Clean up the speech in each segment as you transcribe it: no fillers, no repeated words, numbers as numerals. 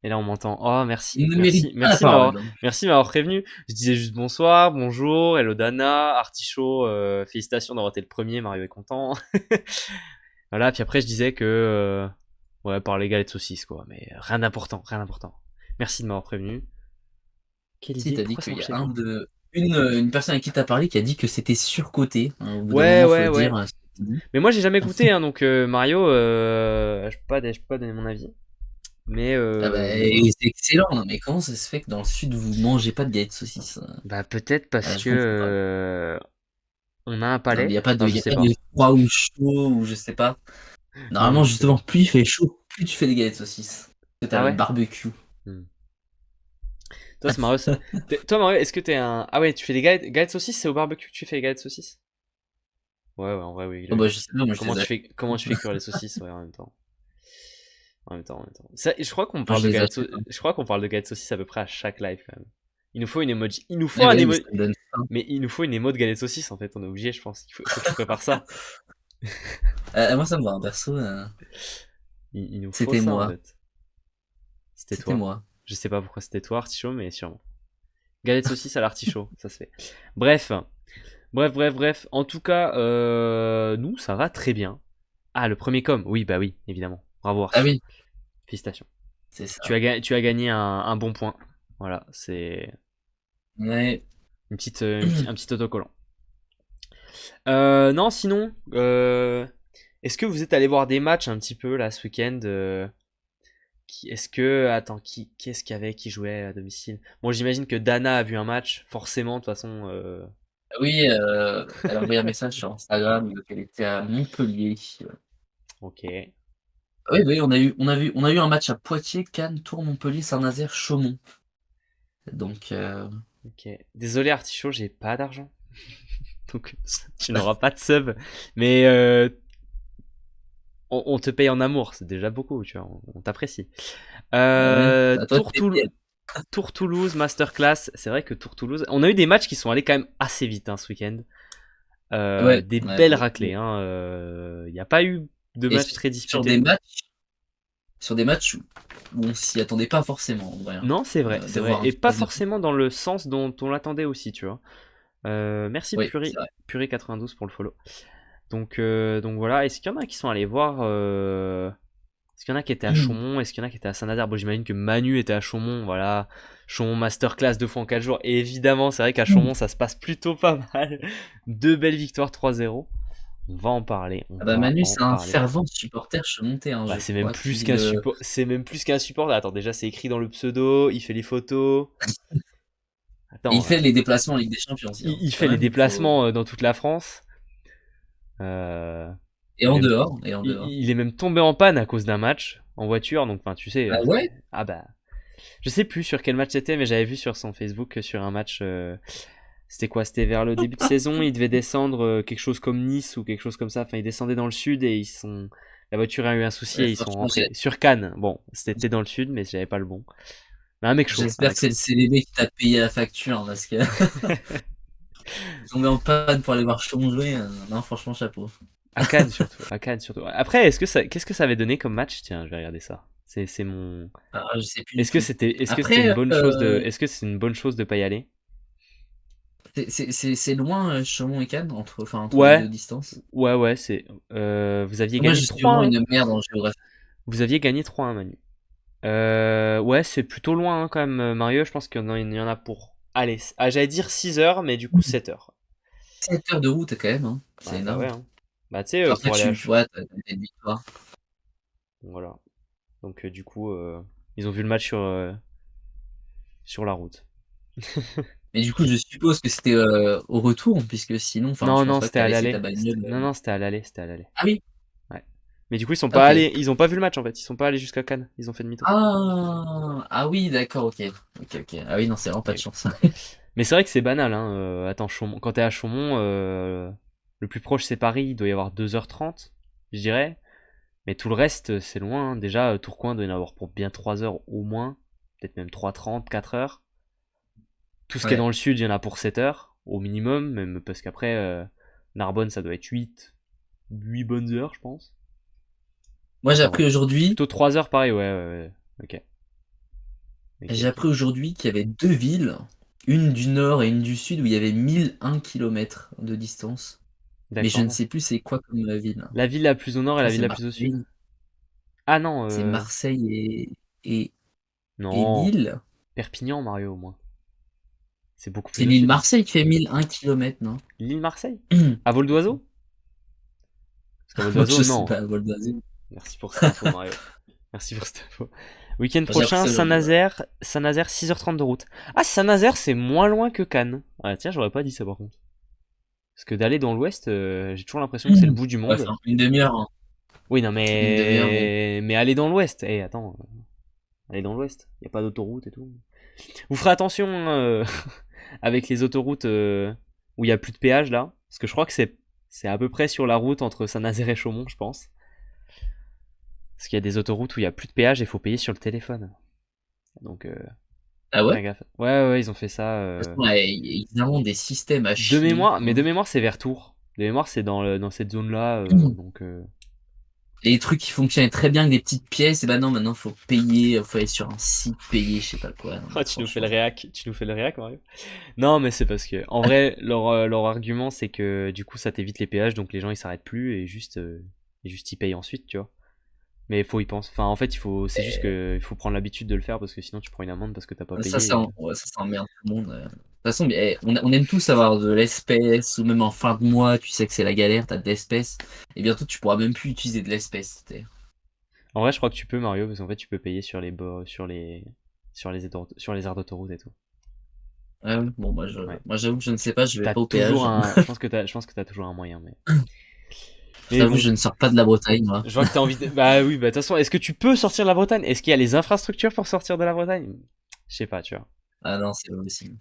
Et là, on m'entend. Oh, merci, Il ne mérite merci, pas la parole. merci de m'avoir prévenu. Je disais juste bonsoir, bonjour, hello Dana, Artichaut, félicitations d'avoir été le premier, Mario est content. Voilà, puis après, je disais que, ouais, par les galettes de saucisses, quoi, mais rien d'important, rien d'important. Merci de m'avoir prévenu. Quelle Si, idée, t'as dit pourquoi ça qu'il y a marchait pas? une personne avec qui t'as parlé qui a dit que c'était surcoté. Hein, au bout d'un Ouais, moment, ouais, faut ouais. dire ce que tu dis. Mais moi, j'ai jamais goûté, hein, donc Mario, je peux pas donner mon avis. Ah bah, Mais voilà. et c'est excellent, hein, mais comment ça se fait que dans le sud vous mangez pas de galettes saucisses? Bah, peut-être parce Je que comprends pas. on a un Non, mais palais. Enfin, il je y a sais pas de pas. froid ou chaud ou je sais pas. Non, Normalement, je sais justement, pas. plus il fait chaud, plus tu fais des galettes saucisses. Parce que t'as Ah le ouais? barbecue. Hmm. Toi, c'est Mario. Toi, Mario, est-ce que t'es un. Ah ouais, tu fais les galettes saucisses, c'est au barbecue que tu fais les galettes saucisses? Ouais, ouais, en vrai, oui, Oh bah, je sais logique. pas, moi je les achète. Comment tu fais cuire les saucisses, ouais, en même temps. En même temps, en même temps. Je crois qu'on Moi parle je de les achète, hein. je crois qu'on parle de galettes saucisses à peu près à chaque live, quand même. Il nous faut une emoji. Il nous faut Mais un ouais, mais ça emoji. me donne faim. Mais il nous faut une émo de galettes saucisses, en fait. On est obligé, je pense. Il faut que je prépare ça. Moi ça me va, hein, perso, Il nous faut c'était ça, en moi. fait. C'était C'était toi. moi. Je sais pas pourquoi c'était toi, Artichaut, mais sûrement. Galette saucisse à l'artichaut, ça se fait. Bref, bref. En tout cas, nous, ça va très bien. Ah, le premier com, oui, bah oui, évidemment. Bravo Ah Artichaut. oui, Félicitations. c'est ça. Tu as gagné un bon point. Voilà, c'est Ouais. un petit autocollant. Non, sinon, est-ce que vous êtes allé voir des matchs un petit peu là ce week-end est-ce que. Attends, qui est-ce qu'il y avait qui jouait à domicile? Bon, j'imagine que Dana a vu un match, forcément, de toute façon. Oui, elle a envoyé un message sur Instagram qu'elle était à Montpellier. Ok. Oui, oui, on a eu un match à Poitiers, Cannes, Tours, Montpellier, Saint-Nazaire, Chaumont. Donc, Ok. Désolé Artichaut, j'ai pas d'argent. Donc tu n'auras pas de sub. Mais on te paye en amour, c'est déjà beaucoup, tu vois. On t'apprécie. ouais, c'est à toi de payer. Tour Toulouse, Masterclass. C'est vrai que Tour Toulouse. On a eu des matchs qui sont allés quand même assez vite hein, ce week-end. Ouais, Des ouais, belles pour le raclées. coup. Il n'y a pas eu de Et match très sur disputé. des matchs où on s'y attendait pas forcément, en vrai, hein, Non, de c'est vrai. voir un Et pas face de poule. forcément dans le sens dont on l'attendait aussi, tu vois. Merci Oui, c'est vrai. Puri 92 pour le follow. Donc voilà, est-ce qu'il y en a qui sont allés voir est-ce qu'il y en a qui étaient à Chaumont? Est-ce qu'il y en a qui étaient à Saint-Nazaire? Bon, j'imagine que Manu était à Chaumont, voilà. Chaumont Masterclass 2 fois en 4 jours. Et évidemment, c'est vrai qu'à Chaumont, ça se passe plutôt pas mal. Deux belles victoires 3-0. On va en parler, on Ah bah va Manu, en c'est un parler. fervent supporter chamontais, hein, Bah, je crois qu'il c'est même plus qu'un support. Attends, déjà, c'est écrit dans le pseudo, il fait les photos. et il Attends, fait les déplacements en Ligue des Champions aussi, hein. il Quand fait les même, déplacements dans toute la France. Euh, et en même, dehors, et en dehors. il est même tombé en panne à cause d'un match en voiture. Donc, enfin, tu sais, Ah ouais? ah bah, je sais plus sur quel match c'était, mais j'avais vu sur son Facebook que sur un match. C'était quoi? C'était vers le début de saison. Il devait descendre quelque chose comme Nice ou quelque chose comme ça. Enfin, il descendait dans le sud et ils sont. La voiture a eu un souci Ouais, et ils sont franchement, rentrés. Sur Cannes. Bon, c'était dans le sud, mais j'avais pas le bon. Mais un mec chaud, un j'espère que mec c'est chaud. le CDB qui t'a payé la facture, hein, parce que tomber en panne pour aller voir Chaumont jouer, non, franchement, chapeau. À Cannes surtout. À Cannes surtout. Après, qu'est-ce que ça avait donné comme match? Tiens, je vais regarder ça. C'est mon. Ah, je sais plus du tout. Est-ce que c'était Après, une bonne chose de, est-ce que c'est une bonne chose de pas y aller? c'est loin, Chaumont et Cannes, entre les Ouais, deux distances. ouais, c'est. Vous aviez Moi, gagné je suis 3 vraiment 1 une merde en géographie. Vous aviez gagné 3-1, Manu. Ouais, c'est plutôt loin hein, quand même, Mario. Je pense il y en a pour. Allez, j'allais dire 6 heures, mais du coup 7 heures. 7 heures de route quand même, hein. C'est Ouais, bah ouais. énorme. Hein. Bah tu sais, Après, pour aller à. ouais, t'as une victoire. Voilà. Donc du coup, ils ont vu le match sur la route. Mais du coup, je suppose que c'était au retour, puisque sinon, enfin, Non, je pense non, pas que c'était à t'as laissé ta l'aller. bagnole. Non, non, c'était à l'aller, c'était à l'aller. Ah oui, Ouais. Mais du coup, ils sont pas ok. allés, ils ont pas vu le match en fait. Ils sont pas allés jusqu'à Cannes. Ils ont fait demi-tour. Ah oui, d'accord, ok. Ok, ok. Ah oui, non, c'est vraiment pas de Mais, chance. mais c'est vrai que c'est banal. Hein. Attends, quand t'es à Chaumont, le plus proche c'est Paris. Il doit y avoir 2h30, je dirais. Mais tout le reste, c'est loin. Hein. Déjà, Tourcoing doit y en avoir pour bien 3 heures au moins. Peut-être même 3h30, 4 heures. Tout ce qui est dans Ouais. le sud, il y en a pour 7 heures au minimum. Même parce qu'après, Narbonne, ça doit être 8 bonnes heures, je pense. Moi, j'ai Enfin, appris aujourd'hui, plutôt 3 heures pareil, ouais. Ok. Ok, J'ai ok. appris aujourd'hui qu'il y avait 2 villes, une du nord et une du sud, où il y avait 1001 kilomètres de distance. Mais je ne D'accord. sais plus c'est quoi comme, ville. La ville la plus au Je nord et crois la que ville c'est la plus au sud? Marseille. Ah non, C'est Marseille et non. Lille. Perpignan, Mario, au moins. C'est beaucoup C'est plus au l'île sud. Marseille qui fait 1001 kilomètres, non? L'île Marseille? À vol d'oiseau? Parce qu'à vol Moi, d'oiseau, je sais non. pas, vol d'oiseau. Merci pour cette info, Mario. Merci pour cette info. Week-end J'ai appris prochain, ça aujourd'hui, ouais. Saint-Nazaire, 6h30 de route. Ah, Saint-Nazaire, c'est moins loin que Cannes. Ah, tiens, j'aurais pas dit ça par contre. Parce que d'aller dans l'ouest, j'ai toujours l'impression que c'est le bout du Ouais, monde. enfin, une demi-heure, hein. Oui, non, Une demi-heure, bon. mais aller dans l'ouest. Eh, attends, aller dans l'ouest. Y a pas d'autoroute et tout. Vous ferez attention hein, avec les autoroutes où il y a plus de péage là. Parce que je crois que c'est à peu près sur la route entre Saint-Nazaire et Chaumont, je pense. Parce qu'il y a des autoroutes où il y a plus de péage et il faut payer sur le téléphone. Donc, Ah ouais? faire gaffe. Ouais, ouais, ils ont fait ça. De toute façon, ouais, ils inventent des systèmes à De chier, mémoire, mais quoi. de mémoire, c'est vers Tours. De mémoire, c'est dans cette zone-là. Donc, Et les trucs qui fonctionnaient très bien avec des petites pièces, et bah non, maintenant faut payer, faut aller sur un site, payer, je sais pas quoi. Non, mais ah, tu nous fais le franchement. réac. Tu nous fais le réac, Mario. Non, mais c'est parce que, en vrai, leur argument, c'est que du coup, ça t'évite les péages, donc les gens ils s'arrêtent plus et juste ils payent ensuite, tu vois. Mais il faut y penser. Enfin, en fait, c'est juste que il faut prendre l'habitude de le faire parce que sinon tu prends une amende parce que t'as pas Ça, payé. ouais, ça emmerde tout le monde. De toute façon, mais, on aime tous avoir de l'espèce, ou même en fin de mois, tu sais que c'est la galère, t'as de l'espèce, et bientôt tu pourras même plus utiliser de l'espèce. En vrai, je crois que tu peux, Mario, parce qu'en fait, tu peux payer sur les aires d'autoroute et tout. Ah oui, bon, Ouais. moi j'avoue que je ne sais pas, je vais T'as pas au toujours péage. un. Je pense que t'as toujours un moyen, mais. Je Mais t'avoue, bon, je ne sors pas de la Bretagne, moi. je vois que t'as envie de. Bah oui, bah de toute façon, est-ce que tu peux sortir de la Bretagne? Est-ce qu'il y a les infrastructures pour sortir de la Bretagne? Je sais pas, tu vois. Ah non, c'est pas possible.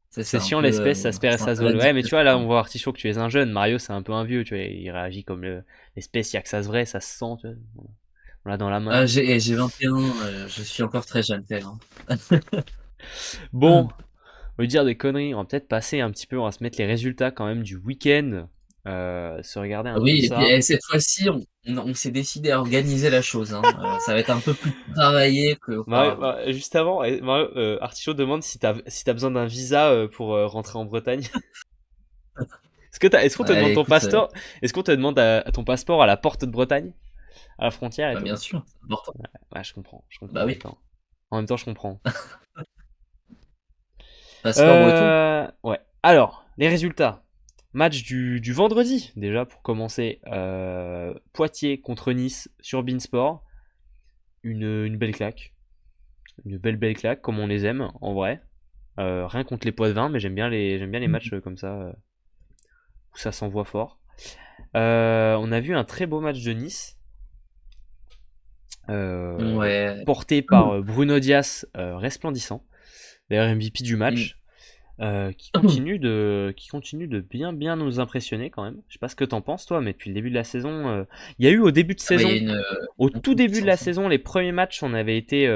C'est C'est un chiant peu, l'espèce, ça se perd et c'est un ça se peu vole. Ouais, mais tu radical, vois, là, quoi. on voit Artichaut que tu es un jeune. Mario, c'est un peu un vieux, tu vois. Il réagit comme l'espèce, il y a que ça se vrai, ça se sent, tu vois. On l'a dans la main. J'ai 21, je suis encore très jeune, quand même, Bon, hein. au lieu de dire des conneries, on va peut-être passer un petit peu, on va se mettre les résultats quand même du week-end. Se regarder un peu Oui, et puis ça. cette fois-ci, on s'est décidé à organiser la chose, hein. Ça va être un peu plus travaillé Mario, qu'auparavant. juste avant, Mario, Artichaut demande si t'as besoin d'un visa pour rentrer en Bretagne. Est-ce qu'on te demande Ouais, ton écoute, passeport? Est-ce qu'on te demande à ton passeport à la porte de Bretagne? À la frontière et bah, tout? bien sûr, c'est important. Ouais, je comprends Bah en même oui, temps. En même temps, je comprends. passeport breton. Ouais. Alors, les résultats. Match du vendredi, déjà, pour commencer. Poitiers contre Nice sur Beansport. Une belle claque. Une belle claque, comme on les aime, en vrai. Rien contre les poids de vin, mais j'aime bien les matchs comme ça, où ça s'envoie fort. On a vu un très beau match de Nice, euh, Ouais. porté par Bruno Dias, resplendissant. D'ailleurs, MVP du Mmh. match. Qui continue de bien nous impressionner quand même. Je sais pas ce que t'en penses toi, mais depuis le début de la saison, il y a eu au début de Ah bah, il y a saison, au une tout montée en début de la puissance, hein. saison, les premiers matchs, on avait été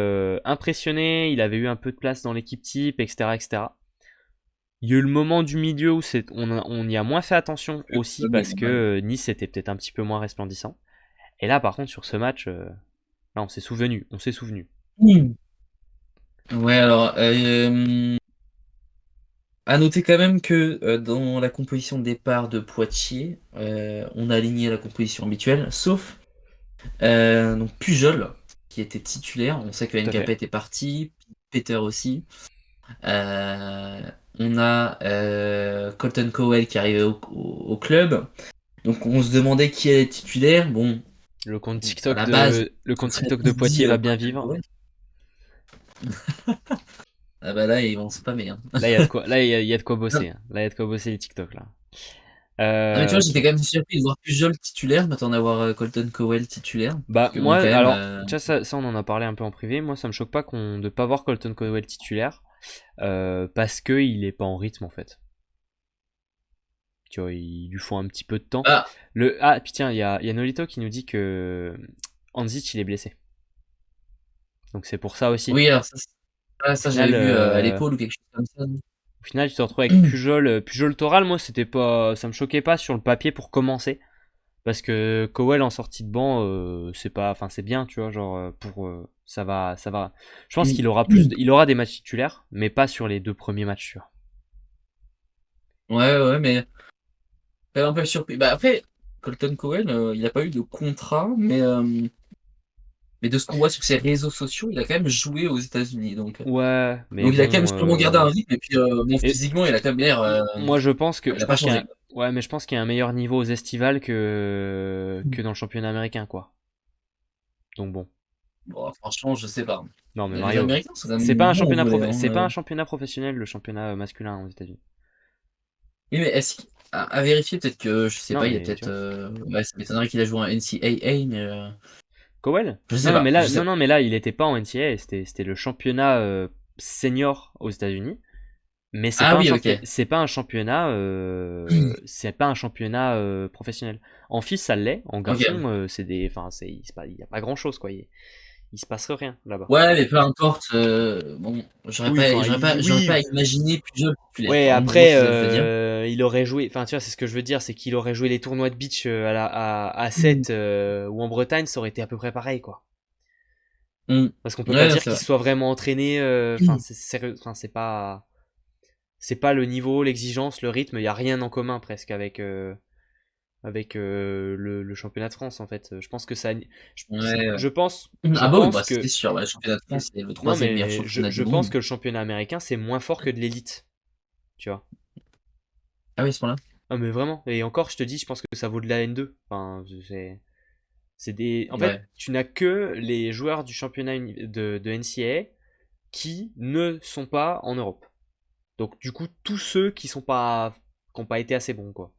impressionné. Il avait eu un peu de place dans l'équipe type, etc., etc. Il y a eu le moment du milieu où on y a moins fait attention aussi Mais parce que normal. Nice était peut-être un petit peu moins resplendissant. Et là, par contre, sur ce match, là, on s'est souvenu. Mmh. Ouais, alors, à noter quand même que dans la composition de départ de Poitiers, on a aligné la composition habituelle, sauf donc Pujol, qui était titulaire. On sait que Tout à fait. Nkapet est parti, Peter aussi. Euh, on a Colton Cowell qui arrivait au club. Donc on se demandait qui allait être titulaire. Bon, à la base, Le ce compte serait TikTok de tous dit Poitiers va bien Colton vivre. Cowell. Ah bah là, ils vont spammer, hein. Là, il y a de quoi, il y a de quoi Non, bosser, hein. Là, il y a de quoi bosser les TikTok là. non, mais tu vois, Ok. j'étais quand même surpris de voir Pujol titulaire, je m'attendais à voir Colton Cowell titulaire. Parce Bah que moi, bon, quand même, alors, tu vois, ça, on en a parlé un peu en privé. Moi, ça me choque pas de pas voir Colton Cowell titulaire parce que il est pas en rythme en fait. Tu vois, il lui faut un petit peu de temps. ah, Puis tiens, il y a Nolito qui nous dit que Hanzic il est blessé. Donc c'est pour ça aussi. oui, alors ça, Au ça j'avais final, vu à l'épaule ou quelque chose comme ça. au final, tu te retrouves avec Pujol, Pujol Toral. Moi, c'était pas, ça me choquait pas sur le papier pour commencer. Parce que Cowell en sortie de banc, c'est pas, enfin c'est bien, tu vois, genre ça va. Je pense qu'il aura il aura des matchs titulaires, mais pas sur les 2 premiers matchs, tu vois. Ouais, mais j'étais un peu surpris. Bah après, Colton Cowell, il a pas eu de contrat, mais de ce qu'on voit sur ses réseaux sociaux, il a quand même joué aux États-Unis, donc Ouais, mais donc il a quand même bon, sûrement gardé un rythme et puis bon, et physiquement, il a quand même l'air, moi il je a pas pense qu'il y a changé. ouais, mais je pense qu'il y a un meilleur niveau aux estivales que dans le championnat américain, quoi. Donc bon. Bon, franchement, je sais pas. Non, mais Les Mario, Américains sont quand même bons au volley, hein. c'est pas un championnat professionnel, le championnat masculin aux États-Unis. Oui, mais est-ce à vérifier, peut-être que, je sais Non, pas, il y a mais tu peut-être, vois. ouais, ça m'étonnerait qu'il a joué en NCAA, mais Cowell? je sais Non, non, pas, mais je là, sais non, pas. non, mais là, il était pas en NCAA, c'était le championnat senior aux États-Unis. Mais Ah oui, ok. c'est pas un championnat professionnel. En filles, ça l'est. En garçon, Ok. enfin, il y a pas grand chose, quoi. Il se passe rien là-bas. Ouais, mais peu importe, bon, Oui, enfin, j'aurais oui. pas imaginé Pujol populaire, Ouais, quoi. En gros, après, c'est ça que je veux dire. il aurait joué. Enfin, tu vois, c'est ce que je veux dire, c'est qu'il aurait joué les tournois de beach à Mm. 7 ou en Bretagne, ça aurait été à peu près pareil, quoi. Mm. Parce qu'on peut pas Ouais, non, dire c'est qu'il vrai. se soit vraiment entraîné. Enfin, c'est sérieux. Enfin, c'est pas le niveau, l'exigence, le rythme. Il y a rien en commun presque avec le championnat de France en fait. Je pense que ça. Ouais, ouais. Je Ah bah oui, pense bah c'est que. sûr, ouais, le championnat de France, c'est le Non, troisième meilleur mais championnat du je pense monde. que le championnat américain c'est moins fort que de l'élite. Tu vois. Ah oui, à ce point-là? Ah, mais vraiment. Et encore, je te dis, je pense que ça vaut de la N2. Enfin, c'est des. En fait, Ouais. tu n'as que les joueurs du championnat de NCAA qui ne sont pas en Europe. Donc, du coup, tous ceux qui ont pas été assez bons, quoi.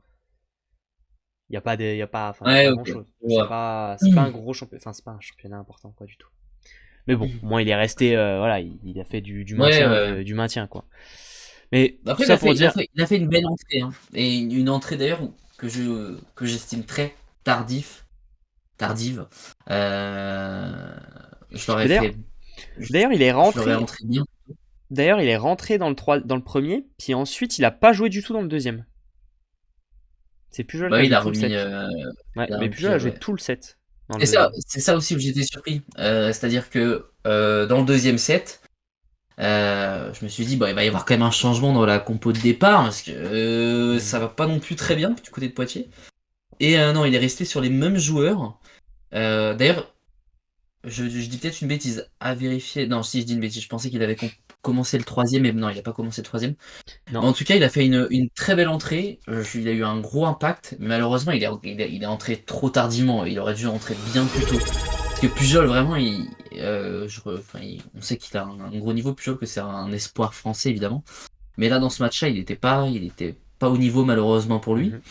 Il y a pas Ouais, ok. grand chose. Je vois. C'est pas un gros championnat, enfin, c'est pas un championnat important, quoi, du tout. Mais bon, moi, il est resté, voilà, il a fait Ouais, ouais. du maintien, quoi. Mais tout Après, ça pour dire, il a fait une belle entrée, hein. Et une entrée d'ailleurs que j'estime très tardive. Euh, je l'aurais mais fait, d'ailleurs, il est je l'aurais rentré, entré bien. d'ailleurs, il est rentré dans le premier, puis ensuite, il a pas joué du tout dans le deuxième. C'est Pujol Bah qui a oui, joué tout le set. Ouais, il a mais remis Pujol a Pujol, joué ouais. tout le set dans le deuxième. C'est ça aussi où j'étais surpris. C'est-à-dire que dans le deuxième set, je me suis dit, bah, il va y avoir quand même un changement dans la compo de départ, parce que Mhm. ça va pas non plus très bien du côté de Poitiers. Et non, il est resté sur les mêmes joueurs. D'ailleurs, je dis peut-être une bêtise à vérifier. Non, si je dis une bêtise, je pensais qu'il avait commencé le troisième, mais non, il a pas commencé le troisième. Mais Non. en tout cas, il a fait une très belle entrée. Il a eu un gros impact. Mais malheureusement, il est entré trop tardivement. Il aurait dû entrer bien plus tôt. Parce que Pujol, vraiment, enfin, on sait qu'il a un gros niveau, Pujol, que c'est un espoir français, évidemment. Mais là, dans ce match-là, il était pas au niveau, malheureusement, pour lui. Mhm.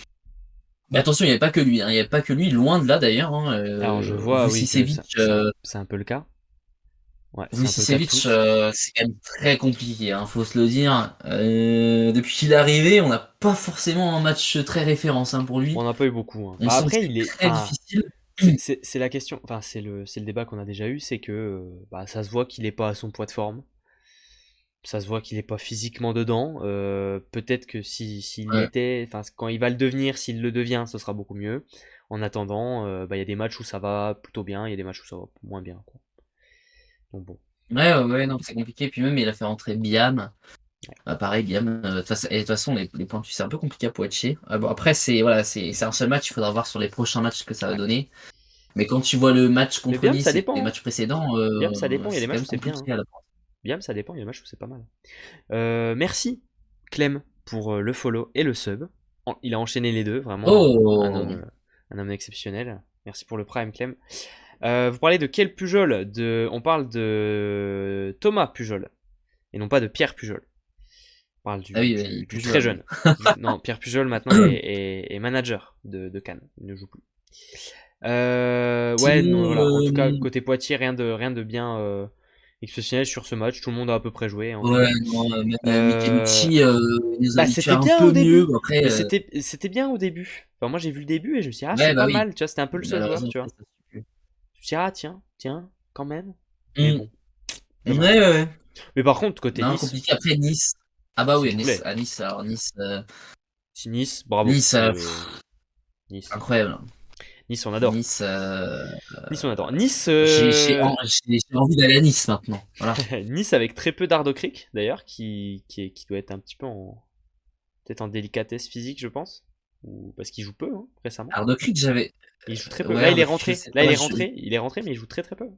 Mais attention, il n'y avait pas que lui, hein. Il n'y avait pas que lui, loin de là, d'ailleurs, hein. Alors, je vois, oui, que Vucicevic, c'est un peu le cas. Ouais, c'est un peu le cas de Vucicevic, tous. c'est quand même très compliqué, hein, faut se le dire. Depuis qu'il est arrivé, on n'a pas forcément un match très référence, hein, pour lui. On n'a pas eu beaucoup, hein. On Bah sent que après, c'est il est. très Enfin, difficile. c'est la question. Enfin, c'est le débat qu'on a déjà eu, c'est que bah, ça se voit qu'il est pas à son poids de forme. Ça se voit qu'il est pas physiquement dedans. Peut-être que s'il Ouais, l'était, enfin, quand il va le devenir, s'il le devient, ce sera beaucoup mieux. En attendant, bah, il y a des matchs où ça va plutôt bien, il y a des matchs où ça va moins bien, quoi. Donc bon. ouais, non, c'est compliqué. Puis même, il a fait rentrer Biam. Bah, pareil, Biam. Et de toute façon, les points, c'est un peu compliqué à Poitiers. Bon, après, voilà, c'est un seul match. Il faudra voir sur les prochains matchs ce que ça va Ouais. donner. Mais quand tu vois le match Mais contre Biam, ça Nice et les dépend, hein. matchs précédents, Biam, ça dépend. Il y a des c'est quand matchs où même c'est bien, hein. compliqué à la. Biam, ça dépend. Il y a des matchs où c'est pas mal. Merci, Clem, pour le follow et le sub. Il a enchaîné les deux, vraiment Oh! un homme exceptionnel. Merci pour le prime, Clem. Vous parlez de quel Pujol On parle de Thomas Pujol, et non pas de Pierre Pujol. On parle Ah oui, il du peut très jouer, lui. jeune. Non, Pierre Pujol maintenant est manager de Cannes. Il ne joue plus. Ouais, non, Sinon, voilà. En tout cas, côté Poitiers, rien de bien exceptionnel sur ce match. Tout le monde a à peu près joué, en tout ouais, cas. non, même Euh, Michelucci, il nous Bah, habitue c'était un bien peu au mieux. début. Bon, après, Mais c'était bien au début. Enfin, moi, j'ai vu le début et je me suis dit, ah, c'est ouais, bah pas oui. mal. Tu vois, c'était un peu le seul joueur, Malheureusement, tu après, vois. ça suit plus. Je me suis dit, ah, tiens, quand même. Mais Hmm. bon, Ouais, dommage. ouais. Mais par contre, côté Non, Nice, compliqué. Après, Nice. Ah bah s'il oui, vous Nice. plaît. À Nice, alors Nice, Si Nice, bravo. Nice, Nice. incroyable. Nice, on adore. Nice, Nice, on adore. Nice, j'ai envie d'aller à Nice maintenant. Voilà. Nice avec très peu d'Ardo Creek, d'ailleurs, qui doit être un petit peu peut-être en délicatesse physique, je pense. Ou parce qu'il joue peu, hein, récemment. Ardo Creek, j'avais. Il joue très peu. Ouais, Là, il est je rentré. sais Là, pas, il est rentré, mais il joue très très peu.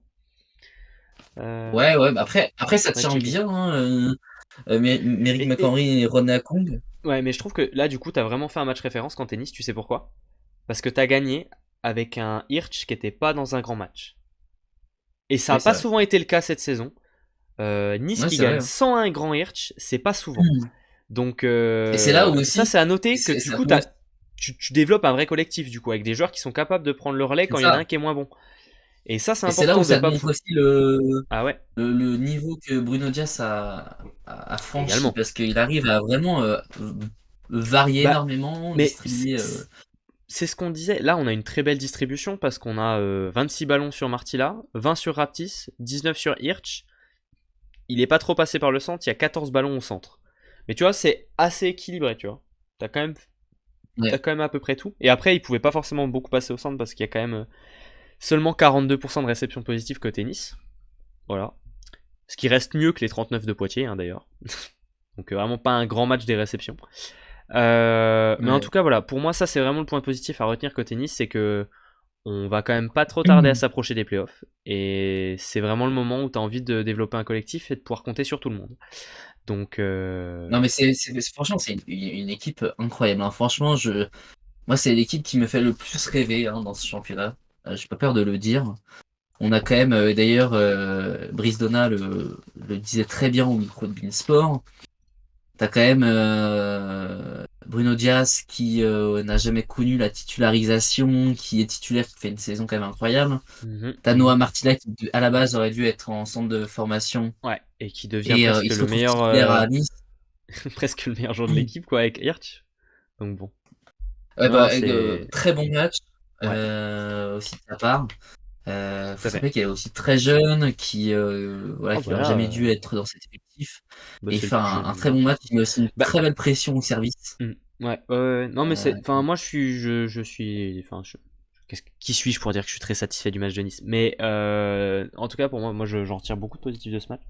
Ouais, bah après ça On va tient checker. bien, hein, Merrick Mais, McHenry et Ron Akong. ouais, mais je trouve que là, du coup, t'as vraiment fait un match référence quand t'es Nice. Tu sais pourquoi? Parce que t'as gagné avec un Hirsch qui était pas dans un grand match. Et ça Oui, n'a c'est pas vrai. souvent été le cas cette saison. Nice Ouais, qui c'est vrai, gagne hein. sans un grand Hirsch, c'est pas souvent. Donc Et c'est là où ça, aussi, c'est à noter que et du ça coup, montre, tu développes un vrai collectif du coup avec des joueurs qui sont capables de prendre le relais c'est quand il y en a ça. un qui est moins bon. Et ça, c'est Et c'est là où important de ça te pas. montre aussi Ah ouais, le niveau que Bruno Diaz a franchi, également. parce qu'il arrive à vraiment varier Bah, énormément, mais distribuer. c'est ce qu'on disait. Là, on a une très belle distribution parce qu'on a 26 ballons sur Martilla, 20 sur Raptis, 19 sur Hirsch. Il est pas trop passé par le centre, il y a 14 ballons au centre. Mais tu vois, c'est assez équilibré, tu vois. T'as quand même Ouais. T'as quand même à peu près tout. Et après, il pouvait pas forcément beaucoup passer au centre parce qu'il y a quand même seulement 42% de réception positive côté Nice. Voilà. Ce qui reste mieux que les 39 de Poitiers, hein, d'ailleurs. Donc vraiment pas un grand match des réceptions. Mais en Ouais. tout cas, voilà. Pour moi, ça, c'est vraiment le point positif à retenir côté Nice. C'est que on va quand même pas trop tarder à s'approcher des playoffs. Et c'est vraiment le moment où tu as envie de développer un collectif et de pouvoir compter sur tout le monde. Donc, Non, mais franchement, c'est une équipe incroyable, hein. Franchement, moi, c'est l'équipe qui me fait le plus rêver, hein, dans ce championnat. J'ai pas peur de le dire. On a quand même, d'ailleurs, Brice Donat le disait très bien au micro de Beansport. T'as quand même Bruno Diaz qui n'a jamais connu la titularisation, qui est titulaire, qui fait une saison quand même incroyable. T'as Noah Martina qui, à la base, aurait dû être en centre de formation ouais. Et qui devient et presque il se le retrouve meilleur. titulaire à Nice. Presque le meilleur joueur de l'équipe, quoi, avec Hirsch. Donc bon. Ouais, Non, non, bah, c'est. très bon match Ouais, aussi de sa part. tout Faut à fait. savoir qu'elle est aussi très jeune, voilà, Oh, qui bah n'aurait là, jamais dû être dans cet effectif. bah, Et il c'est le fait plus un jeune. très bon match, il met aussi une Bah, très belle pression au service. ouais, ouais. Non, mais Euh, c'est. Enfin, moi, je suis. Enfin, qui suis-je pour dire que je suis très satisfait du match de Nice? Mais en tout cas, pour moi, j'en retire beaucoup de positifs de ce match.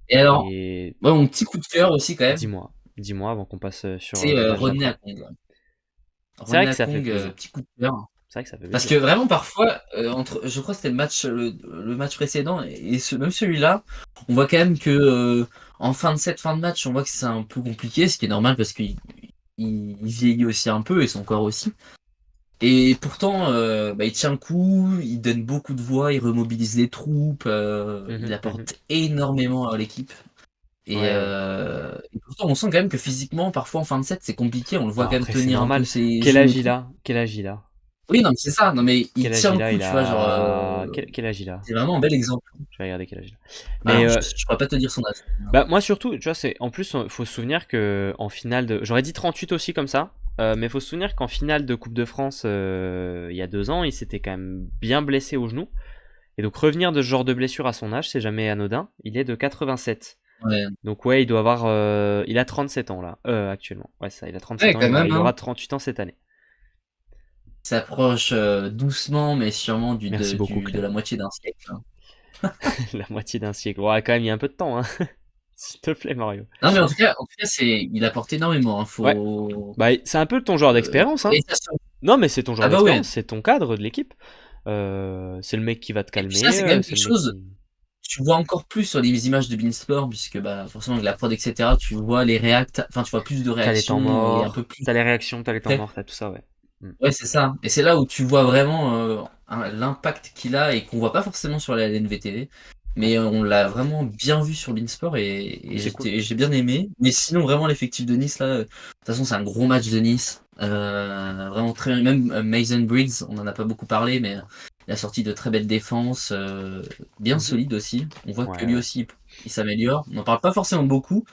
et alors, Et ouais, mon petit coup de cœur aussi quand même, dis-moi avant qu'on passe sur c'est le match Rodney d'après. Akong. C'est vrai Rodney que ça fait Akong, plaisir. petit coup de cœur. C'est vrai que ça fait Parce que plaisir. vraiment parfois, je crois que c'était le match précédent et même celui-là, on voit quand même que en fin de cette fin de match, on voit que c'est un peu compliqué, ce qui est normal parce qu'il vieillit aussi un peu et son corps aussi. Et pourtant, bah, il tient le coup, il donne beaucoup de voix, il remobilise les troupes, il Mhm. apporte énormément à l'équipe. Ouais, ouais. Et pourtant, on sent quand même que physiquement, parfois en fin de set, c'est compliqué. On le Bon, voit quand même après, c'est tenir un peu normal. ses Quel joues âge et il tout. a? Quel âge il a? Oui, non, mais c'est ça. Non, mais il Quel âge tient il le a? coup, Il tu vois, genre, a. Quel âge il a? c'est vraiment un bel exemple. Je vais regarder quel âge il a. Mais Alors, je pourrais pas te dire son âge. bah, moi surtout, tu vois, c'est en plus, faut se souvenir que en finale de. J'aurais dit 38 aussi comme ça, mais faut se souvenir qu'en finale de Coupe de France il y a 2 ans, il s'était quand même bien blessé au genou. Et donc revenir de ce genre de blessure à son âge, c'est jamais anodin. Il est de 87. Ouais, Donc ouais, il doit avoir. Il a 37 ans là, actuellement. Ouais, ça, il a 37 ouais, ans, quand même, il hein. aura 38 ans cette année. Il s'approche doucement, mais sûrement Merci beaucoup, de Clem. la moitié d'un siècle, hein. La moitié d'un siècle. Ouais, quand même, il y a un peu de temps, hein. S'il te plaît, Mario. Non, mais en tout cas, il apporte énormément, hein. Ouais. Bah, c'est un peu ton joueur d'expérience, hein. Et ça se- Non, mais c'est ton Ah joueur bah ouais. d'expérience, c'est ton cadre de l'équipe. C'est le mec qui va te Et puis ça, calmer, c'est quand même c'est quelque le mec chose. qui. Tu vois encore plus sur les images de Beansport, puisque bah forcément avec la prod, etc. Tu vois les enfin tu vois plus de T'as les temps réactions et un peu morts, plus t'as les réactions, t'as les temps près. morts, t'as tout ça, ouais. Mm. Ouais, c'est ça. Et c'est là où tu vois vraiment l'impact qu'il a et qu'on voit pas forcément sur la LNVTV. Ouais. Mais on l'a vraiment bien vu sur Beansport Mais et c'est cool. j'ai bien aimé. Mais sinon, vraiment, l'effectif de Nice, là, de toute façon, c'est un gros match de Nice. Vraiment très bien. Même Mason Briggs, on en a pas beaucoup parlé, mais il a sorti de très belles défenses, bien Mhm. solides aussi. On voit que Ouais, lui ouais. aussi, il s'améliore. On n'en parle pas forcément beaucoup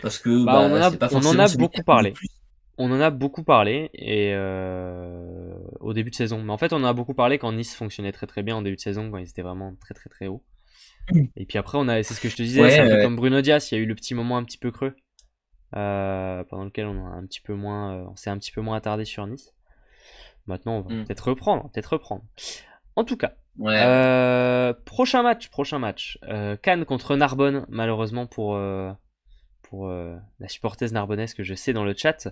parce que Bah, bah, c'est pas on en forcément a celui qui a beaucoup mis le parlé. plus. On en a beaucoup parlé et au début de saison. Mais en fait, on en a beaucoup parlé quand Nice fonctionnait très très bien en début de saison, quand ils étaient vraiment très très très haut. Et puis après, c'est ce que je te disais, c'est Ouais, un peu comme Bruno Dias, il y a eu le petit moment un petit peu creux, pendant lequel on s'est un petit peu moins attardé sur Nice. Maintenant, on va Mm. peut-être reprendre. En tout cas, Ouais. prochain match. Cannes contre Narbonne, malheureusement pour la supporteuse narbonnaise que je sais dans le chat.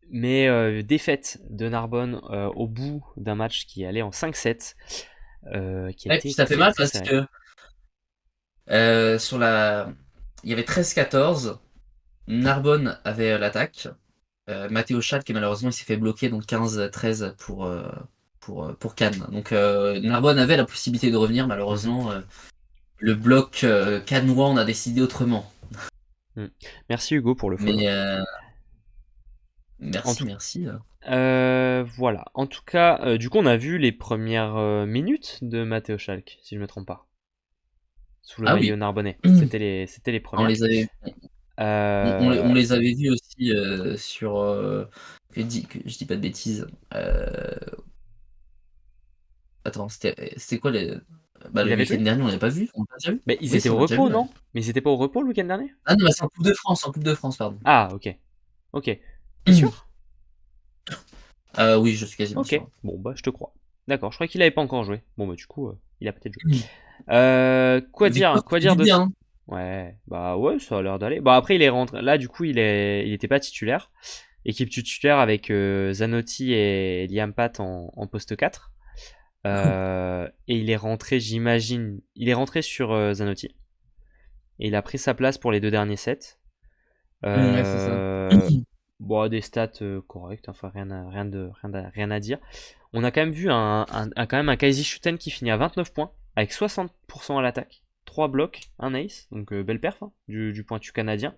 Mais défaite de Narbonne au bout d'un match qui allait en 5-7, qui a Ouais, été puis ça fait très mal très parce serré. que sur la, il y avait 13-14. Narbonne avait l'attaque. Matteo Schall qui malheureusement il s'est fait bloquer donc 15-13 pour Cannes. Donc Narbonne avait la possibilité de revenir, Mhm. malheureusement le bloc cannois on a décidé autrement. Merci Hugo pour le follow. Mais En merci, tout, merci. voilà. En tout cas, du coup, on a vu les premières minutes de Matteo Schalk, si je me trompe pas, sous le Ah maillot oui, narbonnais. C'était les on premières. les avait, Euh, on les avait vus aussi sur. Que je dis pas de bêtises. Attends, c'était quoi les. Bah, il le avait week-end joué? dernier, on l'a pas vu? On l'a déjà vu? Mais ils Oui, étaient si, au on l'a déjà repos, vu, ouais. non? Mais ils étaient pas au repos le week-end dernier? Ah non, bah, c'est en Coupe de France, pardon. Ah, ok. Ok. T'es sûr? Oui, je suis quasiment Ok. sûr. Bon, bah, je te crois. D'accord, je crois qu'il avait pas encore joué. Bon, bah, du coup, il a peut-être joué. Victoire Quoi qui fait dire du de bien, ce... hein. Ouais, bah ouais, ça a l'air d'aller. Bon, après, il est rentré. Là, du coup, il était pas titulaire. Équipe titulaire avec Zanotti et Liam Pat en poste 4. Et il est rentré, j'imagine. Il est rentré sur Zanotti. Et il a pris sa place pour les 2 derniers sets. Ouais, c'est ça. Euh, bon, des stats correctes, enfin rien à dire. On a quand même vu quand même un Kaisi Shuten qui finit à 29 points, avec 60% à l'attaque, 3 blocs, un ace, donc belle perf hein, du pointu canadien,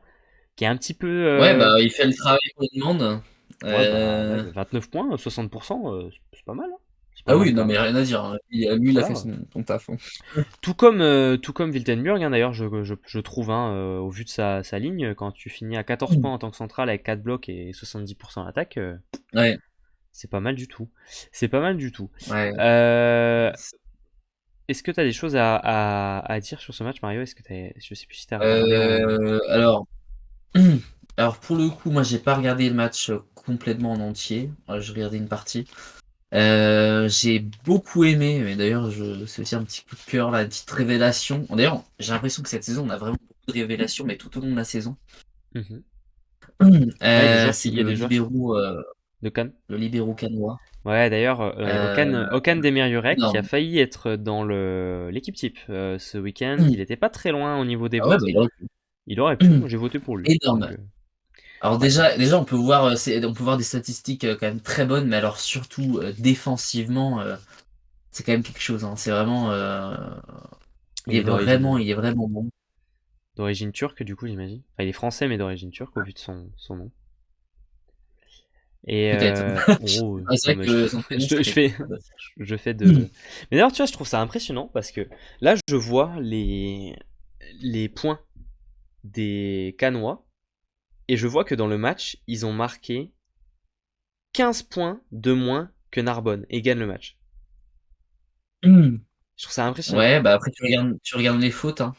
qui est un petit peu... Ouais, bah, il fait le travail qu'on lui demande. ouais, bah ouais, Euh, 29 points, 60%, c'est pas mal, hein. C'est pas Ah mal oui, quand non, même. mais rien à dire, hein. Lui, il a fait Voilà. son taf, hein. Tout comme Wiltenburg, hein, d'ailleurs, je trouve, hein, au vu de sa ligne, quand tu finis à 14 points en tant que central avec 4 blocs et 70% à l'attaque, Ouais, c'est pas mal du tout. C'est pas mal du tout. ouais. Euh, Est-ce que tu as des choses à dire sur ce match, Mario? Je sais plus si tu as regardé Alors, alors, pour le coup, moi, j'ai pas regardé le match complètement en entier. J'ai regardé une partie. J'ai beaucoup aimé, mais d'ailleurs, c'est aussi un petit coup de cœur, là, une petite révélation. D'ailleurs, j'ai l'impression que cette saison, on a vraiment beaucoup de révélations, mais tout au long de la saison. Mhm. Ouais, C'est il y a des joueurs de Cannes. le libéro cannois. Ouais, d'ailleurs, Euh, Okan Demirurek qui a Énorme. failli être dans l'équipe type ce week-end. Il était pas très loin au niveau des Ah ouais, votes. bah, il aurait Il aurait pu. pu. Moi, j'ai voté pour lui. Donc, Énorme. Alors ouais. déjà, on peut voir des statistiques quand même très bonnes, mais alors surtout défensivement, c'est quand même quelque chose, hein. C'est vraiment, Il est d'origine il est vraiment bon. d'origine turque, du coup, j'imagine. Enfin, il est français, mais d'origine turque, au vu de son nom. Et Peut-être. oh, Ah, c'est non vrai mais que son prénom, ça fait. je fais de. Mais d'ailleurs, tu vois, je trouve ça impressionnant parce que là, je vois les points des Canois et je vois que dans le match, ils ont marqué 15 points de moins que Narbonne et gagnent le match. Je trouve ça impressionnant. Ouais, bah après tu regardes les fautes, hein.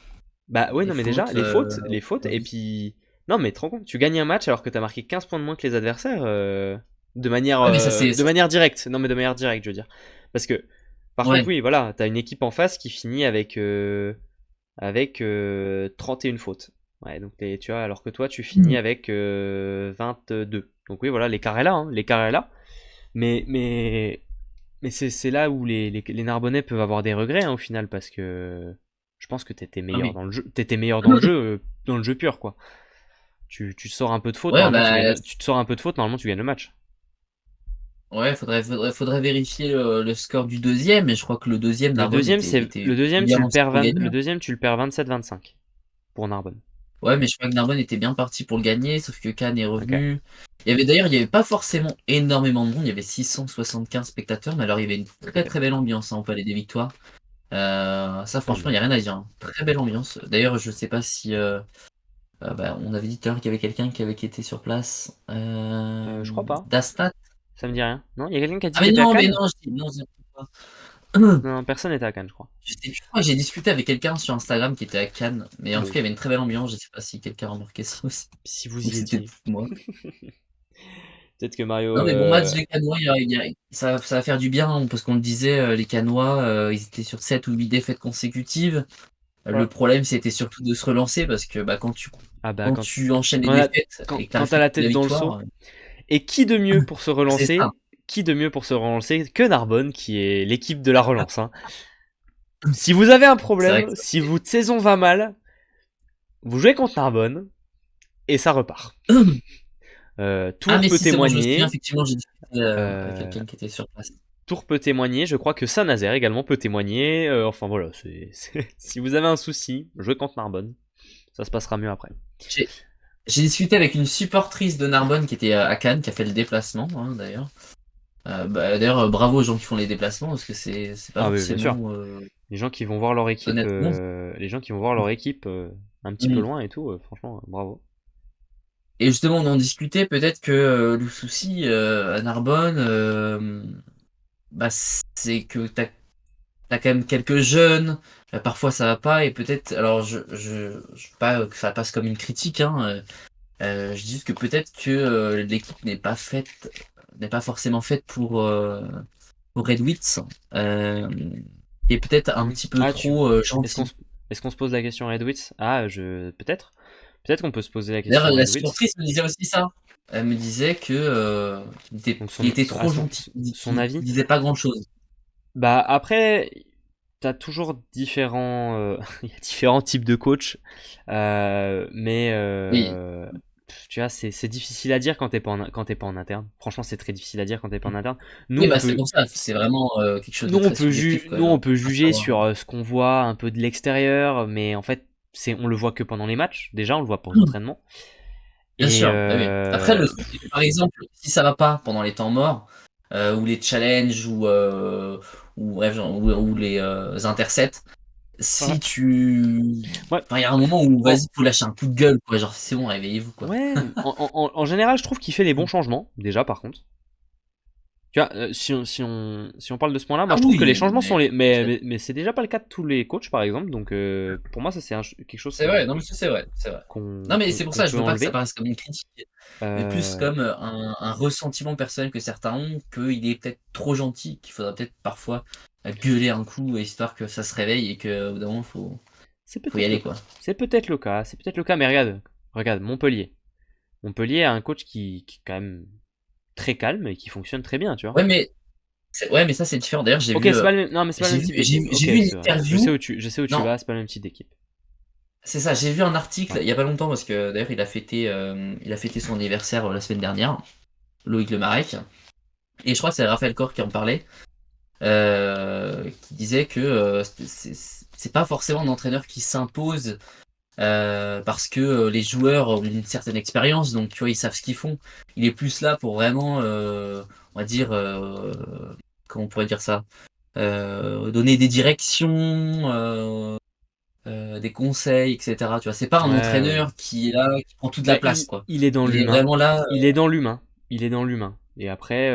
Bah ouais, Les non mais déjà, fautes. les fautes, et puis... Non mais te rends compte, tu gagnes un match alors que t'as marqué 15 points de moins que les adversaires Ouais, mais ça c'est. de manière directe. Non mais de manière directe, je veux dire. Parce que, par contre, Ouais. oui, voilà, t'as une équipe en face qui finit avec 31 fautes. Ouais, donc tu vois, alors que toi, tu finis avec 22. Donc oui, voilà, l'écart est là, hein, l'écart est là. Mais, mais c'est là où les Narbonnais peuvent avoir des regrets hein, au final parce que je pense que t'étais Ah meilleur oui. dans le jeu. T'étais meilleur dans le jeu pur quoi. Tu sors un peu de faute, Ouais, normalement bah tu te sors un peu de faute, normalement tu gagnes le match. ouais, faudrait vérifier le score du deuxième, mais je crois que le deuxième, Narbonne était bien parti pour le gagner, Le hein. deuxième tu le perds 27-25 pour Narbonne. Ouais, mais je crois que Narbonne était bien parti pour le gagner, sauf que Cannes est Ok. revenu. Il y avait pas forcément énormément de monde, il y avait 675 spectateurs, mais alors il y avait une très Ok. très belle ambiance, hein, au Palais des Victoires. Ça, Tant franchement, il mieux. n'y a rien à dire, hein. Très belle ambiance. D'ailleurs, je sais pas si. Bah, on avait dit tout à l'heure qu'il y avait quelqu'un qui avait été sur place. Je crois pas. Dastat. Ça me dit rien. Non, il y a quelqu'un qui a dit Ah, qu'il était à mais Cannes? non, non, je dis pas. Non, personne n'était à Cannes, je crois. Je sais plus, je crois que j'ai discuté avec quelqu'un sur Instagram qui était à Cannes, mais en tout Bon, cas, il y avait une très belle ambiance. Je sais pas si quelqu'un a remarqué ça aussi. si vous Ou y c'était étiez. peut-être moi. Peut-être que Mario. Non, mais bon match des Canois, ça va faire du bien, hein, parce qu'on le disait, les Canois, ils étaient sur 7 ou 8 défaites consécutives. Ouais. Le problème, c'était surtout de se relancer, parce que bah, Ah bah quand tu enchaînes les défaites et que tu quand arrives t'as plus la à la tête dans le seau. victoire, Et qui de mieux pour se c'est ça. relancer que Narbonne, qui est l'équipe de la relance. Hein. Si vous avez un C'est vrai que problème, si votre saison va mal, vous jouez contre Narbonne et ça repart. Ah, Tours mais peut si, c'est bon, je me souviens, témoigner. effectivement, j'ai discuté avec euh, quelqu'un qui était sur place. Tours peut témoigner. Je crois que Saint-Nazaire également peut témoigner. Enfin voilà, si vous avez un souci, jouez contre Narbonne. Ça se passera mieux après. J'ai j'ai discuté avec une supportrice de Narbonne qui était à Cannes, qui a fait le déplacement, hein, d'ailleurs. D'ailleurs, bravo aux gens qui font les déplacements, parce que c'est pas Ah oui, bien sûr. forcément Les gens qui vont voir leur équipe, donné à tout le monde. un petit peu Mm. loin et tout, franchement, bravo. Et justement, on en discutait, peut-être que le souci à Narbonne, bah, c'est que t'as quand même quelques jeunes, parfois ça va pas, et peut-être, alors je veux pas que ça passe comme une critique, hein, je dis juste que peut-être que l'équipe n'est pas forcément faite pour Red Wits, et peut-être un petit peu Ah, trop est-ce qu'on gentil. se... est-ce qu'on se pose la question Redwitz? Ah, peut-être. Peut-être qu'on peut se poser la D'ailleurs, question la Redwitz. supportrice me disait aussi ça. Elle me disait que Donc il était trop gentil, son avis. qu'il disait pas grand-chose. Bah après, t'as toujours différents, il y a différents types de coachs, mais Oui, tu vois, c'est difficile à dire quand t'es pas en interne. Franchement, c'est très difficile à dire quand t'es pas en interne. Nous, oui, on bah c'est peut, pour ça. C'est vraiment quelque chose de très subjectif, quoi. nous, on On peut peut pas juger savoir. sur ce qu'on voit un peu de l'extérieur, mais en fait, on le voit que pendant les matchs. Déjà, on le voit pas aux entraînements. Bien Et sûr, bah oui. Après, le truc, c'est que, par exemple, si ça va pas pendant les temps morts, ou les challenges, ou bref, ou les intersets, ouais, si tu. ouais, Enfin, il y a un moment où, en- vas-y, faut lâcher un coup de gueule, quoi. Genre, c'est bon, réveillez-vous, quoi. ouais, en général, je trouve qu'il fait les bons changements. Déjà, par contre. Tu vois, si on parle de ce point-là, moi Ah je trouve que les oui, changements sont mais les. Mais c'est déjà pas le cas de tous les coachs, par exemple. Donc pour moi, ça c'est quelque chose c'est vrai, non, mais ça, c'est vrai, c'est vrai. Non, mais c'est pour qu'on ça, je peut veux pas que ça enlever. paraisse comme une critique, mais plus Euh, comme un ressentiment personnel que certains ont, qu'il est peut-être trop gentil, qu'il faudra peut-être parfois gueuler un coup, histoire que ça se réveille et qu'au bout d'un moment, c'est faut y peut-être le aller, cas. quoi. C'est peut-être le cas. C'est peut-être le cas. Mais regarde, Montpellier. Montpellier a un coach qui est quand même très calme et qui fonctionne très bien, tu vois. Ouais, mais, ouais, mais ça, c'est différent. D'ailleurs, Ok, c'est pas le même. Non, mais c'est pas le même type d'équipe. Ok, j'ai vu une c'est vrai. interview. Je sais où tu Non, vas. C'est pas le même type d'équipe. c'est ça, j'ai vu un article Ouais. il y a pas longtemps, parce que d'ailleurs, il a fêté son anniversaire la semaine dernière, Loïc Lemarec. Et je crois que c'est Raphaël Corr qui en parlait. Qui disait que c'est pas forcément un entraîneur qui s'impose parce que les joueurs ont une certaine expérience, donc tu vois, ils savent ce qu'ils font. Il est plus là pour vraiment, on va dire, comment on pourrait dire ça, donner des directions, des conseils, etc. Tu vois, c'est pas un Ouais, ouais. entraîneur qui est là, qui prend toute la Bah, place, quoi. il est dans Il est l'humain. vraiment là. Il est dans l'humain. Il est dans l'humain. Et après,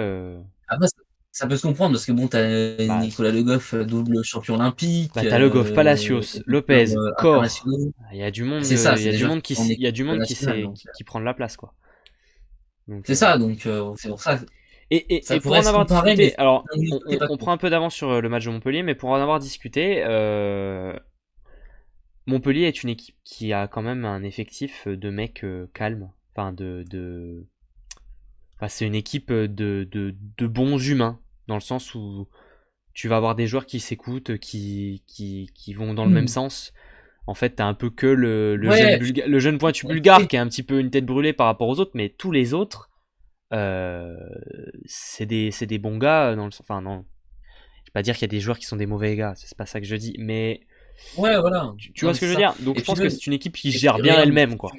Après, ça peut se comprendre parce que bon, t'as bah, Nicolas Le Goff, double champion olympique, t'as Le Goff, Palacios, des joueurs, Lopez, Corr. internationaux. Il y a du monde, C'est ça, il y c'est a des du joueurs monde qui sont en il y a du équipe monde nationale, donc qui prend de la place, quoi. Donc, c'est ça, donc c'est pour ça. et Ça pour pourrait en se avoir comparer, mais discuté, alors, d'un autre côté, pas on trop. prend un peu d'avance sur le match de Montpellier, mais pour en avoir discuté, Montpellier est une équipe qui a quand même un effectif de mecs calmes. Enfin, enfin, c'est une équipe de bons humains, dans le sens où tu vas avoir des joueurs qui s'écoutent, qui vont dans le même Hmm. sens. En fait, t'as un peu que Ouais, le jeune pointu bulgare oui, qui a un petit peu une tête brûlée par rapport aux autres, mais tous les autres, euh, c'est des bons gars. Enfin, non, je vais pas dire qu'il y a des joueurs qui sont des mauvais gars, c'est pas ça que je dis, mais ouais, voilà. tu Non, vois mais ce que c'est je veux ça. dire. Donc Et je puis pense que même, c'est une équipe qui et gère puis bien regarde, elle-même, quoi.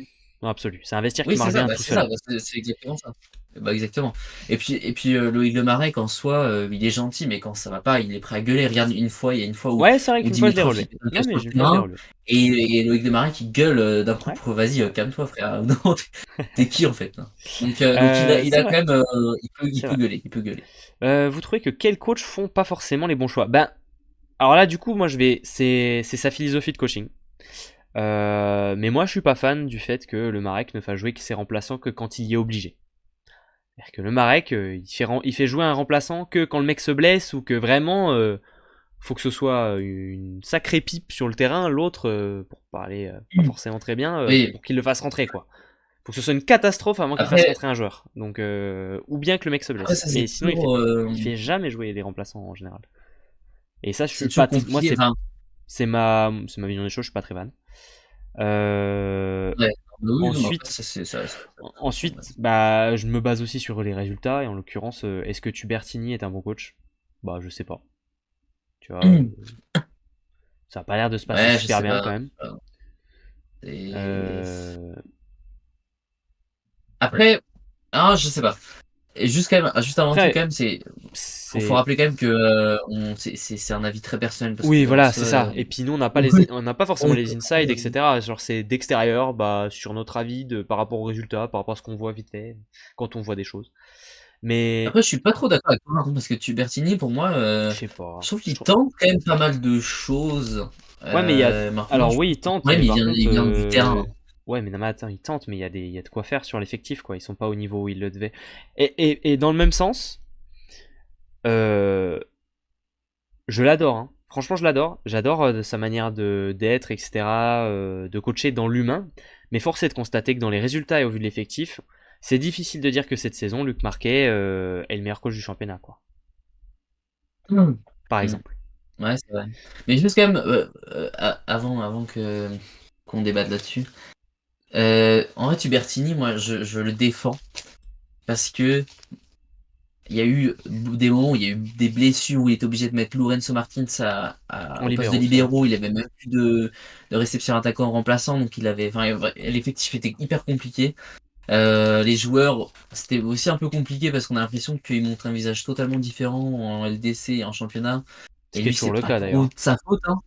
Non, absolu. C'est un vestiaire qui oui, marche bien tout c'est ça, seul. bah, c'est exactement ça. Bah, exactement. Et puis Loïc Lemarec, en soi, il est gentil, mais quand ça va pas, il est prêt à gueuler. Regarde, il y a une fois Ouais, c'est vrai où qu'une fois je l'ai Dimitrov, il relevé. fait un Non, geste mais sur le une fois je l'ai terrain, relevé. et Loïc Lemarec, il gueule d'un coup Ouais. pour, vas-y, calme-toi, frère. Non, t'es qui, en fait, là. Donc il C'est a quand vrai, même, il c'est peut vrai. gueuler, il peut gueuler. Vous trouvez que quels coachs font pas forcément les bons choix? Ben, alors là, du coup, moi je vais. C'est sa philosophie de coaching. Mais moi, je suis pas fan du fait que le Marek ne fasse jouer que ses remplaçants que quand il y est obligé. C'est-à-dire que le Marek, il fait jouer un remplaçant que quand le mec se blesse ou que vraiment faut que ce soit une sacrée pipe sur le terrain, l'autre, pour parler pas forcément très bien, Oui, pour qu'il le fasse rentrer quoi. Faut que ce soit une catastrophe avant qu'il fasse après, rentrer un joueur. Donc, ou bien que le mec se après blesse. ça, c'est Mais sinon, toujours, il fait jamais jouer les remplaçants en général. Et ça, je c'est suis toujours pas. Moi, compliqué. Enfin, c'est ma vision des choses. Je suis pas très fan. Euh, ouais. Bah oui, non, mais après, ensuite, ça, c'est normal. ensuite, bah, je me base aussi sur les résultats. Et en l'occurrence, est-ce que Tubertini est un bon coach? Bah, je sais pas. Tu vois, ça a pas l'air de se passer Ouais, je super sais bien quand pas. même. C'est- Euh, Après, ah, je sais pas. Et juste quand même, juste avant tout, quand Après, même, faut c'est. rappeler quand même que c'est un avis très personnel parce Oui, que en voilà, c'est soi, ça. Et puis nous, oui, on n'a pas forcément les insides, etc. Genre, c'est d'extérieur, bah, sur notre avis par rapport aux résultats, par rapport à ce qu'on voit vite fait, quand on voit des choses. Mais, après, je suis pas trop d'accord avec toi, par contre, parce que Tubertini, pour moi, je sais pas. je trouve qu'il tente quand même pas mal de choses. Ouais, mais il y a. Maintenant, Alors, je oui, pense il que le tente, problème, mais par contre. il vient du terrain. Ouais, mais non, mais attends, il tente, mais il y a de quoi faire sur l'effectif, quoi. Ils sont pas au niveau où ils le devaient. Et dans le même sens, euh, je l'adore, hein. Franchement, je l'adore. J'adore sa manière d'être, etc., de coacher dans l'humain. Mais force est de constater que dans les résultats et au vu de l'effectif, c'est difficile de dire que cette saison, Luc Marquet est le meilleur coach du championnat, quoi. Hmm. Par Hmm. exemple. Ouais, c'est vrai. Mais juste quand même, avant qu'on débatte là-dessus, en vrai, Tubertini, moi, je le défends parce que il y a eu des moments où il y a eu des blessures où il était obligé de mettre Lorenzo Martins En au poste de libéraux, c'est vrai. libéraux. Il avait même plus de réception attaquant remplaçant, donc enfin, l'effectif était hyper compliqué. Les joueurs, c'était aussi un peu compliqué parce qu'on a l'impression qu'ils montrent un visage totalement différent en LDC et en championnat. Ce Et qui est lui, toujours c'est le pas cas trop d'ailleurs. de sa faute, hein.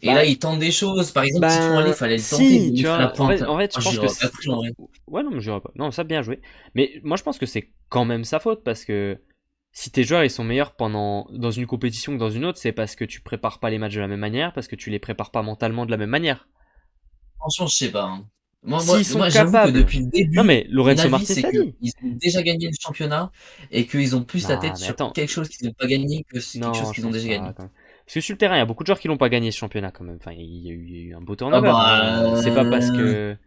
Et Bah, là, il tente des choses. Par exemple, Citron allait, il ben, fallait le tenter, il si, lui tu fait la vois, pointe. en fait, je Moi, j'y pense que aurais pas cru en vrai. ouais, non, mais j'irai pas. Non, ça, bien joué. Mais moi, je pense que c'est quand même sa faute parce que si tes joueurs ils sont meilleurs dans une compétition que dans une autre, c'est parce que tu prépares pas les matchs de la même manière, parce que tu les prépares pas mentalement de la même manière. Franchement, je sais pas, hein. S'ils sont Moi j'avoue que capables. depuis le Non, début, mais mon Lorenzo avis, Martins c'est l'a dit. qu'ils ont déjà gagné le championnat et qu'ils ont plus la tête Non, mais sur attends. quelque chose qu'ils n'ont pas gagné que c'est quelque chose Non, je qu'ils ont pense déjà pas gagné. quand même. Parce que sur le terrain, il y a beaucoup de joueurs qui l'ont pas gagné ce championnat quand même. Enfin, il y a eu un beau Ah turnover, bah, hein. C'est pas parce que.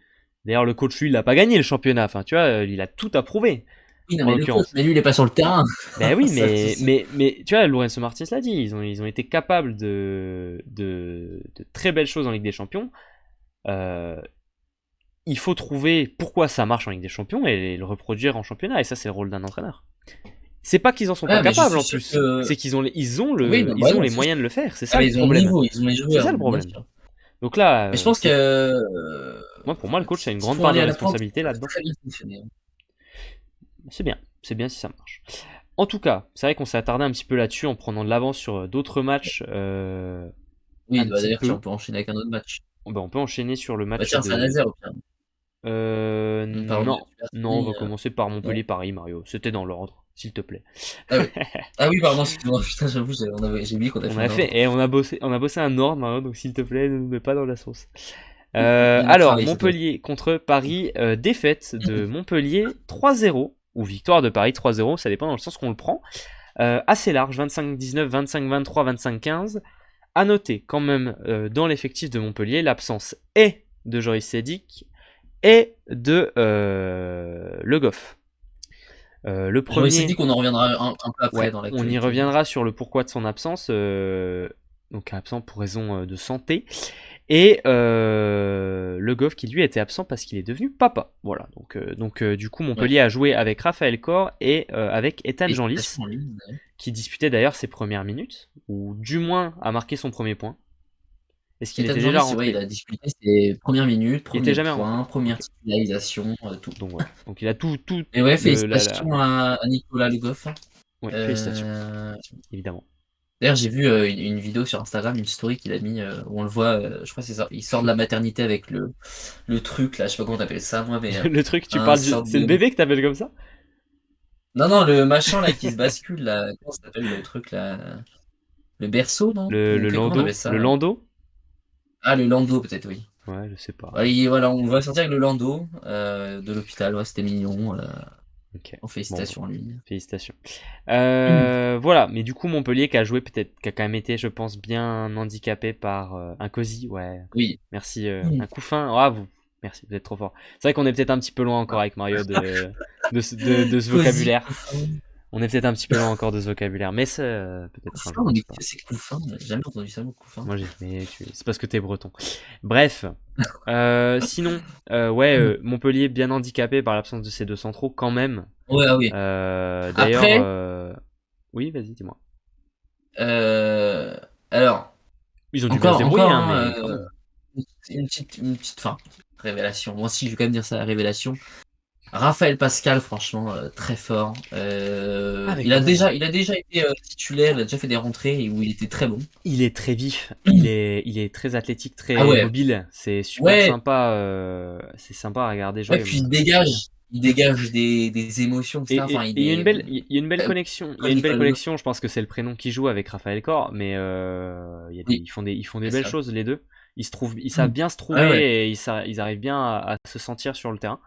D'ailleurs, le coach, lui, il a pas gagné le championnat. Enfin, tu vois, il a tout approuvé, oui, non, en mais le coach, l'occurrence. mais lui, il est pas sur le terrain. Ben oui, C'est le souci. mais tu vois, Lorenzo Martins l'a dit, ils ont été capables de très belles choses en Ligue des Champions. Euh, il faut trouver pourquoi ça marche en Ligue des Champions et le reproduire en championnat, et ça, c'est le rôle d'un entraîneur. C'est pas qu'ils en sont pas Ouais, mais je capables suis en sûr plus, que. c'est Oui, non, bah ils ont non, les c'est moyens sûr. de le faire, c'est Ah, ça mais le ils ont le problème. niveau, ils ont les C'est joueurs, ça le bien problème. sûr. Donc là, Mais je pense que moi, pour moi, le coach a une grande Citron part de allait à la pointe, responsabilité ça a là-dedans. très bien fonctionné, hein. C'est bien si ça marche. En tout cas, c'est vrai qu'on s'est attardé un petit peu là-dessus en prenant de l'avance sur d'autres matchs Oui, un bah petit d'ailleurs, tiens, on peu. peut enchaîner avec un autre match. Ben, on peut enchaîner sur le Bah match tiens, de. Saint-Nazaire, au pire. On parle de Non, non, on Tubertini, va commencer par non? Montpellier-Paris, Mario. C'était dans l'ordre, s'il te plaît. Ah oui. Ah oui, pardon, excuse-moi. Putain, j'avoue, j'ai oublié qu'on avait On fait a un fait, ordre. et on a bossé un ordre, Mario, donc s'il te plaît, ne nous mets pas dans la sauce. On a Alors, travaillé cette fois. Montpellier contre Paris, défaite de Montpellier 3-0, ou victoire de Paris 3-0, ça dépend dans le sens qu'on le prend. Assez large, 25-19, 25-23, 25-15. À noter quand même dans l'effectif de Montpellier l'absence et de Joris Sédic et de Le Goff. Le J'aurais dit premier, qu'on en reviendra un peu après ouais, dans on y l'actualité. reviendra sur le pourquoi de son absence. Donc absent pour raison de santé. Et Le Goff qui lui était absent parce qu'il est devenu papa. Voilà, donc du coup Ouais. Montpellier a joué avec Raphaël Cor et avec Ethan Janlis, Félicitations à lui. Ouais. qui disputait d'ailleurs ses premières minutes, ou du moins a marqué son premier point. Est-ce qu'il Ethan était déjà Janlis, ouais, il rentré? a disputé ses premières minutes, Il était premier jamais rentré. point, première Ok. titularisation, tout. Donc voilà. Donc il a tout Et ouais, la. félicitations à Nicolas Le Goff. Ouais, félicitations, Euh, évidemment. D'ailleurs, j'ai vu une vidéo sur Instagram, une story qu'il a mis où on le voit, je crois que c'est ça, il sort de la maternité avec le truc là, je sais pas comment t'appelles ça moi, mais Le truc, tu un parles sorte c'est le de. bébé que t'appelles comme ça? Non, non, le machin là qui se bascule là, comment ça s'appelle le truc là? Le berceau, non? Ou comment on appelle ça Le là? landau? Ah, le landau peut-être, oui. Ouais, je sais pas. Ouais, voilà, on va sortir avec le landau de l'hôpital, ouais, c'était mignon. Ok. En félicitations à lui. Félicitations. Voilà, mais du coup Montpellier qui a joué peut-être, qui a quand même été, je pense, bien handicapé par un cosy, ouais. Oui. Merci, un coup fin. Ah vous, merci, vous êtes trop fort. C'est vrai qu'on est peut-être un petit peu loin encore avec Mario de ce Cosy, vocabulaire. Couffin. On est peut-être un petit peu loin encore de ce vocabulaire, mais c'est peut-être un Couffin, jour, mais c'est pas grave. qu'est-ce que c'est que Couffin? J'ai jamais entendu ça, le Couffin. Moi c'est parce que t'es breton. Bref, sinon, ouais, Montpellier bien handicapé par l'absence de ses deux centraux quand même. Ouais, ah oui. D'ailleurs, Après, oui, vas-y, dis-moi. euh, alors, Ils ont du bien se encore, débrouiller, hein, hein, mais quand même. enfin, révélation. Moi aussi, je vais quand même dire ça, la révélation. Raphaël Pascal, franchement, très fort. Ah, mais quand même, hein. Il a déjà été titulaire, il a déjà fait des rentrées où il était très bon. Il est très vif, il est très athlétique, Ah très ouais, mobile. C'est super ouais, sympa. C'est sympa à regarder ouais, jouer. puis Moi, j'aime bien. il dégage des émotions, etc. Enfin, Et il y a une belle, il y a une belle comme connexion. Il y a une belle Nicolas Le. connexion. Je pense que c'est le prénom qui joue avec Raphaël Corr, mais Oui, ils font des c'est belles ça. choses les deux. Ils se trouvent, ils savent bien se Ouais, ouais. trouver et ils arrivent bien à se sentir sur le terrain.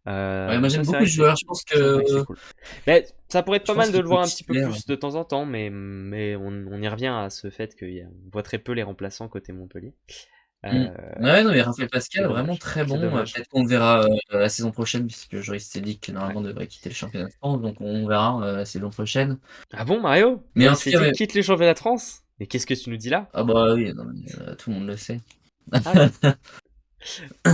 Ouais, moi Donc ça, j'aime c'est beaucoup vrai ce que c'est, joueur. c'est vrai que c'est cool. Mais ça pourrait être Je pas pense mal de qu'il le peut voir être un petit peu titulaire. plus de temps en temps, mais on y revient à ce fait qu'on voit très peu les remplaçants côté Montpellier. Mm. Euh, Ouais, non, mais Raphaël c'est Pascal, vraiment dommage. très C'est bon. dommage. Peut-être qu'on le verra la saison prochaine, puisque Joris s'est dit que Ouais. normalement devrait quitter le championnat de France, donc on verra la saison prochaine. Ah bon, Mario? Mais en Joris tout cas, dit ouais. quitte les championnats de France? Mais qu'est-ce que tu nous dis là? Ah bah oui, non, mais, tout le monde le sait. Ah oui.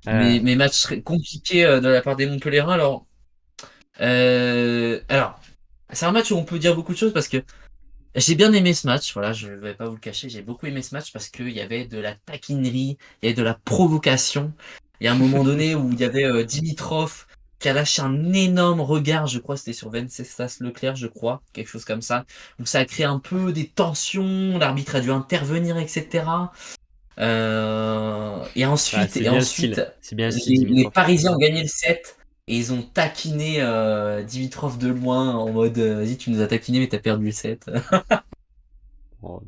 Euh, Mais match très compliqué de la part des Montpellierins. Alors, c'est un match où on peut dire beaucoup de choses parce que j'ai bien aimé ce match. Voilà, je vais pas vous le cacher, j'ai beaucoup aimé ce match parce qu'il y avait de la taquinerie, il y avait de la provocation. Il y a un moment donné où il y avait Dimitrov qui a lâché un énorme regard, je crois, c'était sur Venceslas Leclerc, je crois, quelque chose comme ça. Donc ça a créé un peu des tensions, l'arbitre a dû intervenir, etc. Bah, Et ensuite, c'est bien le style les Dimitrov. Parisiens ont gagné le set et ils ont taquiné Dimitrov de loin en mode vas-y, tu nous as taquiné, mais t'as perdu le set. Bon,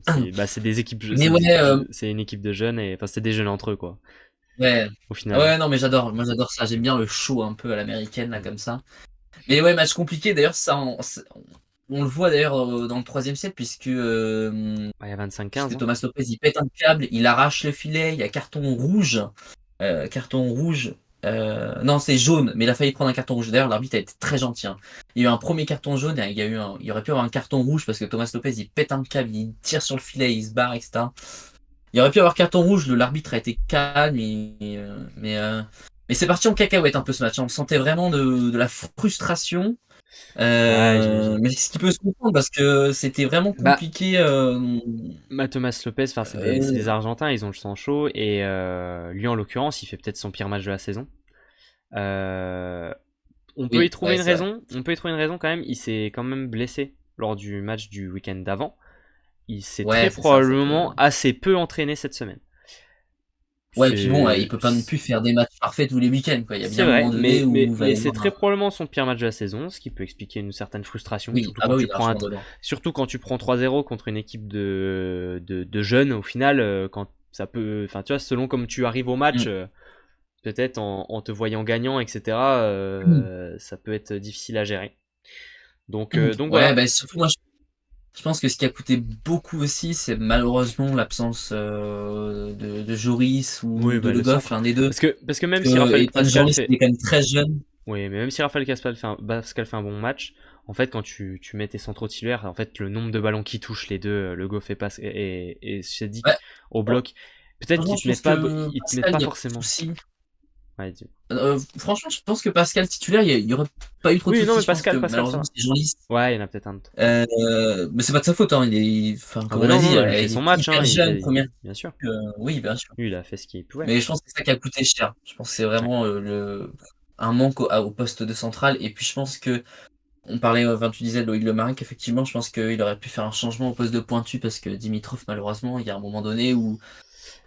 c'est des équipes, Mais ouais, c'est une équipe de jeunes et enfin c'est des jeunes entre eux quoi. ouais, Au final. ouais, non, mais j'adore, moi j'adore ça. J'aime bien le show un peu à l'américaine, là, comme ça. Mais ouais, match compliqué. D'ailleurs, on le voit d'ailleurs dans le troisième set, puisque Ouais, il y a 25-15. c'était Hein. Thomas Lopez, il pète un câble, il arrache le filet, il y a carton rouge. Carton rouge. Non, c'est jaune, mais il a failli prendre un carton rouge. D'ailleurs, l'arbitre a été très gentil. Hein. Il y a eu un premier carton jaune, et il aurait pu avoir un carton rouge parce que Thomas Lopez il pète un câble, il tire sur le filet, il se barre, etc. Il aurait pu avoir carton rouge, l'arbitre a été calme, mais c'est parti en cacahuète un peu ce match. On sentait vraiment de la frustration. Ouais, j'imagine. Mais ce qui peut se comprendre parce que c'était vraiment Bah, compliqué. Thomas Lopez, enfin c'est des Argentins, ils ont le sang chaud et lui en l'occurrence, il fait peut-être son pire match de la saison. Euh, on peut y Oui, trouver ouais, une c'est vrai. raison. On peut y trouver une raison quand même. Il s'est quand même blessé lors du match du week-end d'avant. Il s'est Ouais, très c'est ça, ça peut. probablement assez peu entraîné cette semaine. Ouais, et puis bon, il peut pas non C'est plus faire des matchs parfaits tous les week-ends, quoi. Il y a c'est bien un moment vrai, donné où il va mais y c'est avoir très probablement son pire match de la saison, ce qui peut expliquer une certaine frustration, Oui, ah bah oui, largement dedans. surtout quand tu prends 3-0 contre une équipe de jeunes. Au final, quand ça peut, enfin tu vois, selon comme tu arrives au match, Mm. peut-être en te voyant gagnant, etc., Mm. ça peut être difficile à gérer. Donc Ouais, voilà. bah surtout moi, je pense que ce qui a coûté beaucoup aussi, c'est malheureusement l'absence de Joris ou Oui, de bah, Le le Goff, centre. l'un des deux. Parce que même si Que Raphaël Ethan Pascal Joris, il fait, est quand même très jeune. oui, mais même si Raphaël Pascal fait un bon match, en fait, quand tu mets tes centraux titulaires, en fait, le nombre de ballons qui touchent les deux, Le Goff et Ouais, Sadik au bloc, peut-être franchement, qu'ils je pense que ils te mettent Pascal, pas il y a pas de forcément. souci. Ouais, Franchement, je pense que Pascal titulaire, il y aurait pas eu trop de oui, non, soucis. mais Je pense que Pascal, ça malheureusement, va. c'est Joris. Ouais, il y en a peut-être un. Mais c'est pas de sa faute, hein. Enfin, Ah comme bah on a non, dit, non, il fait il son est match, hyper hein, jeune, première. bien sûr. Oui, bien sûr. Lui, il a fait ce qu'il pouvait. Mais je pense que c'est ça qui a coûté cher. Je pense que c'est Ouais. vraiment un manque au poste de central. Et puis je pense que on parlait, enfin, tu disais de Loïc Lemarec, effectivement, je pense qu'il aurait pu faire un changement au poste de pointu parce que Dimitrov, malheureusement, il y a un moment donné où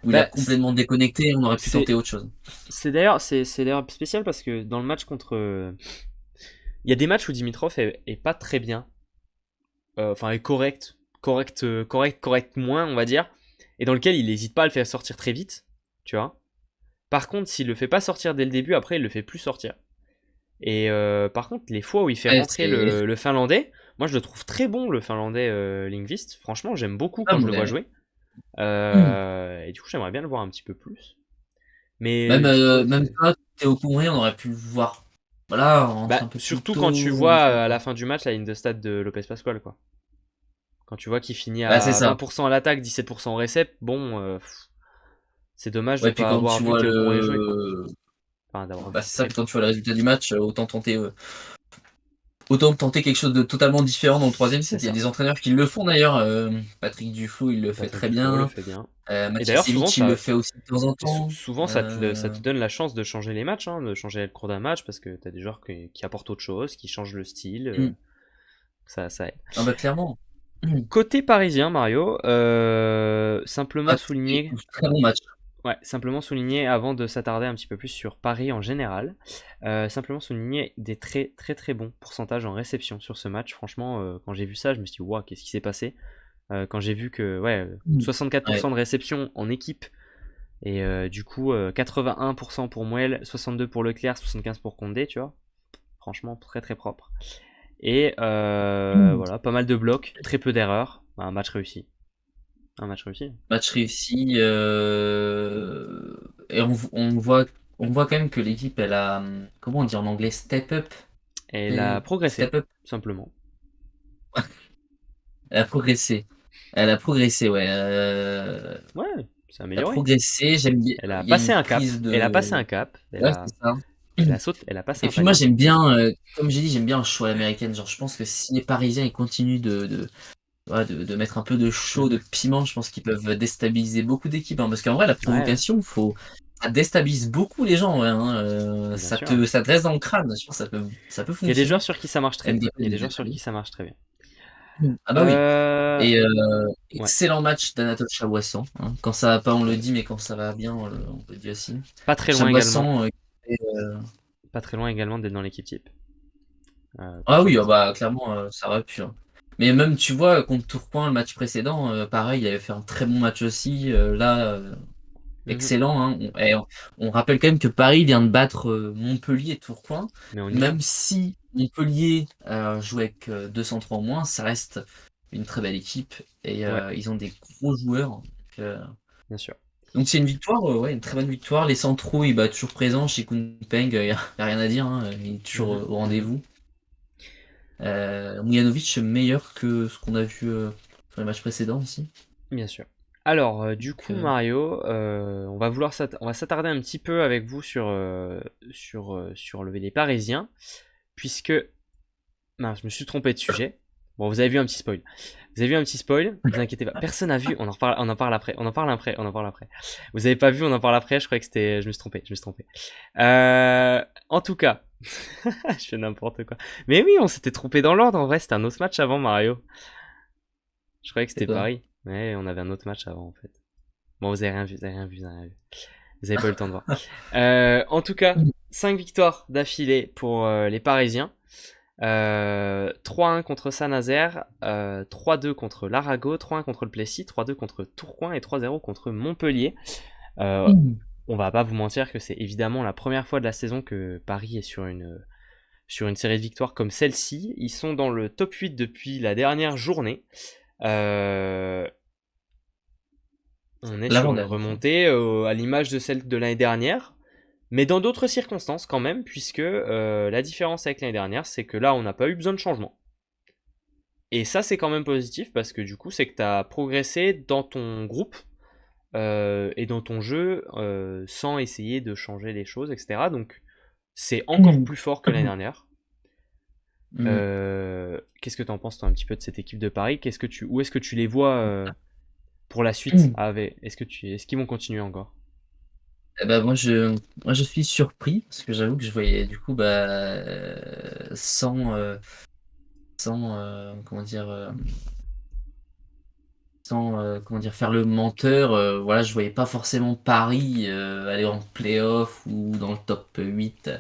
il a Bah, complètement déconnecté et on aurait pu tenter c'est autre chose. c'est d'ailleurs spécial parce que dans le match contre, il y a des matchs où Dimitrov est pas très bien. Enfin est correct moins, on va dire, et dans lequel il n'hésite pas à le faire sortir très vite, tu vois. Par contre, s'il le fait pas sortir dès le début, après il le fait plus sortir. Et par contre, les fois où il fait Ouais, rentrer c'est le Finlandais, moi je le trouve très bon, le Finlandais Lindqvist. Franchement, j'aime beaucoup pas quand je le vois mauvais. jouer. Hmm. Et du coup, j'aimerais bien le voir un petit peu plus. Mais Même, ouais, même toi, Théo Koundé, on aurait pu le voir, voilà, rentrer bah, un peu plus surtout quand tu tôt. vois à la fin du match la ligne de stade de Lopez Pascual, quoi. Quand tu vois qu'il finit Bah, c'est à ça. 20% à l'attaque, 17% au récep, bon, c'est dommage de Ouais, puis pas quand avoir tu vu vois Théo Koundé jouer, quoi. le. Enfin, d'avoir Bah, vu c'est ça, très puis peu. quand tu vois le résultat du match, autant tenter quelque chose de totalement différent dans le troisième C'est set. Il y a ça. des entraîneurs qui le font d'ailleurs. Patrick Dufault, il le fait Patrick très Duflo le bien. fait bien. Et d'ailleurs, souvent, Maciej, il le ça, fait aussi de temps en temps. souvent ça te donne la chance de changer les matchs, hein, de changer le cours d'un match, parce que t'as des joueurs qui apportent autre chose, qui changent le style, Hmm. ça aide. Ah bah clairement. Hmm. Côté parisien, Mario, simplement Ah, souligner, très bon match. ouais, simplement souligner avant de s'attarder un petit peu plus sur Paris en général, simplement souligner des très très très bons pourcentages en réception sur ce match. Franchement, quand j'ai vu ça, je me suis dit, waouh, qu'est-ce qui s'est passé? Quand j'ai vu que, ouais, Hmm. Ouais. 64% de réception en équipe. Et du coup, 81% pour Muel, 62 pour Leclerc, 75 pour Condé, tu vois. Franchement, très très propre. Et Hmm. voilà, pas mal de blocs, très peu d'erreurs. Un match réussi. Un match réussi. Match réussi. Et on voit quand même que l'équipe, elle a, comment on dit en anglais, step up. Et elle a progressé, Step up. tout simplement. Elle a progressé. Elle a progressé, ouais. Ouais, c'est Elle a amélioré. progressé. J'aime bien. Elle a Il y a une passé un cap. prise de. Elle a passé un cap. Ouais, c'est ça. Elle a sauté, elle a passé Et un puis moi palier. j'aime bien, comme j'ai dit, j'aime bien le show à l'américaine. Genre je pense que si les Parisiens ils continuent ouais, de mettre un peu de chaud, de Mhm. piment, je pense qu'ils peuvent déstabiliser beaucoup d'équipes. Hein. Parce qu'en vrai la Ouais, ouais, provocation, ça déstabilise beaucoup les gens. Ouais, hein. bien sûr. Ça te reste dans le crâne. Je pense que ça peut Il y a des joueurs fonctionner. sur qui ça marche très bien. Mbappé Il y a des les joueurs sur déstabilise. qui ça marche très bien. Ah bah oui. Euh, Et ouais, excellent match d'Anatole Chaboissan. Hein. Quand ça va pas, on le dit, mais quand ça va bien, on le dit aussi. pas très loin également. Chaboissan. Pas très loin également d'être dans l'équipe type. Pour Ah ce oui, ah match. bah clairement, ça aurait pu. Hein. Mais même, tu vois, contre Tourcoing, le match précédent, pareil, il avait fait un très bon match aussi. Là, Mhm. excellent. Hein. On rappelle quand même que Paris vient de battre Montpellier et Tourcoing. Mais on y vient. Même si Montpellier jouait avec 203 en moins, ça reste une très belle équipe. Et Ouais, ils ont des gros joueurs. bien sûr. Donc c'est une victoire, ouais, une très bonne victoire. Les centraux, il bat toujours présent chez Kunpeng, y a rien à dire. Hein. Il est toujours Mhm, au mhm. rendez-vous. Mujanovic meilleur que ce qu'on a vu sur les matchs précédents aussi. Bien sûr. Alors, du Donc, coup, Mario, on va s'attarder un petit peu avec vous sur les Parisiens, puisque mince, je me suis trompé de sujet. Bon, vous avez vu un petit spoil. Vous avez vu un petit spoil, vous inquiétez pas. Personne n'a vu, on en parle après. On en parle après, on en parle après. Vous avez pas vu, on en parle après, je croyais que c'était. Je me suis trompé, je me suis trompé. En tout cas, je fais n'importe quoi. Mais oui, on s'était trompé dans l'ordre, en vrai, c'était un autre match avant Mario. Je croyais que c'est c'était quoi? Paris. Ouais, on avait un autre match avant en fait. Bon, vous avez rien vu, vous avez rien vu, vous avez rien vu. Vous avez pas eu le temps de voir. En tout cas, 5 victoires d'affilée pour les Parisiens. 3-1 contre Saint-Nazaire, 3-2 contre l'Arago, 3-1 contre le Plessis, 3-2 contre Tourcoing et 3-0 contre Montpellier. Euh, on va pas vous mentir que c'est évidemment la première fois de la saison que Paris est sur une série de victoires comme celle-ci. Ils sont dans le top 8 depuis la dernière journée. Euh, on est sur une L'avant-dernière. remontée à l'image de celle de l'année dernière, mais dans d'autres circonstances quand même, puisque la différence avec l'année dernière, c'est que là, on n'a pas eu besoin de changement. Et ça, c'est quand même positif, parce que du coup, c'est que tu as progressé dans ton groupe et dans ton jeu sans essayer de changer les choses, etc. Donc, c'est encore plus fort que l'année dernière. Qu'est-ce que tu en penses, toi, un petit peu de cette équipe de Paris? Où est-ce que tu les vois pour la suite est-ce qu'ils vont continuer encore? Eh ben, moi, je suis surpris parce que j'avoue que je voyais du coup comment dire comment dire faire le menteur. Voilà, je voyais pas forcément Paris aller en playoff ou dans le top 8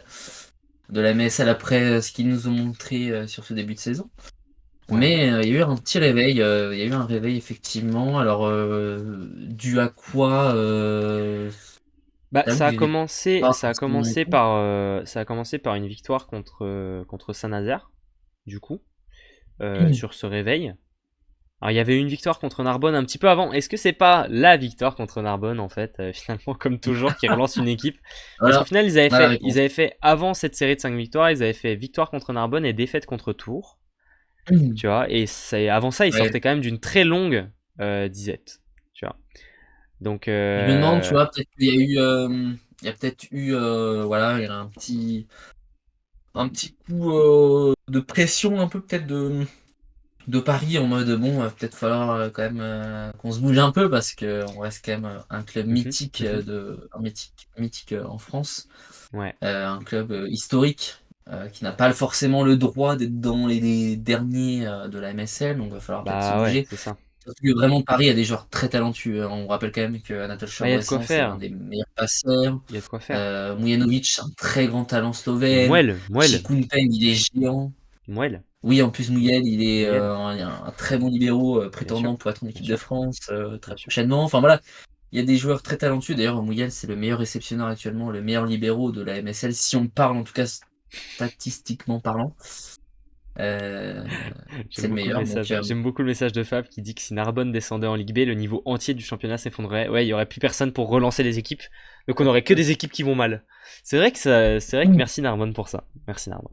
de la MSL après ce qu'ils nous ont montré sur ce début de saison. Ouais. Mais il y a eu un petit réveil, il y a eu un réveil effectivement. Alors, dû à quoi? Bah, J'avoue ça que a je l'ai commencé, pas ça a forcément commencé été. par une victoire contre Saint-Nazaire, du coup, sur ce réveil. Alors, il y avait une victoire contre Narbonne un petit peu avant. Est-ce que c'est pas la victoire contre Narbonne, en fait, finalement, comme toujours, qui relance une équipe? Parce qu'au Voilà, final, on a la réponse. avant cette série de 5 victoires, ils avaient fait victoire contre Narbonne et défaite contre Tours. Tu vois, et avant ça, ils Ouais. sortaient quand même d'une très longue disette. Tu vois. Donc, Je me demande, tu vois, peut-être qu'il y a eu, il y a peut-être eu, voilà, il y a un petit coup de pression un peu peut-être de Paris en mode bon, va peut-être falloir quand même qu'on se bouge un peu parce que on reste quand même un club mhm, mythique, mhm. mythique en France, Ouais. un club historique qui n'a pas forcément le droit d'être dans les derniers de la MSL, donc il va falloir peut-être se Bah ouais, bouger. c'est ça. Surtout que vraiment Paris a des joueurs très talentueux, hein. On rappelle quand même que Anatole Bah, il y a de quoi Chaboissan c'est l'un faire. des meilleurs passeurs. Il y a de quoi faire. Mujanovic, c'est un très grand talent Et slovène. Muel. Chikunpeng, il est géant. Muel. Oui, en plus Muyel, il est Muyel, un très bon libéro, bien sûr. prétendant pour être en Bien équipe de sûr. France Bien très sûr. prochainement. Enfin voilà, il y a des joueurs très talentueux. D'ailleurs, Muyel, c'est le meilleur réceptionneur actuellement, le meilleur libéro de la MSL, si on parle en tout cas statistiquement parlant. Euh, c'est J'aime le beaucoup le meilleur. Donc, message. J'aime beaucoup le message de Fab qui dit que si Narbonne descendait en Ligue B, le niveau entier du championnat s'effondrerait. Ouais, il y aurait plus personne pour relancer les équipes. Donc on aurait que des équipes qui vont mal. C'est vrai que merci Narbonne pour ça. Merci Narbonne.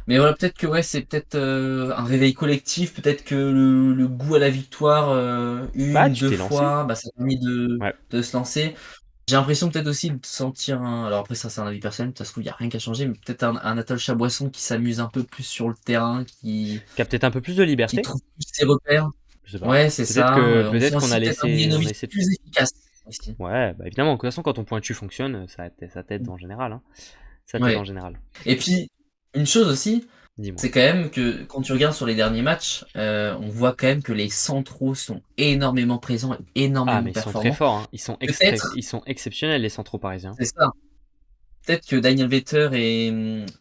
mais voilà, peut-être que ouais, c'est peut-être un réveil collectif, peut-être que le goût à la victoire, Bah, une, tu deux t'es lancé. fois, bah, ça a permis Ouais. de se lancer. J'ai l'impression peut-être aussi de sentir un. Alors après, ça, c'est un avis personnel, parce qu'il n'y a rien qu'à changer, mais peut-être un Atol Chaboisson qui s'amuse un peu plus sur le terrain, Qui a peut-être un peu plus de qui liberté. trouve plus ses repères. Je sais pas. Ouais, c'est ça. On sent Peut-être qu'on aussi peut-être un on a Mujanovic laissé. plus efficace aussi. Ouais, bah évidemment. De toute façon, quand ton pointu fonctionne, ça t'aide en général. Hein. Ça t'aide en Ouais. général. Et puis, une chose aussi, Dis-moi. c'est quand même que quand tu regardes sur les derniers matchs, on voit quand même que les centraux sont énormément présents et Ah, énormément mais ils sont très performants. forts. Hein. Peut-être, Ils sont exceptionnels les centraux parisiens. c'est ça. Peut-être que Daniel Vetter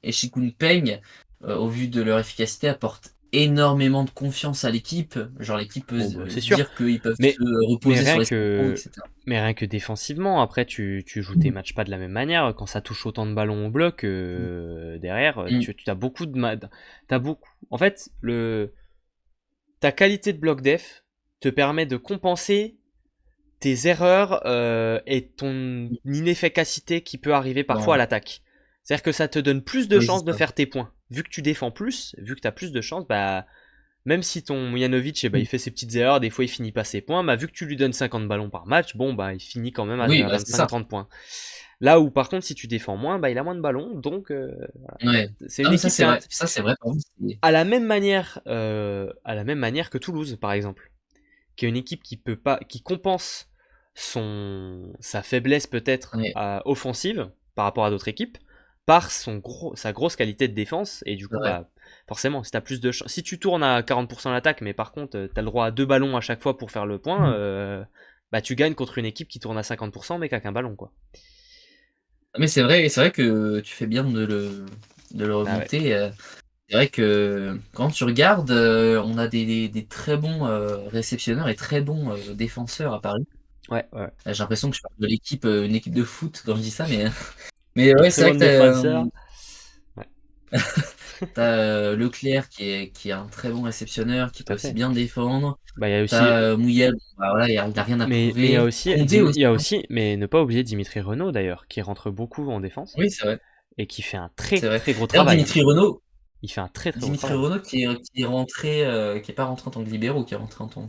et Shikun Peng, au vu de leur efficacité, apportent énormément de confiance à l'équipe. Genre l'équipe peut Oh, bah, c'est se sûr. dire qu'ils peuvent se Mais, mais reposer sur rien les centraux, que, etc. mais rien que défensivement, après, tu joues tes matchs pas de la même manière. Quand ça touche autant de ballons au bloc, derrière, Mm. tu as beaucoup t'as beaucoup. En fait, ta qualité de bloc def te permet de compenser tes erreurs et ton inefficacité qui peut arriver parfois à Bon, l'attaque. C'est-à-dire que ça te donne plus de oui, c'est chances de ça. faire tes points. Vu que tu défends plus, vu que tu as plus de chances, bah, même si ton Mujanovic, eh ben, il Mm. fait ses petites erreurs, des fois il finit pas ses points, bah, vu que tu lui donnes 50 ballons par match, bon, bah, il finit quand même Oui, à bah, c'est ça. 25-30 points. Là où par contre, si tu défends moins, bah, il a moins de ballons, donc Ouais. c'est Non, une mais ça, équipe c'est vrai. Ça, c'est vrai. Par contre, à la même manière que Toulouse, par exemple, qui est une équipe qui peut pas, qui compense sa faiblesse peut-être ouais, offensive par rapport à d'autres équipes par sa grosse qualité de défense et du c'est coup vrai. bah forcément si t'as plus de si tu tournes à 40% l'attaque mais par contre t'as le droit à 2 ballons à chaque fois pour faire le point Mm. bah tu gagnes contre une équipe qui tourne à 50% mais qui a qu'un ballon quoi. Mais c'est vrai que tu fais bien de le Ah ouais, remonter. C'est vrai que quand tu regardes, on a des très bons réceptionneurs et très bons défenseurs à Paris. ouais, ouais. J'ai l'impression que je parle de l'équipe, une équipe de foot quand je dis ça, mais De ouais, très c'est vrai bon que défenseur. Ouais, t'as Leclerc qui est un très bon réceptionneur, qui tout peut à aussi fait. bien défendre. Bah il y a aussi T'as Mouyel, bon, bah voilà, il a rien à mais il y a prouver. aussi Condé il aussi, y a hein. aussi mais ne pas oublier Dimitri Renaud d'ailleurs qui rentre beaucoup en défense Oui, c'est vrai, et qui fait un c'est très vrai. très gros D'ailleurs, travail hein. Il fait un très très gros Dimitri travail. Renaud qui est rentré, qui est pas rentré en tant que libéro, qui est rentré en tant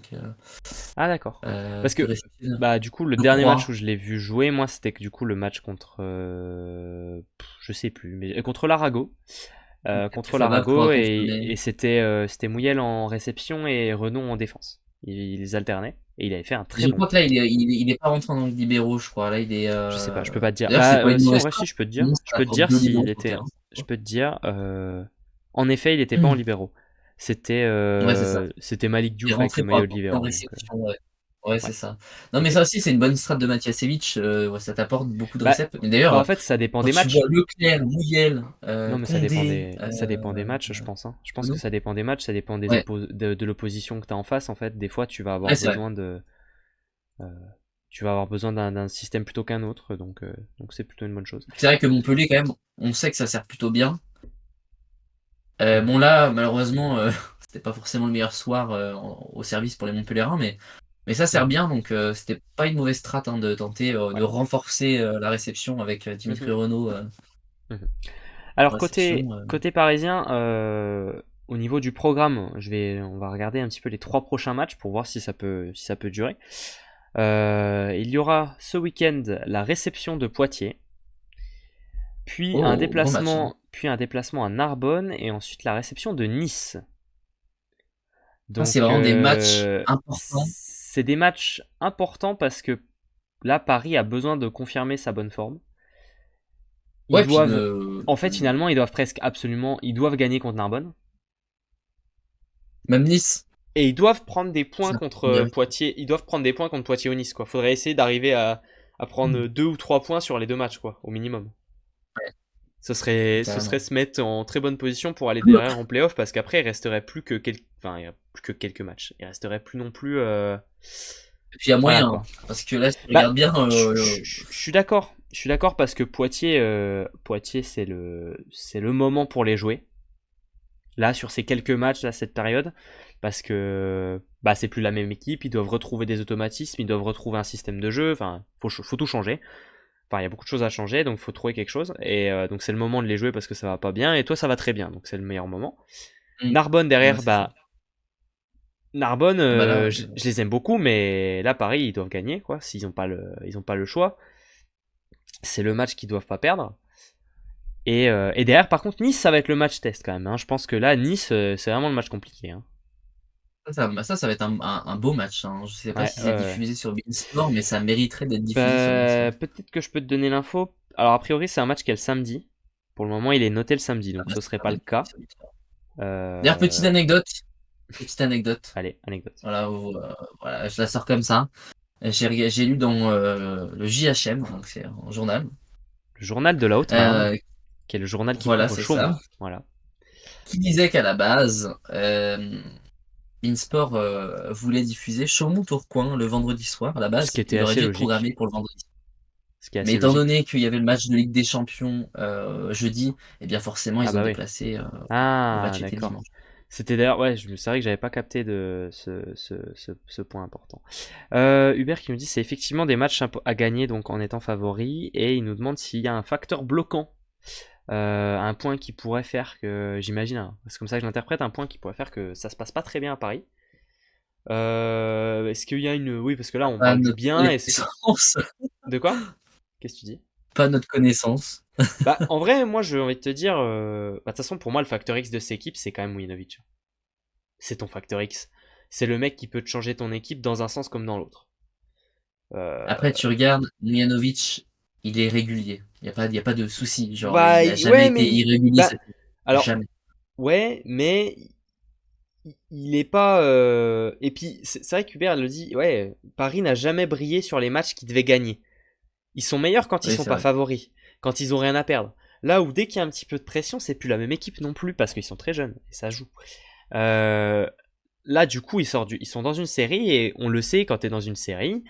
Ah d'accord. Parce que que réceptionneur. bah du coup le Je dernier match où crois. je l'ai vu jouer, moi c'était que du coup le match contre je sais plus, mais contre l'Arago. Après, Contre Fabra pourra l'Arago confirmer. et c'était Mouyel en réception et Renaud en défense. Ils les alternaient et il avait fait un très Je bon crois que match. là, il est pas rentré en tant que libéro, je crois. Là, il est. Je sais pas, je peux pas te dire. D'ailleurs, c'est pas une Si en mauvaise vrai si chose. je peux te dire. Sinon, Je ça peux te apporte dire deux s'il libéraux sur le était terrain. je peux te dire en effet, il était pas en libéraux. Ouais, c'est ça. C'était Malik Il est Diouf avec rentré le pour maillot de apporter en libéraux donc réception, ouais. Ouais, c'est ouais. ça. Non, mais OK. ça aussi, c'est une bonne strat de Matiasevic. Ouais, ça t'apporte beaucoup de Bah récepts. Mais bah d'ailleurs, en fait, ça dépend quand des tu vois matchs. Leclerc, Muyel, Non, mais Condé, ça dépend des matchs, je pense. Hein. Je pense que Renaud. ça dépend des matchs, ça dépend Ouais, de l'opposition que tu as en face. En fait, des fois, tu vas ouais, avoir c'est vrai. besoin de. tu vas avoir besoin d'un système plutôt qu'un autre, donc c'est plutôt une bonne chose. C'est vrai que Montpellier, quand même, on sait que ça sert plutôt bien. Mhm. Bon là, malheureusement, c'était pas forcément le meilleur soir au service pour les Montpelliérains, mais ça sert Mhm. bien, donc c'était pas une mauvaise strat hein, de tenter Ouais. de renforcer la réception avec Dimitri Mhm. Renaud Mhm. en Alors réception. côté parisien, au niveau du programme, on va regarder un petit peu les 3 prochains matchs pour voir si ça peut durer. Il y aura ce week-end la réception de Poitiers, Oh, gros match. Hein. puis un déplacement à Narbonne et ensuite la réception de Nice. Ça, c'est Donc vraiment des matchs importants. c'est des matchs importants parce que là Paris a besoin de confirmer sa bonne forme. Ils Ouais, puis doivent, en fait finalement ils doivent presque absolument, ils doivent gagner contre Narbonne. même Nice. Et ils doivent prendre des points Ça, contre Poitiers. Ils doivent prendre des points contre Poitiers ou Nice, quoi. Faudrait essayer d'arriver à prendre 2 ou 3 points sur les 2 matchs, quoi, au minimum. Ouais, Ce serait carrément. se mettre en très bonne position pour aller derrière en playoff, parce qu'après, il resterait plus que, enfin, il y a plus que quelques matchs. Il resterait plus non plus. Et puis il y a Voilà, moyen, hein, quoi. parce que là, si tu Bah, regardes bien, je suis d'accord. Je suis d'accord parce que Poitiers, c'est le moment pour les jouer. Là, sur ces quelques matchs, là, cette période, parce que bah, c'est plus la même équipe, ils doivent retrouver des automatismes, ils doivent retrouver un système de jeu, enfin, faut tout changer. Enfin, il y a beaucoup de choses à changer, donc il faut trouver quelque chose. Et donc, c'est le moment de les jouer parce que ça va pas bien, et toi, ça va très bien, donc c'est le meilleur moment. Narbonne ouais, derrière, c'est ça. bah, Narbonne, Ah bah là, je les aime beaucoup, mais là, Paris, ils doivent gagner, quoi, s'ils n'ont pas ils ont pas le choix. C'est le match qu'ils doivent pas perdre. Et derrière, par contre, Nice, ça va être le match test quand même. Hein. Je pense que là, Nice, c'est vraiment le match compliqué. Hein. ça va être un beau match. Hein. Je sais pas Ouais, si c'est diffusé sur beIN Sport, mais ça mériterait d'être diffusé sur bah, beIN Sport. peut-être que je peux te donner l'info. Alors, a priori, c'est un match qui est le samedi. Pour le moment, il est noté le samedi, Ah donc bah, ce c'est serait pas pas le mal, cas. sur beIN Sport. D'ailleurs, Euh, petite anecdote. Allez, anecdote. Voilà, voilà, je la sors comme ça. J'ai lu dans le JHM, donc c'est un journal. Le journal de la Haute-Marne, Euh, qui est le journal qui voilà, couvre c'est ça. Chaumont. Voilà. Qui disait qu'à la base, beIN Sport voulait diffuser Chaumont-Tourcoing le vendredi soir. À la Ce qui base, était il aurait assez dû être logique. programmé pour le vendredi. Ce qui est Mais assez étant logique. donné qu'il y avait le match de Ligue des Champions jeudi, eh bien forcément, Ah ils ont bah oui. déplacé. Le Ah, match était le d'accord. dimanche. C'était d'ailleurs, ouais, c'est vrai que j'avais pas capté de ce point important. Hubert qui nous dit c'est effectivement des matchs à gagner donc en étant favori et il nous demande s'il y a un facteur bloquant, un point qui pourrait faire que, j'imagine, hein, c'est comme ça que je l'interprète, un point qui pourrait faire que ça se passe pas très bien à Paris. Est-ce qu'il y a une, oui parce que là on Pas à parle du notre bien, est-ce que connaissance. de quoi? Qu'est-ce que tu dis? Pas à notre connaissance. Bah en vrai moi j'ai envie de te dire, bah, de toute façon pour moi le facteur X de cette équipe c'est quand même Wojnowicz. C'est ton facteur X. C'est le mec qui peut te changer ton équipe dans un sens comme dans l'autre. Après, tu regardes, Mijanovic, il est régulier. Il y a pas de souci. Genre, Bah, il a jamais ouais, été mais. irrégulier Bah, cette saison. alors, Jamais. ouais, mais. Il est pas. Et puis, c'est vrai qu'Hubert le dit, ouais, Paris n'a jamais brillé sur les matchs qu'ils devaient gagner. Ils sont meilleurs quand ils Oui, sont c'est pas vrai. favoris, quand ils ont rien à perdre. Là où dès qu'il y a un petit peu de pression, c'est plus la même équipe non plus, parce qu'ils sont très jeunes, et ça joue. Euh, Là, du coup, ils sont dans une série, et on le sait, quand t'es dans une série,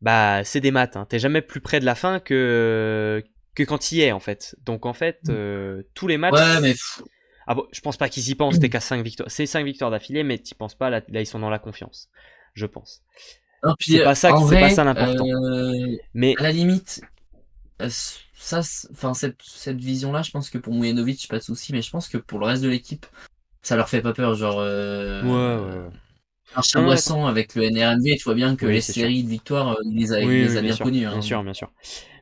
bah c'est des maths, hein. T'es jamais plus près de la fin que quand y es en fait. Donc en fait, tous les matchs. Ouais, mais Ah bon, je pense pas qu'ils y pensent, t'es qu'à 5 victoires. C'est 5 victoires d'affilée, mais t'y penses pas, là, ils sont dans la confiance. Je pense. non, puis en C'est pas vrai, ça l'important. à Mais la limite, ça, enfin cette vision-là, je pense que pour Mujanovic, pas de souci, mais je pense que pour le reste de l'équipe, ça leur fait pas peur. Genre, ouais, ouais, ouais. un Non, non, d'accord. Chaboisson avec le NRNV, tu vois bien que Oui, les c'est sûr. séries de victoires, il Oui, les oui, a bien bien sûr, connues. bien Hein, sûr, donc, bien sûr.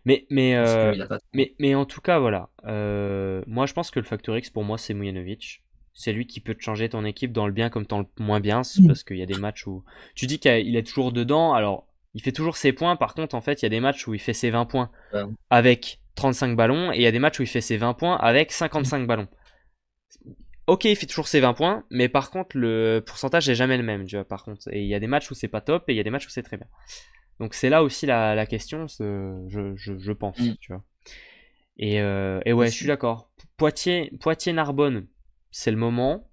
Mais, mais, je pense euh, qu'il a pas. mais en tout cas, voilà. Moi, je pense que le facteur X pour moi, c'est Mujanovic. C'est lui qui peut te changer ton équipe dans le bien comme dans le moins bien, parce qu'il y a des matchs où tu dis qu'il est toujours dedans. Alors, il fait toujours ses points. Par contre, en fait, il y a des matchs où il fait ses 20 points avec 35 ballons, et il y a des matchs où il fait ses 20 points avec 55 ballons. Ok, il fait toujours ses 20 points, mais par contre, le pourcentage est jamais le même, tu vois, par contre. Et il y a des matchs où c'est pas top, et il y a des matchs où c'est très bien. Donc c'est là aussi la question, je pense, Mm. tu vois. Et ouais, je suis Aussi. d'accord. Poitiers-Narbonne, c'est le moment.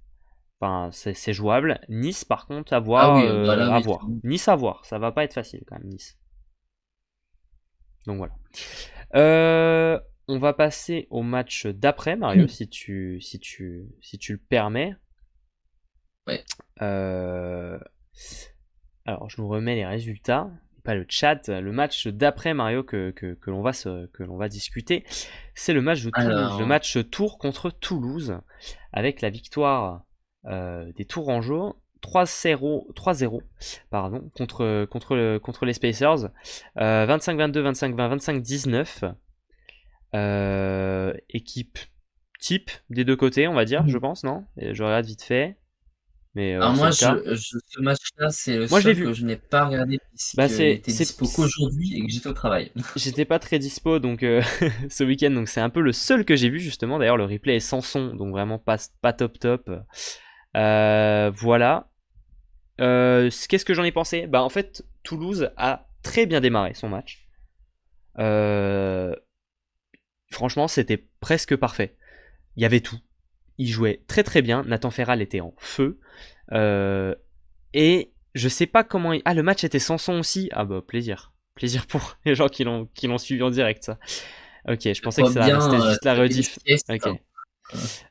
Enfin, c'est jouable. Nice, par contre, Ah oui, bah là, à oui. voir. Nice à voir. Ça va pas être facile quand même, Nice. Donc voilà. On va passer au match d'après, Mario, si tu le permets. Ouais. Alors, je nous remets les résultats, pas le chat. Le match d'après, Mario, que l'on va discuter, c'est le match de Toulouse. Alors... Le match Tours contre Toulouse, avec la victoire des Tourangeaux 3-0 pardon, contre les Spacers. 25-22, 25-20, 25-19. Équipe type des deux côtés, on va dire, je pense, non? Et je regarde vite fait. Mais Alors c'est moi, le cas. ce match-là, c'est le Moi, je l'ai seul vu. que je n'ai pas regardé Bah, puisqu'il était dispo qu'aujourd'hui et que j'étais au travail. J'étais pas très dispo donc ce week-end, donc c'est un peu le seul que j'ai vu justement. D'ailleurs, le replay est sans son, donc vraiment pas top. Voilà. Qu'est-ce que j'en ai pensé? Bah en fait, Toulouse a très bien démarré son match. Franchement, c'était presque parfait. Il y avait tout. Il jouait très très bien. Nathan Ferral était en feu. Et je sais pas comment... Ah, le match était sans son aussi. Ah bah, plaisir. Plaisir pour les gens qui l'ont suivi en direct, ça. Ok, je pensais que c'était juste la rediff. Ok.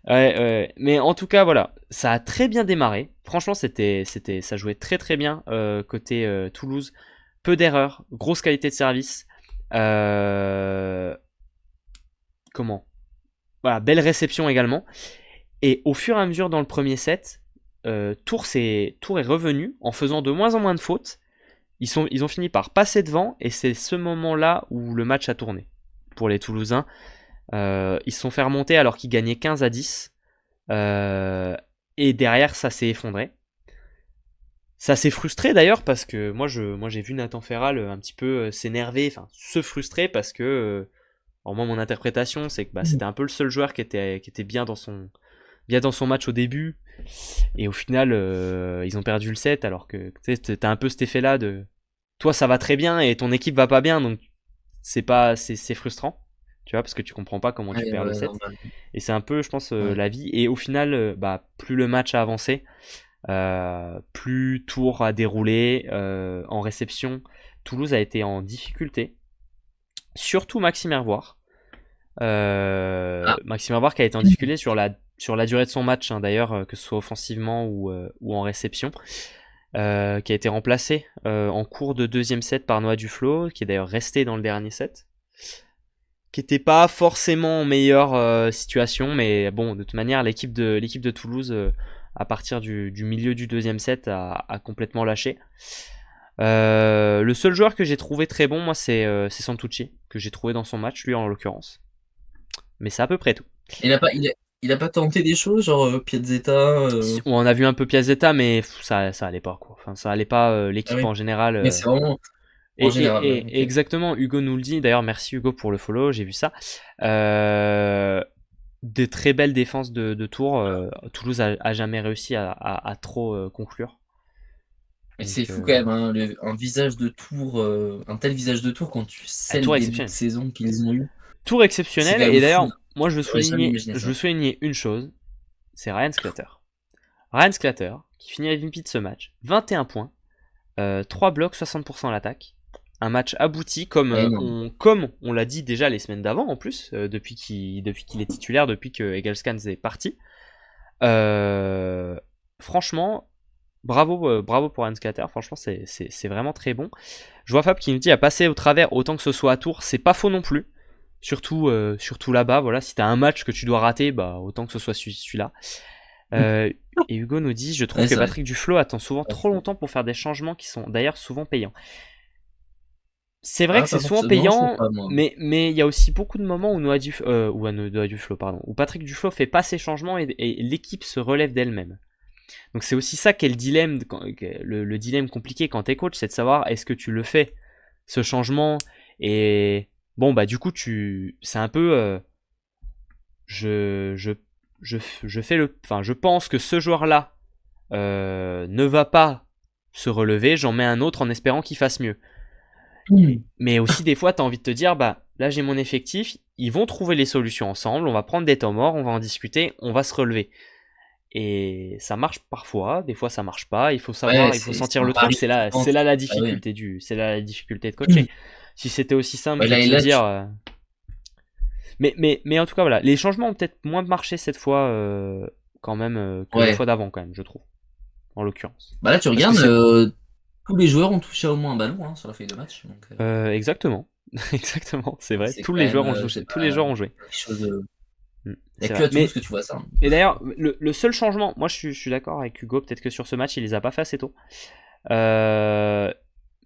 Ouais. Mais en tout cas, voilà. Ça a très bien démarré. Franchement, ça jouait très très bien côté Toulouse. Peu d'erreurs. Grosse qualité de service. Voilà, belle réception également. Et au fur et à mesure dans le premier set, Tours est revenu en faisant de moins en moins de fautes. Ils ont fini par passer devant et c'est ce moment-là où le match a tourné pour les Toulousains. Ils se sont fait remonter alors qu'ils gagnaient 15-10. Et derrière, ça s'est effondré. Ça s'est frustré d'ailleurs parce que moi j'ai vu Nathan Ferral un petit peu s'énerver, enfin se frustrer parce que alors moi mon interprétation c'est que c'était un peu le seul joueur qui était bien dans son match au début et au final ils ont perdu le set alors que tu sais t'as un peu cet effet là de toi ça va très bien et ton équipe va pas bien donc c'est frustrant, tu vois, parce que tu comprends pas comment tu perds le set. Normal. Et c'est un peu je pense la vie. Et au final plus le match a avancé, plus Tours a déroulé en réception. Toulouse a été en difficulté, surtout Maxime Hervoire. Maxime Hervoire qui a été en difficulté sur la durée de son match, hein, d'ailleurs, que ce soit offensivement ou en réception, qui a été remplacé en cours de deuxième set par Noah Duflo, qui est d'ailleurs resté dans le dernier set, qui n'était pas forcément en meilleure situation, mais bon, de toute manière, l'équipe de Toulouse, à partir du milieu du deuxième set, a complètement lâché. Le seul joueur que j'ai trouvé très bon, moi, c'est Santucci, que j'ai trouvé dans son match, lui en l'occurrence. Mais c'est à peu près tout. Il a pas tenté des choses, genre Piazzetta On a vu un peu Piazzetta, mais ça allait pas, quoi. Enfin, ça allait pas, l'équipe oui. en général. Mais c'est vraiment en général. Et exactement, Hugo nous le dit. D'ailleurs, merci Hugo pour le follow, j'ai vu ça. Des très belles défenses de Tours. Toulouse a jamais réussi à trop conclure. Et c'est fou quand même, hein, un visage de Tours, un tel visage de Tours quand tu sais le début de saison qu'ils ont eu. Tour exceptionnel. Et d'ailleurs, moi je veux souligner une chose, c'est Ryan Sclatter. Ryan Sclatter qui finit MVP de ce match, 21 points, 3 blocs, 60% à l'attaque. Un match abouti comme on l'a dit déjà les semaines d'avant en plus, depuis qu'il est titulaire, depuis que Egelscans est parti. Franchement, bravo pour Ryan Sclatter, franchement c'est vraiment très bon. Je vois Fab qui nous dit à passer au travers autant que ce soit à Tours, c'est pas faux non plus. Surtout là-bas, voilà, si t'as un match que tu dois rater, bah autant que ce soit celui-là. Et Hugo nous dit, je trouve que Patrick Duflo attend souvent trop longtemps pour faire des changements qui sont d'ailleurs souvent payants. C'est vrai que c'est souvent payant, mais il y a aussi beaucoup de moments où où Patrick Duflo fait pas ses changements et l'équipe se relève d'elle-même. Donc c'est aussi ça qu'est le dilemme, le dilemme compliqué quand t'es coach, c'est de savoir est-ce que tu le fais, ce changement, et bon bah du coup c'est un peu je pense que ce joueur-là ne va pas se relever, j'en mets un autre en espérant qu'il fasse mieux. Mais aussi des fois t'as envie de te dire bah là j'ai mon effectif, ils vont trouver les solutions ensemble, on va prendre des temps morts, on va en discuter, on va se relever. Et ça marche parfois, des fois ça marche pas, il faut savoir, il faut sentir le truc, c'est là la difficulté la difficulté de coacher. Si c'était aussi simple Ouais, que de se là, dire. Mais en tout cas, voilà. Les changements ont peut-être moins marché cette fois, quand même, que la ouais. fois d'avant, quand même, je trouve. En l'occurrence. Bah là, tu Parce que regardes, c'est. tous les joueurs ont touché au moins un ballon hein, sur la feuille de match. Donc, Exactement. Exactement, c'est vrai. c'est Tous quand les même, joueurs ont joué. c'est Tous les pas joueurs ont joué. quelque chose. Mm, Il n'y c'est a que vrai. à Toulouse que tu vois ça. Et d'ailleurs, le seul changement, moi je suis d'accord avec Hugo, peut-être que sur ce match, il les a pas fait assez tôt.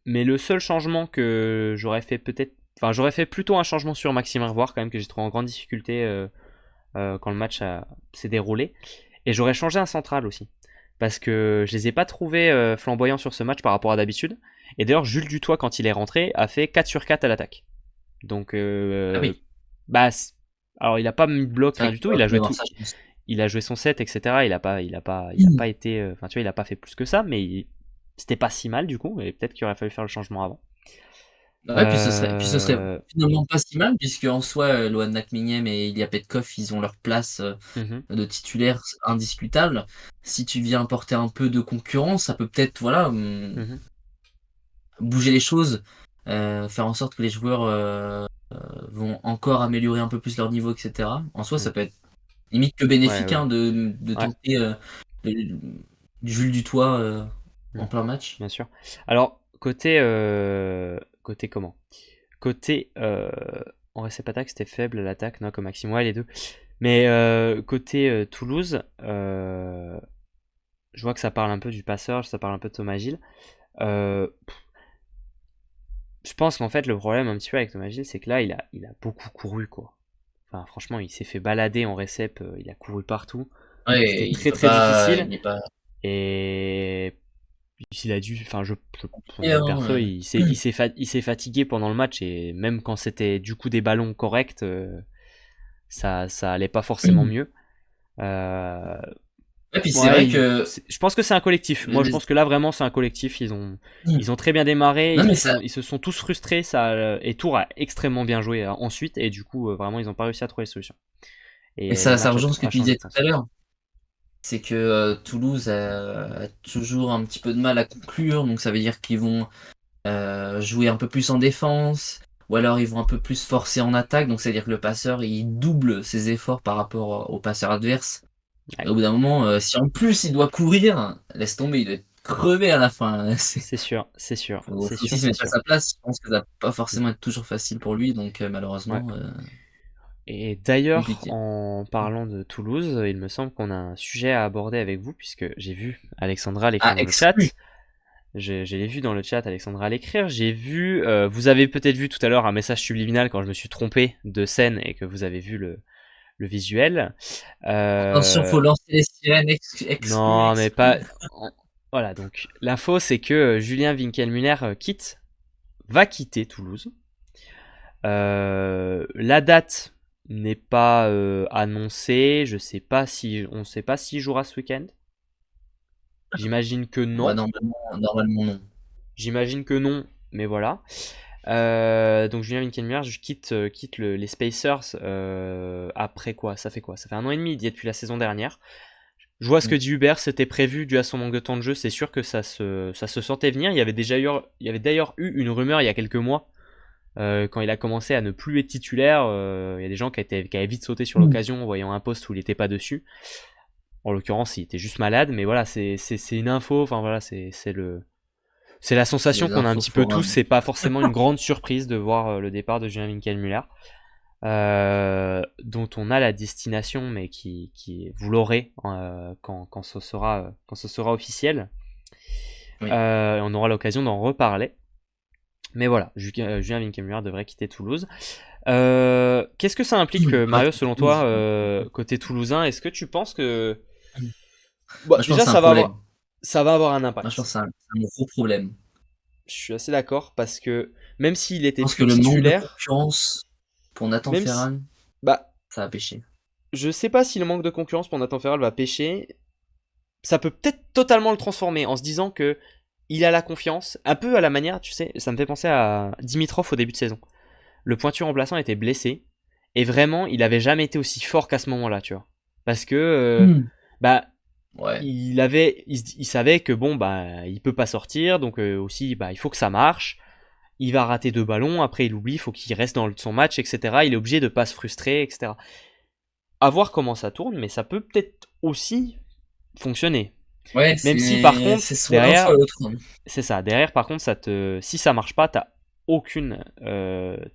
Mais le seul changement que j'aurais fait peut-être. Enfin, j'aurais fait plutôt un changement sur Maxime Revoir, quand même, que j'ai trouvé en grande difficulté quand le match s'est déroulé. Et j'aurais changé un central aussi. Parce que je les ai pas trouvés flamboyants sur ce match par rapport à d'habitude. Et d'ailleurs, Jules Dutoit, quand il est rentré, a fait 4 sur 4 à l'attaque. Donc, Ah oui, bah, alors il a pas mis de bloc, c'est rien vrai du qu'il tout. aurait Il a pu joué avoir tout. ça, je pense. Il a joué son set, etc. Il a pas été. Enfin, tu vois, il a pas fait plus que ça, mais c'était pas si mal du coup. Et peut-être qu'il aurait fallu faire le changement avant. Ouais, puis ce serait Euh, finalement pas si mal, puisque en soi, Loan Nakmignem et Ilya Petkov, ils ont leur place mhm, de titulaire indiscutable. Si tu viens apporter un peu de concurrence, ça peut peut-être voilà, mhm, bouger les choses, faire en sorte que les joueurs vont encore améliorer un peu plus leur niveau, etc. En soi, mhm. ça peut être limite que Ouais, bénéfique ouais, hein, de ouais. tenter le- du Jules Dutoit en Mhm, plein match. bien sûr. Alors, côté comment? Côté en réception attaque, c'était faible à l'attaque, non, comme Maxime, ouais, les deux. Mais côté Toulouse, je vois que ça parle un peu du passeur, ça parle un peu de Thomas Gilles. Euh, je pense qu'en fait, le problème un petit peu avec Thomas Gilles, c'est que là, il a beaucoup couru, quoi. Enfin, franchement, il s'est fait balader en récep, il a couru partout. C'était Ouais, très très difficile. il est pas Et il a dû, enfin, point de fier, vue perso, hein, il s'est fatigué pendant le match. Et même quand c'était du coup des ballons corrects, ça allait pas forcément mieux. Euh, Et puis c'est ouais, vrai que je pense que c'est un collectif. Moi, je pense que là, vraiment, c'est un collectif. Ils ont très bien démarré. non mais ça Ils se sont tous frustrés. Et Tours a extrêmement bien joué ensuite. Et du coup, vraiment, ils n'ont pas réussi à trouver de solution. et Et le ça match rejoint ce que a tu changé, disais je tout à pense. l'heure. C'est que Toulouse a toujours un petit peu de mal à conclure, donc ça veut dire qu'ils vont jouer un peu plus en défense, ou alors ils vont un peu plus forcer en attaque, donc ça veut dire que le passeur il double ses efforts par rapport au passeur adverse. Et Ouais, au bout d'un moment, si en plus il doit courir, laisse tomber, il doit être crevé à la fin. c'est sûr, c'est sûr, c'est Faut aussi sûr, se c'est mettre à sûr. sa place. Je pense que ça va pas Mm. forcément être toujours facile pour lui, donc Ouais. malheureusement, Et d'ailleurs, compliqué. en parlant de Toulouse, il me semble qu'on a un sujet à aborder avec vous, puisque j'ai vu Alexandra Ah, l'écrire dans le exclu! chat. Je l'ai vu dans le chat, Alexandra l'écrire. J'ai vu, vous avez peut-être vu tout à l'heure un message subliminal quand je me suis trompé de scène et que vous avez vu le visuel. Attention, Euh, faut lancer les sirènes, exclu, non, mais exclu. pas. Voilà, donc l'info c'est que Julien Winkelmuller va quitter Toulouse. La date n'est pas annoncée. On ne sait pas s'il jouera ce week-end. J'imagine que Bah, non. normalement non. J'imagine que non, mais voilà. Donc Julien Winkelmuller quitte les Spacers après quoi? Ça fait quoi? Ça fait 1 an et demi, il y est depuis la saison dernière. Je vois ce que Mm. dit Hubert, c'était prévu dû à son manque de temps de jeu, c'est sûr que ça se sentait venir. Il y avait d'ailleurs eu une rumeur il y a quelques mois, quand il a commencé à ne plus être titulaire. Il y a des gens qui avaient vite sauté sur l'occasion en voyant un poste où il n'était pas dessus. En l'occurrence, il était juste malade, mais voilà, c'est une info, enfin voilà, c'est la sensation Les qu'on a un infos petit peu tous. foraines. C'est pas forcément une grande surprise de voir le départ de Julien Winkelmuller, dont on a la destination, mais vous l'aurez quand ce sera officiel. Oui. On aura l'occasion d'en reparler. Mais voilà, Julien Winkelmuller devrait quitter Toulouse. Qu'est-ce que ça implique, Bah, Mario, selon toi, côté toulousain? Est-ce que tu penses que... Bon, moi, je pense que déjà, c'est un problème. ça va avoir un Moi, je pense que impact. c'est un gros problème. Je suis assez d'accord parce que même s'il Je était pense que plus le manque de titulaire, concurrence pour Nathan même si... Ferral, Bah, ça a pêché. je sais pas si le manque de concurrence pour Nathan Ferral va pêcher. Ça peut peut-être totalement le transformer en se disant que il a la confiance, un peu à la manière, tu sais, ça me fait penser à Dimitrov au début de saison. Le pointure remplaçant était blessé et vraiment, il avait jamais été aussi fort qu'à ce moment-là, tu vois. Parce que bah Ouais. il savait que bon bah il peut pas sortir, donc aussi bah il faut que ça marche. il va rater 2 ballons, après il oublie, il faut qu'il reste dans son match, etc. Il est obligé de pas se frustrer, etc. À voir comment ça tourne, mais ça peut peut-être aussi fonctionner. Ouais, Même si par contre, c'est soit l'un soit derrière, l'autre. c'est ça. Derrière, par contre, si ça marche pas, t'as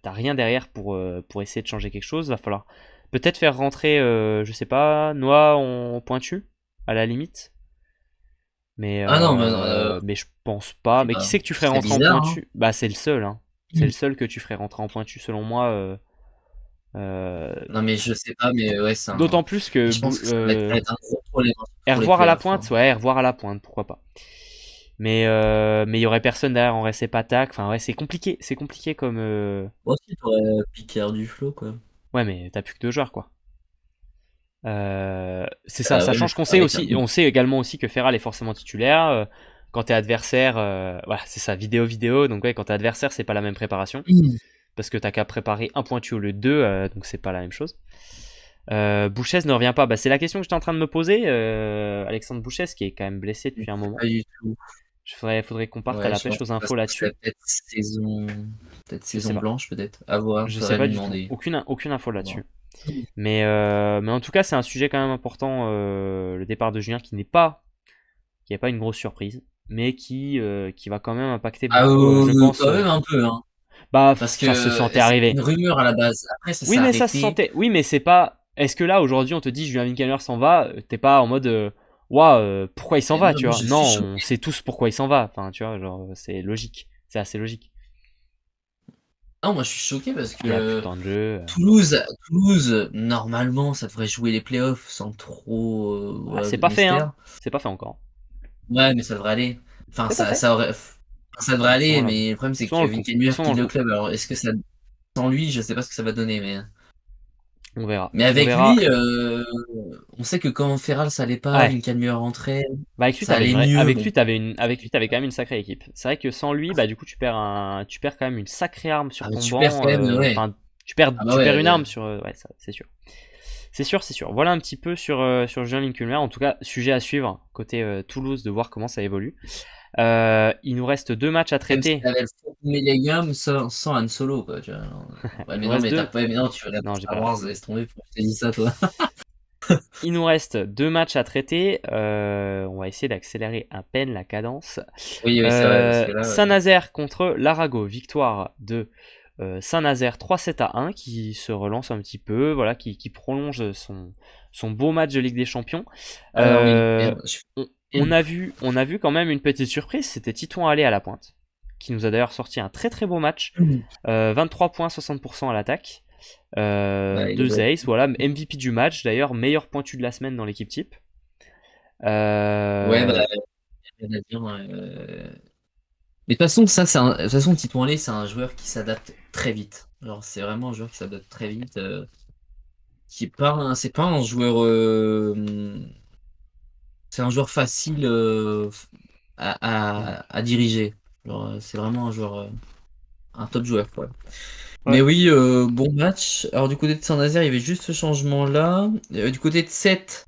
rien derrière pour essayer de changer quelque chose. Va falloir peut-être faire rentrer, je sais pas, Noah en pointu, à la limite. Ah non, mais Mais je pense pas. Mais qui c'est que tu ce ferais serait rentrer en bizarre, hein. pointu? Bah, c'est le seul, hein. C'est le seul que tu ferais rentrer en pointu, selon moi. Euh, Non, mais je sais pas, mais ouais, D'autant plus que je pense que ça va être un gros problème pour les revoir à la playoffs, pointe, hein. ouais, revoir à la pointe, pourquoi pas. Mais il y aurait personne derrière en récep attaque. Enfin, ouais, c'est compliqué comme. Moi aussi, t'aurais Picard du flow, quoi. Ouais, mais t'as plus que 2 joueurs, quoi. C'est ça, Ouais, mais sachant qu'on sait avec un aussi, on sait également aussi que Ferral est forcément titulaire. Quand t'es adversaire, voilà, c'est ça, vidéo. Donc ouais, quand t'es adversaire, c'est pas la même préparation. Parce que t'as qu'à préparer un pointu au lieu de 2, donc c'est pas la même chose. Bouchès ne revient pas. Bah, c'est la question que j'étais en train de me poser. Alexandre Bouchès, qui est quand même blessé depuis un moment. Pas du tout. Faudrait qu'on parte à Ouais, la je pense pêche aux que infos ça serait là-dessus. peut-être Je sais saison pas. blanche, peut-être. À voir, Je sais faudrait pas lui du tout. demander. Aucune info À voir. là-dessus. Mais en tout cas, c'est un sujet quand même important, le départ de Julien, qui n'est pas une grosse surprise, mais qui va quand même impacter Ah, beaucoup, je pense. quand même un peu, hein. Bah, Parce ça se que sentait c'était arriver. une rumeur à la base. Après, ça Oui, s'est mais ça se arrêté. sentait. Oui, mais c'est pas. Est-ce que là, aujourd'hui, on te dit Julien Winkelmer s'en va, t'es pas en mode. Ouah, pourquoi il s'en Et va, moi, tu moi, vois? je suis Non, choqué. on sait tous pourquoi il s'en va. Enfin, tu vois, genre, c'est logique. C'est assez logique. Non, moi, je suis choqué parce Il a plus de que temps de jeu. Toulouse, normalement, ça devrait jouer les playoffs sans trop Ah, c'est de pas fait, hein. mystère. C'est pas fait encore. Ouais, mais ça devrait aller. Enfin, C'est pas fait. ça devrait Ils sont aller, dans la mais le problème, Ils c'est sont dans que le coup. Vinkelmuller Ils sont dans quitte le le coup. club. Alors, est-ce que ça, sans lui, je sais pas ce que ça va donner, On verra. mais On avec verra. lui, on sait que quand Ferral ça allait pas, Ouais. Vinkelmuller rentrait, Bah avec lui, ça allait mieux. Bon, avec lui, t'avais quand même une sacrée équipe. C'est vrai que sans lui, bah du coup, tu perds quand même une sacrée arme sur ah, mais ton tu perds banc. quand même, ouais. Enfin, Ah bah tu perds ouais, une arme sur. Ouais, ça, c'est sûr. C'est sûr. Voilà un petit peu sur Julien Linkulmer. En tout cas, sujet à suivre côté Toulouse, de voir comment ça évolue. Il nous reste 2 matchs à même si traiter. t'avais le Fort Millennium sans Han Solo, quoi, tu vois. Ouais, Il mais nous non, reste mais t'as deux. pas, mais non, tu regardes pas Non, j'ai Star pas regardé. Wars, laisse tomber, pourquoi je t'ai dit ça, toi? Il nous reste 2 matchs à traiter. On va essayer d'accélérer à peine la cadence. Oui, oui, c'est vrai, parce que là, Saint-Nazaire contre l'Arago, victoire de Saint-Nazaire 3-7-1 qui se relance un petit peu, voilà, qui prolonge son beau match de Ligue des Champions. alors oui, On a vu quand même une petite surprise, c'était Titouan Allais à la pointe, qui nous a d'ailleurs sorti un très très beau match. 23 points, 60% à l'attaque. ouais, il est 2 bon. aces, voilà, MVP du match, d'ailleurs, meilleur pointu de la semaine dans l'équipe type. Ouais, bah, Euh, rien à dire, mais de toute façon, de toute façon, Titouan Lé, c'est un joueur qui s'adapte très vite. Alors, c'est vraiment un joueur qui s'adapte très vite. C'est pas un joueur, c'est un joueur facile à diriger. Genre, c'est vraiment un top joueur, quoi. Mais ouais. oui, bon match. Alors, du côté de Saint-Nazaire, il y avait juste ce changement-là. Du côté de 7,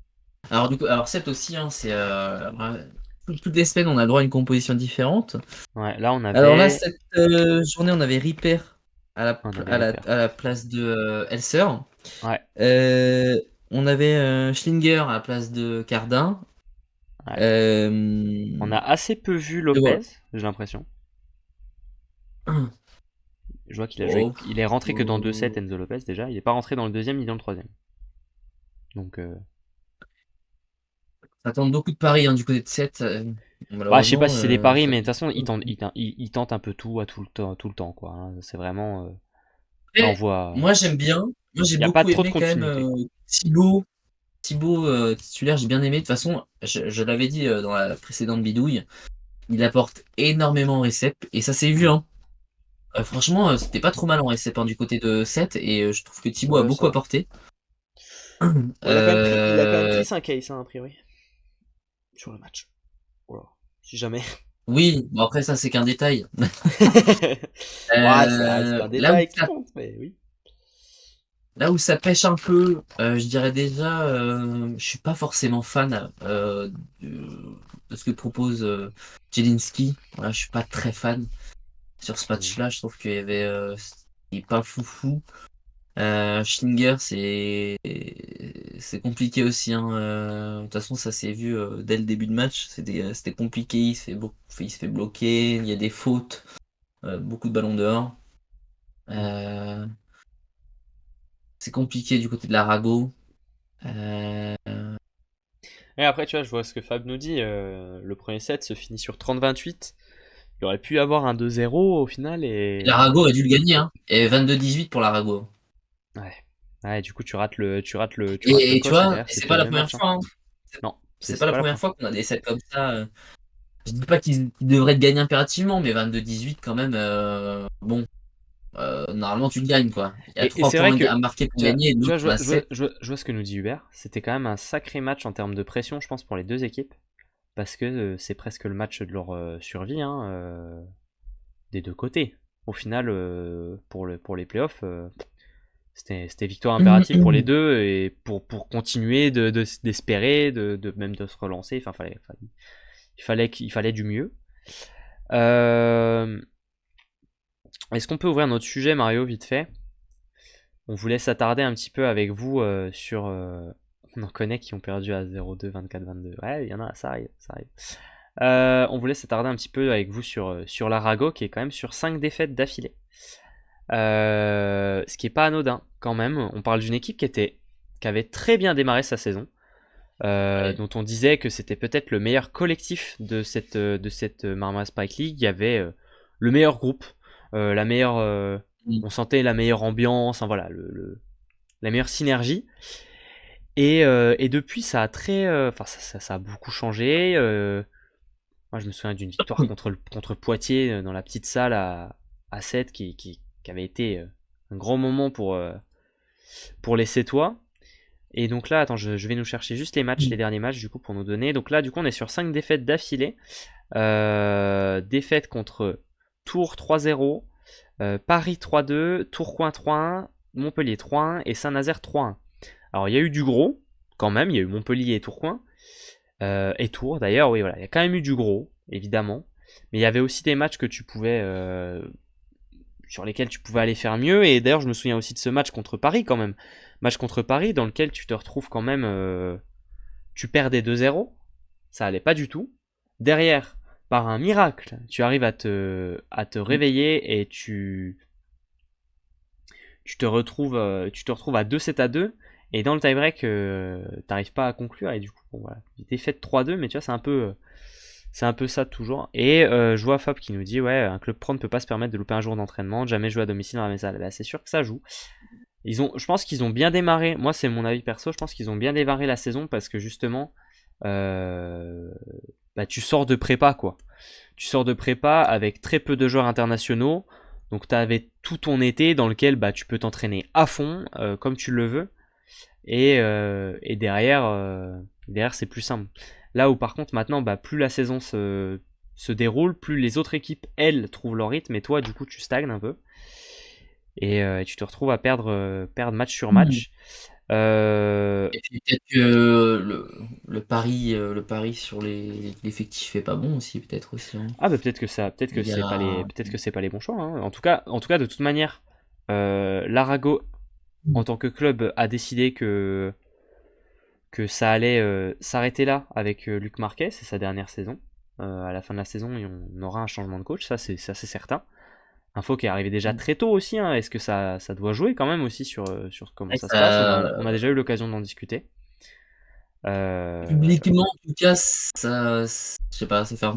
alors 7 aussi, hein, toutes les semaines, on a le droit à une composition différente. Ouais, là on Alors là, avait. cette journée, on avait Ripper On avait Ripper. à la place de Elser. Ouais, Euh, on avait Schlinger à la place de Cardin. ouais. On Euh, a assez peu vu et voilà. Lopez, j'ai l'impression. Je vois qu'il a joué. Oh, Il est rentré que dans 2 sets, euh, Enzo Lopez déjà. Il est pas rentré dans le deuxième ni dans le troisième. Donc, ça tente beaucoup de paris, hein, du côté de 7. bah, je sais pas Malheureusement, si c'est des paris, ça mais de toute fait façon, beaucoup. il tente un peu tout à tout le temps, quoi, hein. C'est vraiment. Là, on Après, voit. moi, j'aime bien. Moi, j'ai Il n'y a pas beaucoup trop de aimé quand même continuité, quoi. Thibaut. Thibaut titulaire, j'ai bien aimé. De toute façon, je l'avais dit dans la précédente bidouille, il apporte énormément en récep. Et ça s'est vu, hein. Franchement, c'était pas trop mal en récep, hein, du côté de 7. Et je trouve que Thibaut a Ouais, beaucoup ça va. apporté. Bon, il a quand même Euh, pris 5 aces, hein, a priori, sur le match. Voilà. Si jamais. oui, bon après ça c'est qu'un détail. Ouais, c'est un Là où détail qui compte, mais oui. ça pêche un peu, je dirais déjà, je suis pas forcément fan de ce que propose Jelinski. Voilà, je suis pas très fan. Sur ce match-là, je trouve qu'il y avait c'était pas foufou. Schlinger, c'est compliqué aussi, hein. De toute façon, ça s'est vu dès le début de match. C'était compliqué. Il se fait bloquer. Il y a des fautes. Beaucoup de ballons dehors. Euh, c'est compliqué du côté de l'Arago. Euh, Et après, tu vois, je vois ce que Fab nous dit. Le premier set se finit sur 30-28. Il aurait pu avoir un 2-0 au final et. L'Arago aurait dû le gagner, hein. Et 22-18 pour l'Arago. Ouais. Ouais, du coup, tu rates le Et tu coche et vois, derrière, et c'est c'est plus pas le la même première match, hein. fois, hein. Non, C'est c'est pas la pas la première première fois. fois qu'on a des sets comme ça. Je dis pas qu'ils devraient te gagner impérativement, mais 22-18 quand même. Bon, normalement tu le gagnes quoi. Il y a Et 3 c'est vrai points que, à marquer pour tu vois, gagner, et tu l'autre vois, je on vois, a je vois- 7. je vois ce que nous dit Hubert. C'était quand même un sacré match en termes de pression, je pense, pour les deux équipes. Parce que c'est presque le match de leur survie, hein, des deux côtés. Au final, pour les playoffs, c'était victoire impérative pour les deux et pour continuer d'espérer, même de se relancer. Enfin, il fallait du mieux. Euh, Est-ce qu'on peut ouvrir notre sujet, Mario, vite fait? On voulait s'attarder un petit peu avec vous sur. On en connaît qui ont perdu à 0-2, 24-22. Ouais, il y en a, ça arrive, ça arrive. On voulait s'attarder un petit peu avec vous sur l'Arago qui est quand même sur 5 défaites d'affilée. Ce qui est pas anodin quand même. On parle d'une équipe qui avait très bien démarré sa saison, Ouais. dont on disait que c'était peut-être le meilleur collectif de cette Marmara Spike League. Il y avait le meilleur groupe, la meilleure, on sentait la meilleure ambiance, enfin, voilà, la meilleure synergie. Et depuis, ça a enfin, ça a beaucoup changé. Moi, je me souviens d'une victoire contre Poitiers dans la petite salle à 7 qui avait été un grand moment pour les Sétois. Et donc là, attends, je vais nous chercher juste les derniers matchs du coup pour nous donner. Donc là, du coup, on est sur 5 défaites d'affilée. Défaite contre Tours 3-0, Paris 3-2, Tourcoing 3-1, Montpellier 3-1 et Saint-Nazaire 3-1. Alors il y a eu du gros, quand même, il y a eu Montpellier et Tourcoing. Et Tours d'ailleurs, oui, voilà, il y a quand même eu du gros, évidemment. Mais il y avait aussi des matchs que tu pouvais, sur lesquels tu pouvais aller faire mieux. Et d'ailleurs, je me souviens aussi de ce match contre Paris quand même. Match contre Paris dans lequel tu te retrouves quand même, tu perdais 2-0, ça allait pas du tout. Derrière, par un miracle, tu arrives à te réveiller et tu te retrouves à 2-7-2. Et dans le tie-break, t'arrives pas à conclure. Et du coup, bon, voilà. Défaite 3-2, mais tu vois, c'est un peu ça toujours. Et je vois Fab qui nous dit, ouais, un club pro ne peut pas se permettre de louper un jour d'entraînement, jamais jouer à domicile dans la même salle. Bah, c'est sûr que ça joue. Je pense qu'ils ont bien démarré. Moi, c'est mon avis perso. Je pense qu'ils ont bien démarré la saison parce que justement, euh, bah, tu sors de prépa, quoi. Tu sors de prépa avec très peu de joueurs internationaux. Donc, tu avais tout ton été dans lequel bah, tu peux t'entraîner à fond, comme tu le veux. Et derrière, c'est plus simple. Là où, par contre, maintenant, bah, plus la saison se déroule, plus les autres équipes, elles, trouvent leur rythme. Et toi, du coup, tu stagnes un peu. Et tu te retrouves à perdre match sur match. Et puis peut-être que le pari sur l'effectif est pas bon aussi, peut-être aussi, hein. Ah bah peut-être que Il y c'est pas les, a. peut-être que c'est pas les bons choix, hein. En tout cas, de toute manière, l'Arago en tant que club a décidé que ça allait s'arrêter là avec Luc Marquez, c'est sa dernière saison. À la fin de la saison, on aura un changement de coach, ça c'est certain. Info qui est arrivée déjà très tôt aussi, hein. Est-ce que ça doit jouer quand même aussi sur comment Ouais, ça se passe? On a déjà eu l'occasion d'en discuter. Euh, publiquement, en tout cas, je sais pas, ça fait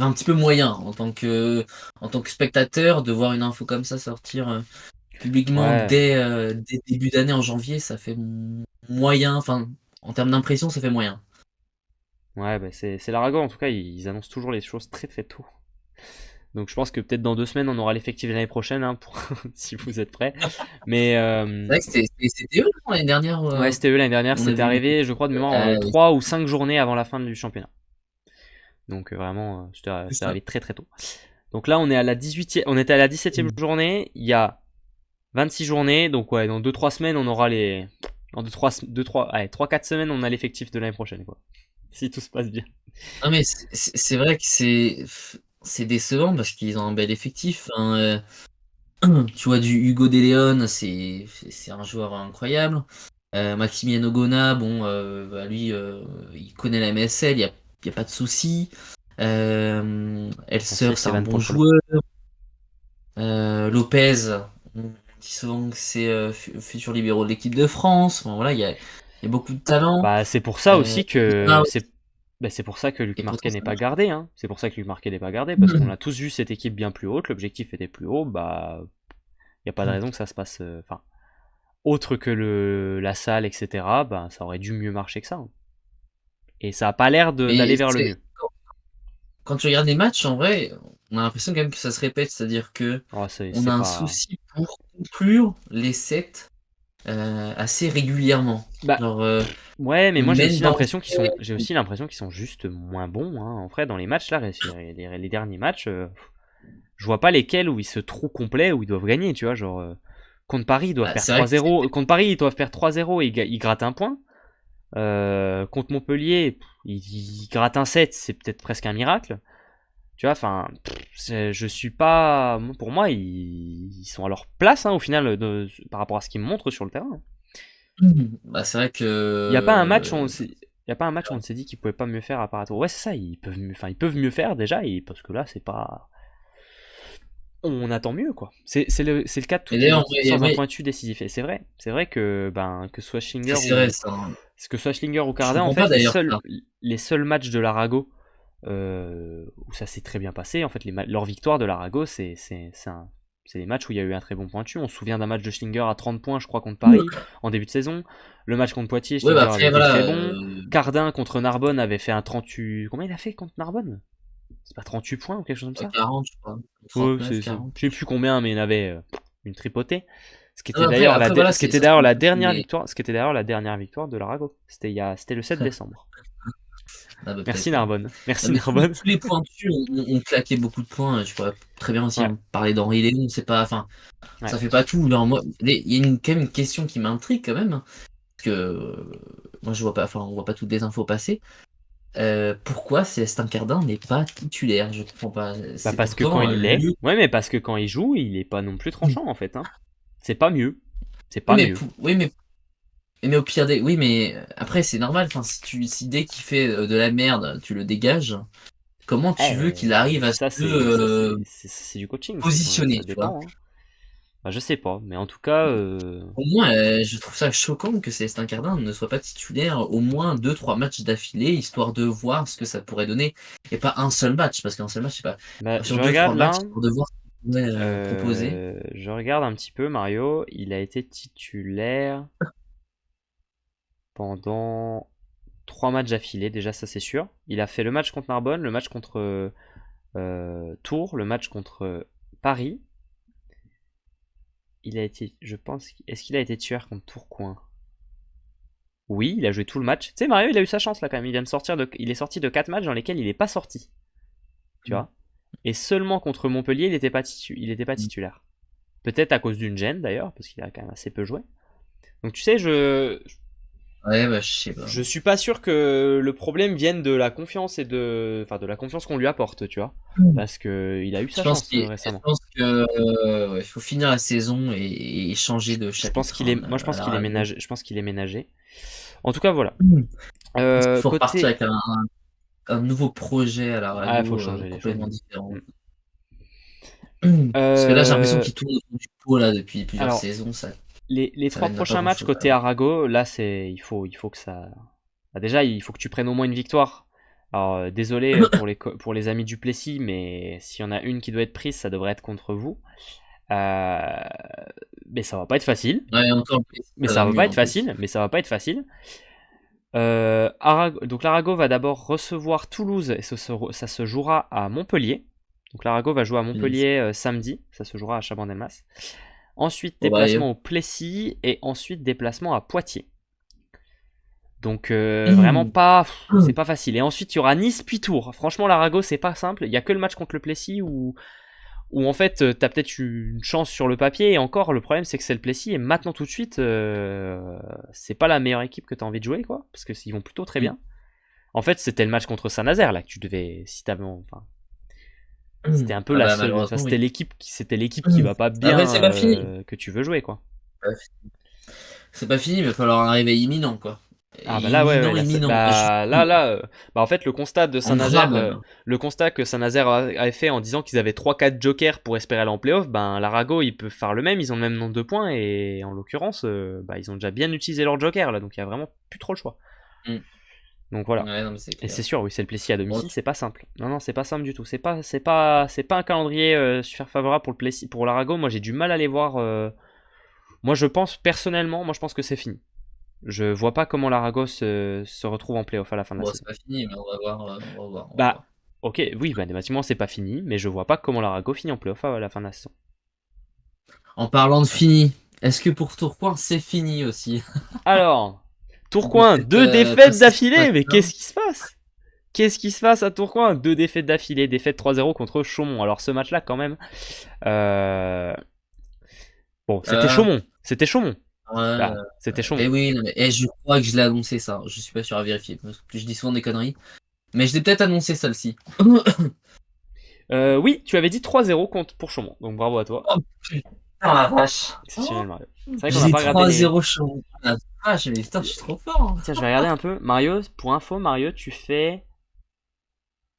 un petit peu moyen en tant que spectateur de voir une info comme ça sortir publiquement ouais, dès début d'année en janvier, ça fait moyen. Enfin, en termes d'impression, ça fait moyen. ouais, bah c'est l'Arago en tout cas, ils annoncent toujours les choses très très tôt. Donc je pense que peut-être dans 2 semaines, on aura l'effectif de l'année prochaine, hein, si vous êtes prêts. Mais C'est vrai que c'était eux non, l'année dernière. ouais, c'était eux l'année dernière, On a c'était vu des. arrivé, je crois, de mémoire, Euh, 3 ou 5 journées avant la fin du championnat. Donc vraiment, c'est c'était ça. arrivé très très tôt. Donc là, on était à la 17e journée, il y a 26 journées, donc ouais, dans 2-3 semaines, on aura les. Dans 3-4 semaines, on a l'effectif de l'année prochaine, quoi. Si tout se passe bien. Non mais c'est vrai que c'est décevant parce qu'ils ont un bel effectif. Hein, tu vois, du Hugo De Leon, c'est un joueur incroyable. Maximiano Gona, bon, bah, lui, il connaît la MSL, y a pas de souci. Merci Elser, c'est un Esteban bon Pocholo. joueur. Lopez, on dit souvent que c'est futur libéraux de l'équipe de France. Enfin, voilà, il y a beaucoup de talent. Bah, c'est pour ça aussi Ah, que ouais, c'est pour ça que Luc et pourtant, Marquet ça n'est pas marche. gardé, hein. C'est pour ça que Luc Marquet n'est pas gardé, parce qu'on a tous vu cette équipe bien plus haute, l'objectif était plus haut, bah, y a pas de raison que ça se passe. Enfin, autre que la salle, etc., bah, ça aurait dû mieux marcher que ça, hein. Et ça a pas l'air d'aller Mais vers le mieux. quand tu regardes les matchs, en vrai, on a l'impression quand même que ça se répète. C'est-à-dire que Oh, on c'est a un pas. souci pour conclure les sets assez régulièrement. Bah, Genre, ouais, mais on moi mène dans le j'ai aussi l'impression qu'ils sont juste moins bons, hein. En vrai, dans les matchs là, les derniers matchs, je vois pas lesquels où ils se trouvent complets où ils doivent gagner, tu vois, genre contre Paris, ils doivent bah, perdre c'est vrai que 3-0, contre Paris, ils doivent perdre 3-0 et ils grattent un point. Contre Montpellier, ils grattent un 7, c'est peut-être presque un miracle. Tu vois, enfin, je suis pas. Pour moi, ils sont à leur place, hein, au final, par rapport à ce qu'ils me montrent sur le terrain. bah, c'est vrai Il n'y a pas un match où que il y a pas un match où on s'est dit qu'ils pouvaient pas mieux faire à part à tour. Ouais, c'est ça, ils peuvent mieux faire déjà, et parce que là, c'est pas. On attend mieux, quoi. C'est le cas de et toutes les d'ailleurs, équipes ouais, sans un ouais, pointu décisif. Et c'est vrai que, ben, que ce soit c'est Schlinger c'est vrai ou. ça, hein. Que ce soit Schlinger ou Je Cardin, en comprends pas fait, d'ailleurs ça. les seuls matchs de l'Arago où ça s'est très bien passé, en fait, leur victoire de l'Arago, c'est les matchs où il y a eu un très bon pointu. On se souvient d'un match de Schlinger à 30 points, je crois, contre Paris, en début de saison. Le match contre Poitiers, Ouais, bah, Schlinger avait après été voilà, très bon. Cardin contre Narbonne avait fait un 38. Combien il a fait contre Narbonne? C'est pas 38 points ou quelque chose comme ça? 40 je crois, Ouais, 39, 40. je sais plus combien, mais il avait une tripotée. Non, mais après voilà, Ce qui était ça c'est d'ailleurs le la foot, dernière mais victoire, ce qui était d'ailleurs la dernière victoire de l'Arago. C'était le 7 décembre. ah bah, Merci peut-être, ouais. Narbonne. Non, Merci mais Narbonne. tous les pointus ont claqué beaucoup de points. Je pourrais très bien aussi Ouais, parler d'Henri Léon, c'est pas, enfin, ouais. ça fait pas tout. Genre, moi, il y a quand même une question qui m'intrigue quand même, parce que moi je vois pas, enfin, on voit pas toutes les infos passer. Pourquoi Célestin Cardin n'est pas titulaire? Je comprends pas. Bah C'est parce que quand pourtant il l'est, le. ouais, mais parce que quand il joue, il est pas non plus tranchant en fait, hein. C'est pas mieux. C'est Oui, pas mieux. mais au pire des. Oui, mais après c'est normal. Enfin, si dès qu'il fait de la merde, tu le dégages. Comment tu veux qu'il arrive à se C'est du coaching, positionner, ça tu vois? dépend, hein. Bah, je sais pas, mais en tout cas, Au moins, je trouve ça choquant que Célestin Cardin ne soit pas titulaire au moins deux trois matchs d'affilée, histoire de voir ce que ça pourrait donner. Et pas un seul match, parce qu'un seul match, c'est pas. bah, Sur je deux trois regarde matchs, là. histoire de voir ce qu'il pourrait proposer. Je regarde un petit peu Mario. Il a été titulaire pendant 3 matchs d'affilée, déjà ça c'est sûr. Il a fait le match contre Narbonne, le match contre Tours, le match contre Paris. Il a été, je pense, est-ce qu'il a été tueur contre Tourcoing? Oui, il a joué tout le match. Tu sais, Mario, il a eu sa chance là quand même. Il est sorti de 4 matchs dans lesquels il n'est pas sorti. Tu vois. Et seulement contre Montpellier, il était pas titulaire. Peut-être à cause d'une gêne d'ailleurs, parce qu'il a quand même assez peu joué. Donc tu sais, Ouais, bah, je sais pas. je suis pas sûr que le problème vienne de la confiance enfin, de la confiance qu'on lui apporte, tu vois. Parce que il a eu sa chance Je récemment. pense que ouais, il faut finir la saison et changer de chapitre, hein, Moi je pense à qu'il est l'Arago. ménagé. Je pense qu'il est ménagé. En tout cas, voilà. Il faut repartir Côté, avec un nouveau projet à ah, il faut l'Arago, changer les choses. complètement différent. Mm. Parce que là, j'ai l'impression Euh, qu'il tourne autour du pot là depuis plusieurs alors, saisons, les ça trois mène à pas prochains matchs grand-chose. côté Arago, là, il faut que ça. Bah, déjà, il faut que tu prennes au moins une victoire. Alors, désolé pour les amis du Plessis, mais s'il y en a une qui doit être prise, ça devrait être contre vous. Euh, mais ça va pas être facile. Ouais, encore plus, Mais ça ça va va mieux pas être en plus. facile. Mais ça va pas être facile. Donc l'Arago va d'abord recevoir Toulouse et ça se jouera à Montpellier. Donc l'Arago va jouer à Punaise. Montpellier samedi. Ça se jouera à Chabandelmas. Ensuite, Bon, bah, déplacement au Plessis et ensuite déplacement à Poitiers. Donc vraiment hum, pas, c'est hum, pas facile. Et ensuite il y aura Nice puis Tours. Franchement l'Arago c'est pas simple. Il y a que le match contre le Plessis où en fait t'as peut-être eu une chance sur le papier. Et encore le problème c'est que c'est le Plessis et maintenant tout de suite c'est pas la meilleure équipe que t'as envie de jouer quoi, parce que ils vont plutôt très hum. bien. En fait c'était le match contre Saint-Nazaire là que tu devais, si t'avais, enfin C'était un peu Ah la bah seule. Enfin, malheureusement, oui. c'était l'équipe qui va pas Après, bien c'est pas fini. que tu veux jouer, quoi. C'est pas fini, il va falloir un réveil imminent, quoi. Ah bah là ouais, Imminent, imminent. bah là bah en fait le constat de En gras même. Le constat que Saint-Nazaire avait fait en disant qu'ils avaient 3-4 jokers pour espérer aller en playoff, ben l'Arago il peut faire le même, ils ont le même nombre de points et en l'occurrence bah ils ont déjà bien utilisé leur joker là, donc il y a vraiment plus trop le choix. Mm. Donc voilà. Ouais, non, mais c'est Et clair. c'est sûr, oui, c'est le Plessis à Bon, domicile, c'est pas simple. Non, c'est pas simple du tout. C'est pas un calendrier super favorable pour le Plessis, pour l'Arago. Moi, j'ai du mal à les voir. Moi, je pense personnellement, moi, je pense que c'est fini. Je vois pas comment l'Arago se retrouve en playoff à la fin de la bon, saison. c'est pas fini, mais on va voir. On va voir, on va Bah, voir. ok, oui, bah, mathématiquement, c'est pas fini, mais je vois pas comment l'Arago finit en playoff à la fin de la saison. En parlant de fini, est-ce que pour Tourcoing, c'est fini aussi? Alors, De Tourcoing, cette 2 défaites d'affilée, mais participation. qu'est-ce qui se passe? Qu'est-ce qui se passe à Tourcoing? 2 défaites d'affilée, défaite 3-0 contre Chaumont. Alors, ce match-là, quand même. Euh... Bon, c'était Ah, Chaumont. C'était Chaumont. ouais. Bah, c'était Chaumont. Eh oui, non, mais, je crois que je l'ai annoncé ça. Je suis pas sûr à vérifier. Parce que je dis souvent des conneries. Mais je l'ai peut-être annoncé celle-ci. Oui, tu avais dit 3-0 pour Chaumont. Donc, bravo à toi. Oh putain, la vache. Exceptionnel, Mario. C'est vrai qu'on n'a J'ai pas regardé les. 3-0 chaud. La vache, mais putain, je suis trop fort. Tiens, je vais regarder un peu. Mario, pour info, Mario, tu fais.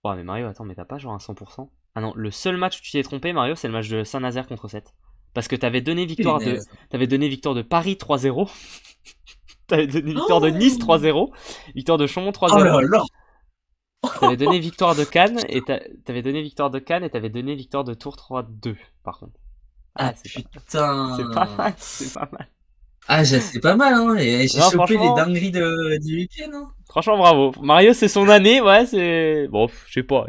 Oh, mais Mario, attends, mais t'as pas genre un 100%? Ah non, le seul match où tu t'es trompé, Mario, c'est le match de Saint-Nazaire contre 7. Parce que Punaise. t'avais donné victoire de Paris 3-0. T'avais donné victoire de Nice Oh, 3-0. Victoire de Chaumont oh là 3-0. là. T'avais donné victoire de Cannes et t'avais donné victoire de Cannes et t'avais donné victoire de Tours 3-2, par contre. Ah Ah, c'est pas putain. mal, c'est pas mal. Ah, c'est pas mal, hein. Et j'ai Non, chopé les franchement, dingueries du week-end, hein. franchement, bravo. Mario, c'est son année, ouais, c'est. Bon, je sais pas.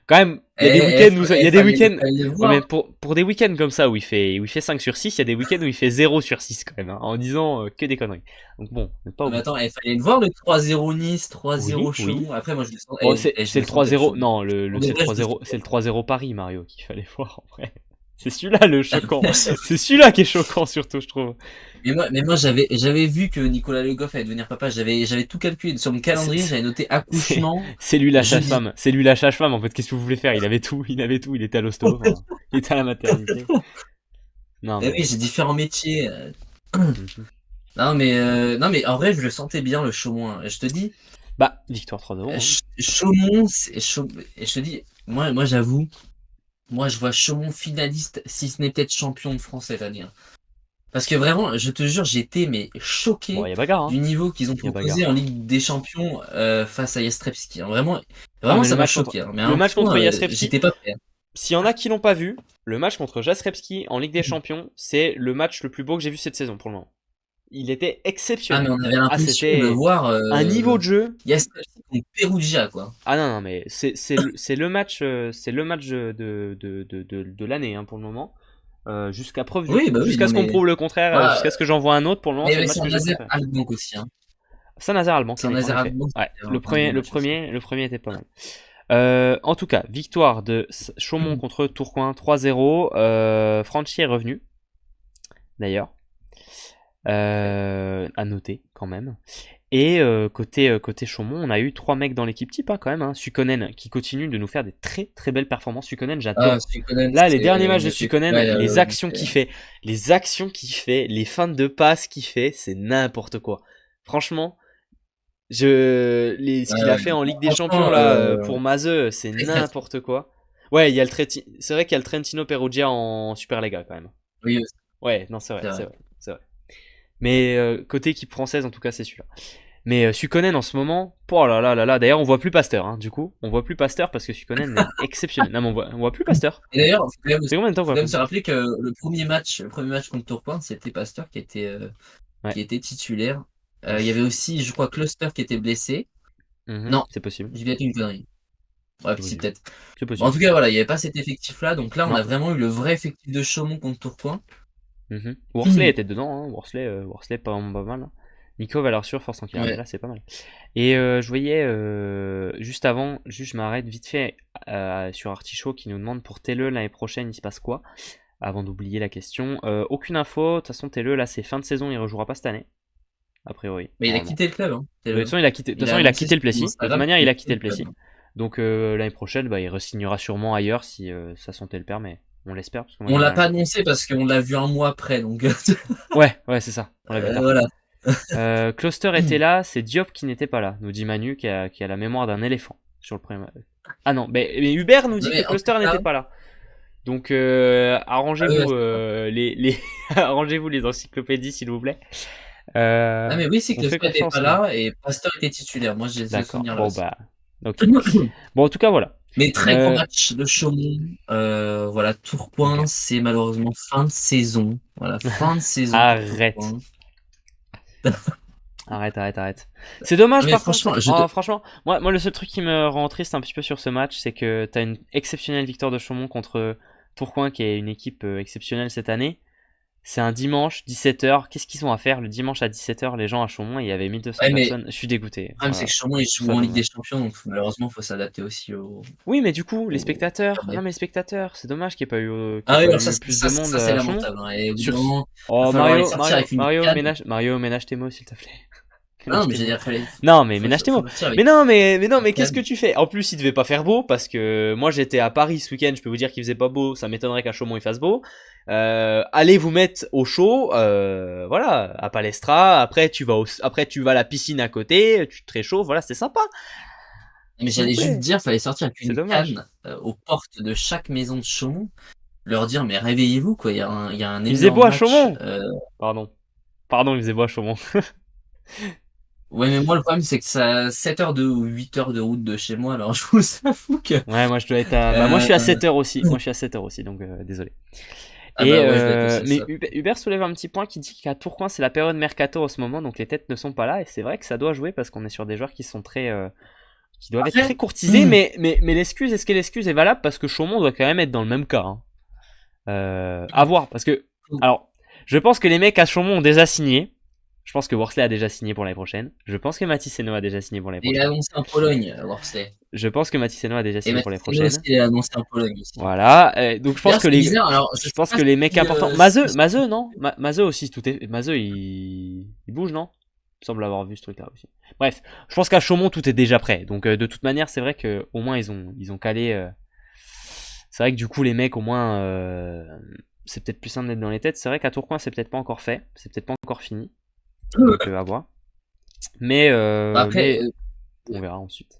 Quand même, il y a des week-ends où il y a des week-ends. Fallait le Ouais, mais voir. pour des week-ends comme ça où il fait 5 sur 6, il y a des week-ends où il fait 0 sur 6 quand même, hein, en disant que des conneries. Donc bon, ne pas Non, mais oublier. attends, il fallait le voir le 3-0 Nice, 3-0 Oui, oui. Chaumont. Après, moi, je le sens, Bon, je c'est le le sentais le 3-0. Chaumont. Non, En vrai, je le c'est sentais. le 3-0 Paris, Mario, qu'il fallait voir en vrai. C'est celui-là le choquant. C'est celui-là qui est choquant surtout, je trouve. Mais moi, j'avais vu que Nicolas Le Goff allait devenir papa. J'avais tout calculé sur mon C'est calendrier. J'avais noté c'est- accouchement c'est lui la jeudi. sage-femme. C'est lui la sage-femme en fait. Qu'est-ce que vous voulez faire? Il avait tout. Il avait tout. Il était à l'hosto. Enfin, il était à la maternité. Non Eh oui, mais. j'ai différents métiers. Mhm. Non, mais en vrai, je le sentais bien le Chaumont, hein. Je te dis, Bah, victoire 3-0. Hein. Chaumont, et je te dis, moi, j'avoue, moi, je vois Chaumont finaliste, si ce n'est peut-être champion de France cette année, hein. Parce que vraiment, je te jure, j'étais mais Bon, choqué il y a bagarre. Hein. du niveau qu'ils ont Il y a bagarre. proposé en Ligue des Champions face à Yastrepski, hein. Vraiment, Ah vraiment, mais ça m'a choqué, hein. Mais à le un match point, contre Jastrzębski. j'étais pas prêt, hein. S'il y en a qui l'ont pas vu, le match contre Jastrzębski en Ligue des Champions, c'est le match le plus beau que j'ai vu cette saison pour le moment. Il était Ah, mais exceptionnel. on avait Ah, l'impression de c'était voir un niveau de jeu. Yastrepski contre Perugia, quoi. Ah non, non, mais c'est le match de l'année hein, pour le moment. Oui, bah oui, Jusqu'à non, ce qu'on me mais prouve le contraire, voilà. jusqu'à ce que j'en vois un autre, pour le moment, Mais c'est le avec match que j'ai Saint-Nazaire préféré. Albank aussi, hein. Saint-Nazaire Alban, en Saint-Nazaire effet. Albank, Ouais, c'était un bon match aussi. le premier était pas mal. En tout cas, victoire de Chaumont contre Tourcoing 3-0. Franchi est revenu, d'ailleurs. À noter, quand même. Et côté Chaumont, on a eu 3 mecs dans l'équipe type, hein, quand même. Hein. Sukonen qui continue de nous faire des très très belles performances. Sukonen, Ah, j'adore. Suikonen, Là, les c'est derniers matchs une de épée. Sukonen, Ouais, les actions qu'il fait, les feintes de passe qu'il fait, c'est n'importe quoi. Franchement, ce qu'il a fait en Ligue des Champions franchement, là pour Mazeux, c'est très créatif. n'importe quoi. Ouais, c'est vrai qu'il y a le Trentino Perugia en Superlega quand même. Oui, Ouais, non, c'est vrai, c'est c'est vrai. vrai, c'est vrai. Mais côté équipe française, en tout cas, c'est celui-là. Mais Sukonen en ce moment, oh là là là là. D'ailleurs, on voit plus Pasteur, hein, du coup, on voit plus Pasteur parce que Sukonen est exceptionnel. Non, mais on voit plus Pasteur. Et d'ailleurs, C'est combien de temps qu'on faut voit quand même plus? se rappeler que le premier match contre Tourcoing, c'était Pasteur Ouais. qui était titulaire. Il y avait aussi, je crois, Cluster qui était blessé. Mhm, Non, c'est possible. j'ai bien dit une connerie. Ouais, C'est si, possible. peut-être. C'est Bon, en possible. tout cas, voilà, il n'y avait pas cet effectif-là. Donc là, on Non. a vraiment eu le vrai effectif de Chaumont contre Tourcoing. Worsley était dedans, hein. Worsley pas mal. Hein. Nico, valeur sûre, force en Ouais. là, c'est pas mal. Et je voyais juste avant, je m'arrête vite fait sur Artichaut qui nous demande pour Telleux l'année prochaine, il se passe quoi? Avant d'oublier la question. Aucune info, de toute façon, Telleux là, c'est fin de saison, il rejouera pas cette année, a priori, Mais il a normalement. quitté le club, hein. De toute façon, il a quitté, Il a il a annoncé quitté sur le son Plessis. De toute Instagram manière, qu'il il a a quitté quitté le le club, Plessis. hein. Donc l'année prochaine, bah, il re-signera sûrement ailleurs si sa santé le permet. On l'espère parce que moi On j'aime l'a bien le pas joueur. annoncé parce qu'on l'a vu un mois après, donc Ouais, c'est ça. On l'a vu tard. voilà. Kloster était là, c'est Diop qui n'était pas là, nous dit Manu qui a la mémoire d'un éléphant sur le premier. Ah non, mais Hubert nous dit que Mais en tout Kloster cas, n'était pas là. Donc ouais, arrangez-vous les arrangez-vous les encyclopédies s'il vous plaît. ah mais oui, c'est que On le fait fait était confiance. pas là et Pasteur était titulaire. Moi, j'ai ce D'accord. souvenir-là Bon aussi. bah ok. Bon en tout cas voilà. Mais très grand Euh, match de Chaumont. Voilà, ok. Tourcoing, c'est malheureusement fin de saison. Voilà, fin de saison pour Arrête. Tourcoing. Arrête. C'est dommage Mais par contre. franchement, Oh, franchement, moi le seul truc qui me rend triste un petit peu sur ce match, c'est que t'as une exceptionnelle victoire de Chaumont contre Tourcoing, qui est une équipe exceptionnelle cette année. C'est un dimanche, 17h. Qu'est-ce qu'ils ont à faire le dimanche à 17h, les gens à Chaumont? Il y avait 1200 ouais, mais personnes. Je suis dégoûté. le problème, c'est Voilà, que Chaumont, ils je trouve jouent ça en Ligue des dommage. Champions, donc malheureusement, il faut s'adapter aussi au. Oui, mais du coup, les au... spectateurs. Non, mais les spectateurs, c'est dommage qu'il n'y Ah ait oui, pas alors ça, eu plus de monde c'est à Chaumont. lamentable. Hein. Et au bout Sur... d'un moment, il va Oh, falloir les sortir avec une canne. Ménage tes mots, s'il te plaît. Non, Ménage mais tes j'ai mots. dire, Non, mais faut, ménage tes faut mots. sortir avec Mais une qu'est-ce que canne. tu fais? En plus, il devait pas faire beau parce que moi j'étais à Paris ce week-end. Je peux vous dire qu'il faisait pas beau. Ça m'étonnerait qu'à Chaumont il fasse beau. Allez vous mettre au chaud, voilà, à Palestra. Après tu vas à la piscine à côté. Tu te réchauffes. Voilà, c'était sympa. Mais S'il vous j'allais juste plaît. dire, fallait sortir avec C'est une dommage. canne aux portes de chaque maison de Chaumont, leur dire, mais réveillez-vous, quoi, il y a un Il faisait beau énorme à match. Chaumont. Pardon, il faisait beau à Chaumont. Ouais, mais moi, le problème, c'est que ça a 7 heures ou 8 heures de route de chez moi, alors je vous avoue que. Ouais, moi je dois être à. Bah moi je Euh, suis à 7h aussi. Moi je suis à 7h aussi, donc désolé. Ah bah ouais, je dois être aussi à Mais ça. Hubert soulève un petit point qui dit qu'à Tourcoing c'est la période mercato en ce moment, donc les têtes ne sont pas là, et c'est vrai que ça doit jouer parce qu'on est sur des joueurs qui sont qui doivent être très Après, courtisés, mais l'excuse, est-ce que l'excuse est valable? Parce que Chaumont doit quand même être dans le même cas. Hein. À voir, parce que, alors, je pense que les mecs à Chaumont ont déjà signé. Je pense que Worsley a déjà signé pour l'année prochaine. Je pense que Mathis Seno a déjà signé pour l'année il est prochaine. annoncé en Pologne, Worsley. Je pense que Mathis Seno a déjà Et signé pour l'année Mathis aussi, prochaine. il est annoncé en Pologne aussi. Voilà. Donc D'ailleurs, c'est bizarre, alors, je je sais pense pas que les mecs si, importants. si- Mazeux, non? Mazeux aussi, tout est. Mazeux, il bouge, non? Il semble avoir vu ce truc-là aussi. Bref, je pense qu'à Chaumont tout est déjà prêt. Donc de toute manière, c'est vrai que au moins ils ont calé. C'est vrai que du coup les mecs au moins c'est peut-être plus simple d'être dans les têtes. C'est vrai qu'à Tourcoing c'est peut-être pas encore fait, c'est peut-être pas encore fini. Donc à voir. Mais Bah, après, on verra ensuite.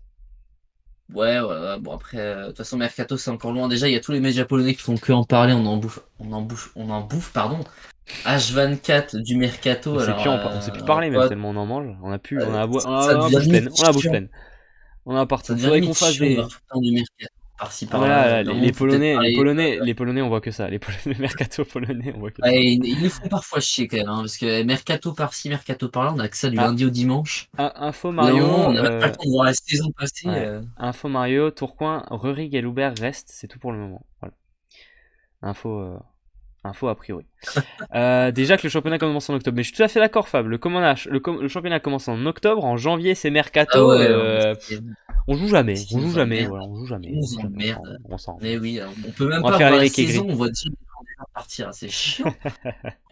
ouais, bon après, de toute façon, Mercato, c'est encore loin. Déjà, il y a tous les médias polonais qui font que en parler, on en bouffe, pardon. H24 du Mercato, alors, On sait plus parler même quoi, tellement on en mange. On a ça la devient bouche pleine. limite On a la bouche chiant. pleine. On a Ça partout. devient Faudrait qu'on limite fasse chiant de des. voir tout le temps du Mercato, par-ci Ah mais par-là. là, D'un moment, faut peut-être parler. les Polonais, on voit que ça. Le mercato polonais, on voit que ça. Ouais, ils nous font parfois chier quand même, hein, parce que Mercato par-ci, Mercato par-là, on a que ça du Ah, lundi au dimanche. info Au bout d'un moment, Mario, on n'a même pas le temps de voir la saison passer. ouais. Info Mario, Tourcoing, Rurik et Loubert restent, c'est tout pour le moment. Voilà. Info a priori. Déjà que le championnat commence en octobre, mais je suis tout à fait d'accord Fab. Le championnat commence en octobre, en janvier c'est Ah mercato. ouais, On joue jamais, ce qui nous Voilà, emmerde. on joue jamais. Ils nous emmerdent. On s'en. Mais oui, on peut même On va pas faire voir les la mecs aigris. saison, on voit déjà les gens déjà partir, c'est chiant.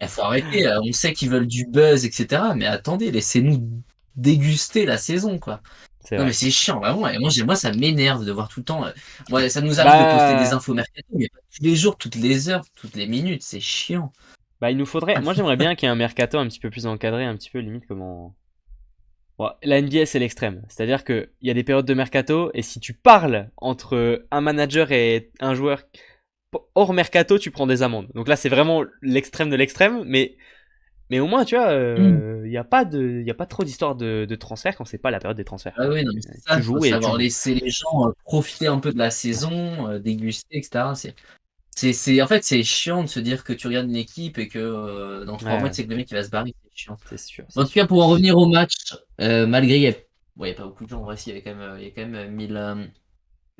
Il faut arrêter, on sait qu'ils veulent du buzz, etc. Mais attendez, laissez-nous déguster la saison, quoi. C'est Non vrai. mais c'est chiant, vraiment. Et moi, ça m'énerve de voir tout le temps. Moi, ça nous arrive de poster des infos mercato, mais pas tous les jours, toutes les heures, toutes les minutes, c'est chiant. Bah il nous faudrait. Moi j'aimerais bien qu'il y ait un mercato un petit peu plus encadré, un petit peu limite comment. Bon, la NBA c'est l'extrême, c'est-à-dire que il y a des périodes de mercato et si tu parles entre un manager et un joueur hors mercato, tu prends des amendes. Donc là c'est vraiment l'extrême de l'extrême, mais au moins tu vois, il y a pas trop d'histoires de transferts quand c'est pas la période des transferts. Ah oui, non, mais c'est ça, Tu il faut joues et tu savoir joues. laisser les gens profiter un peu de la saison, déguster, etc. En fait, c'est chiant de se dire que tu regardes une équipe et que dans 3 mois, tu Ouais, sais que le mec il va se barrer, c'est chiant. c'est sûr. En tout cas, pour en revenir au match, malgré, il y a pas beaucoup de gens, en vrai, il y a quand même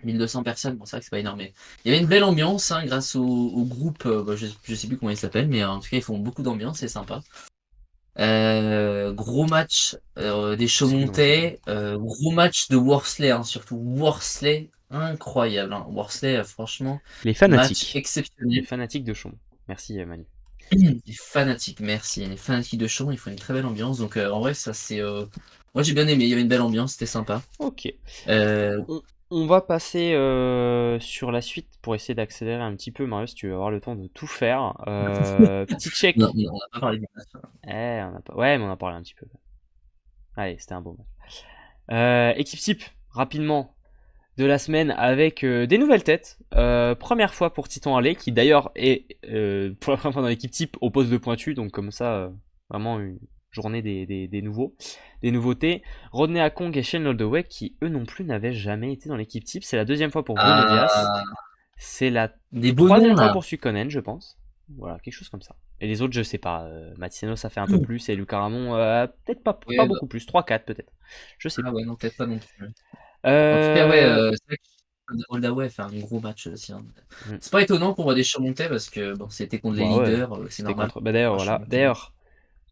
1200 personnes, bon c'est vrai que c'est pas énorme, mais il y avait une belle ambiance hein, grâce au groupe, je sais plus comment il s'appelle, mais en tout cas ils font beaucoup d'ambiance, c'est sympa. Gros match des Chaumontais, gros match de Worsley, hein, surtout Worsley, incroyable. Hein. Worsley, franchement, Les match fanatiques. Les exceptionnel. fanatiques de Chaumont. Merci Manu. Les fanatiques, merci. Les fanatiques de Chaumont, ils font une très belle ambiance. Donc en vrai, ça c'est. Moi j'ai bien aimé, il y avait une belle ambiance, c'était sympa. Ok. Euh, On va passer sur la suite pour essayer d'accélérer un petit peu, Marius, tu vas avoir le temps de tout faire. Petit Non, check. on n'a pas parlé du match. On a pas... Ouais, mais on en a parlé un petit peu. Allez, c'était un beau match. Équipe type, rapidement, de la semaine avec des nouvelles têtes. Première fois pour Titan Alley, qui d'ailleurs est pour la première fois dans l'équipe type au poste de pointu, donc comme ça, vraiment une journée des nouveaux, des nouveautés. Rodney Akong et Shane Holdaway, qui eux non plus n'avaient jamais été dans l'équipe type. C'est la deuxième fois pour Bruno Diaz. Ah, C'est la des beaux noms troisième fois là. pour Sukonen, je pense. Voilà, quelque chose comme ça. Et les autres, je sais pas. Matiseno, ça fait un peu plus. Et Lucas Ramon, peut-être pas Ouais, bah, beaucoup plus. 3-4 peut-être. Je sais ah pas. ouais, non, peut-être pas non plus. En tout cas, ouais, Euh... c'est vrai que Holdaway fait un gros match aussi, hein. hmm. C'est pas étonnant qu'on voit des surmontés parce que bon, c'était contre les Bah ouais, leaders, c'est c'était normal. contre. Bah d'ailleurs, Un voilà. surmonté. D'ailleurs,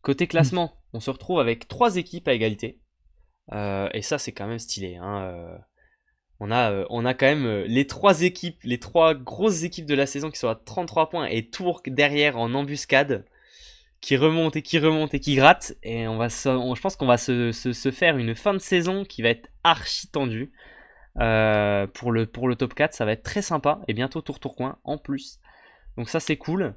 côté classement, on se retrouve avec 3 équipes à égalité. Et ça, c'est quand même stylé, hein. On a quand même les 3 équipes, les 3 grosses équipes de la saison qui sont à 33 points et Tours derrière en embuscade, qui remontent et qui remontent et qui grattent. Et je pense qu'on va se faire une fin de saison qui va être archi tendue. Pour le top 4, ça va être très sympa. Et bientôt Tourcoing en plus. Donc ça c'est cool.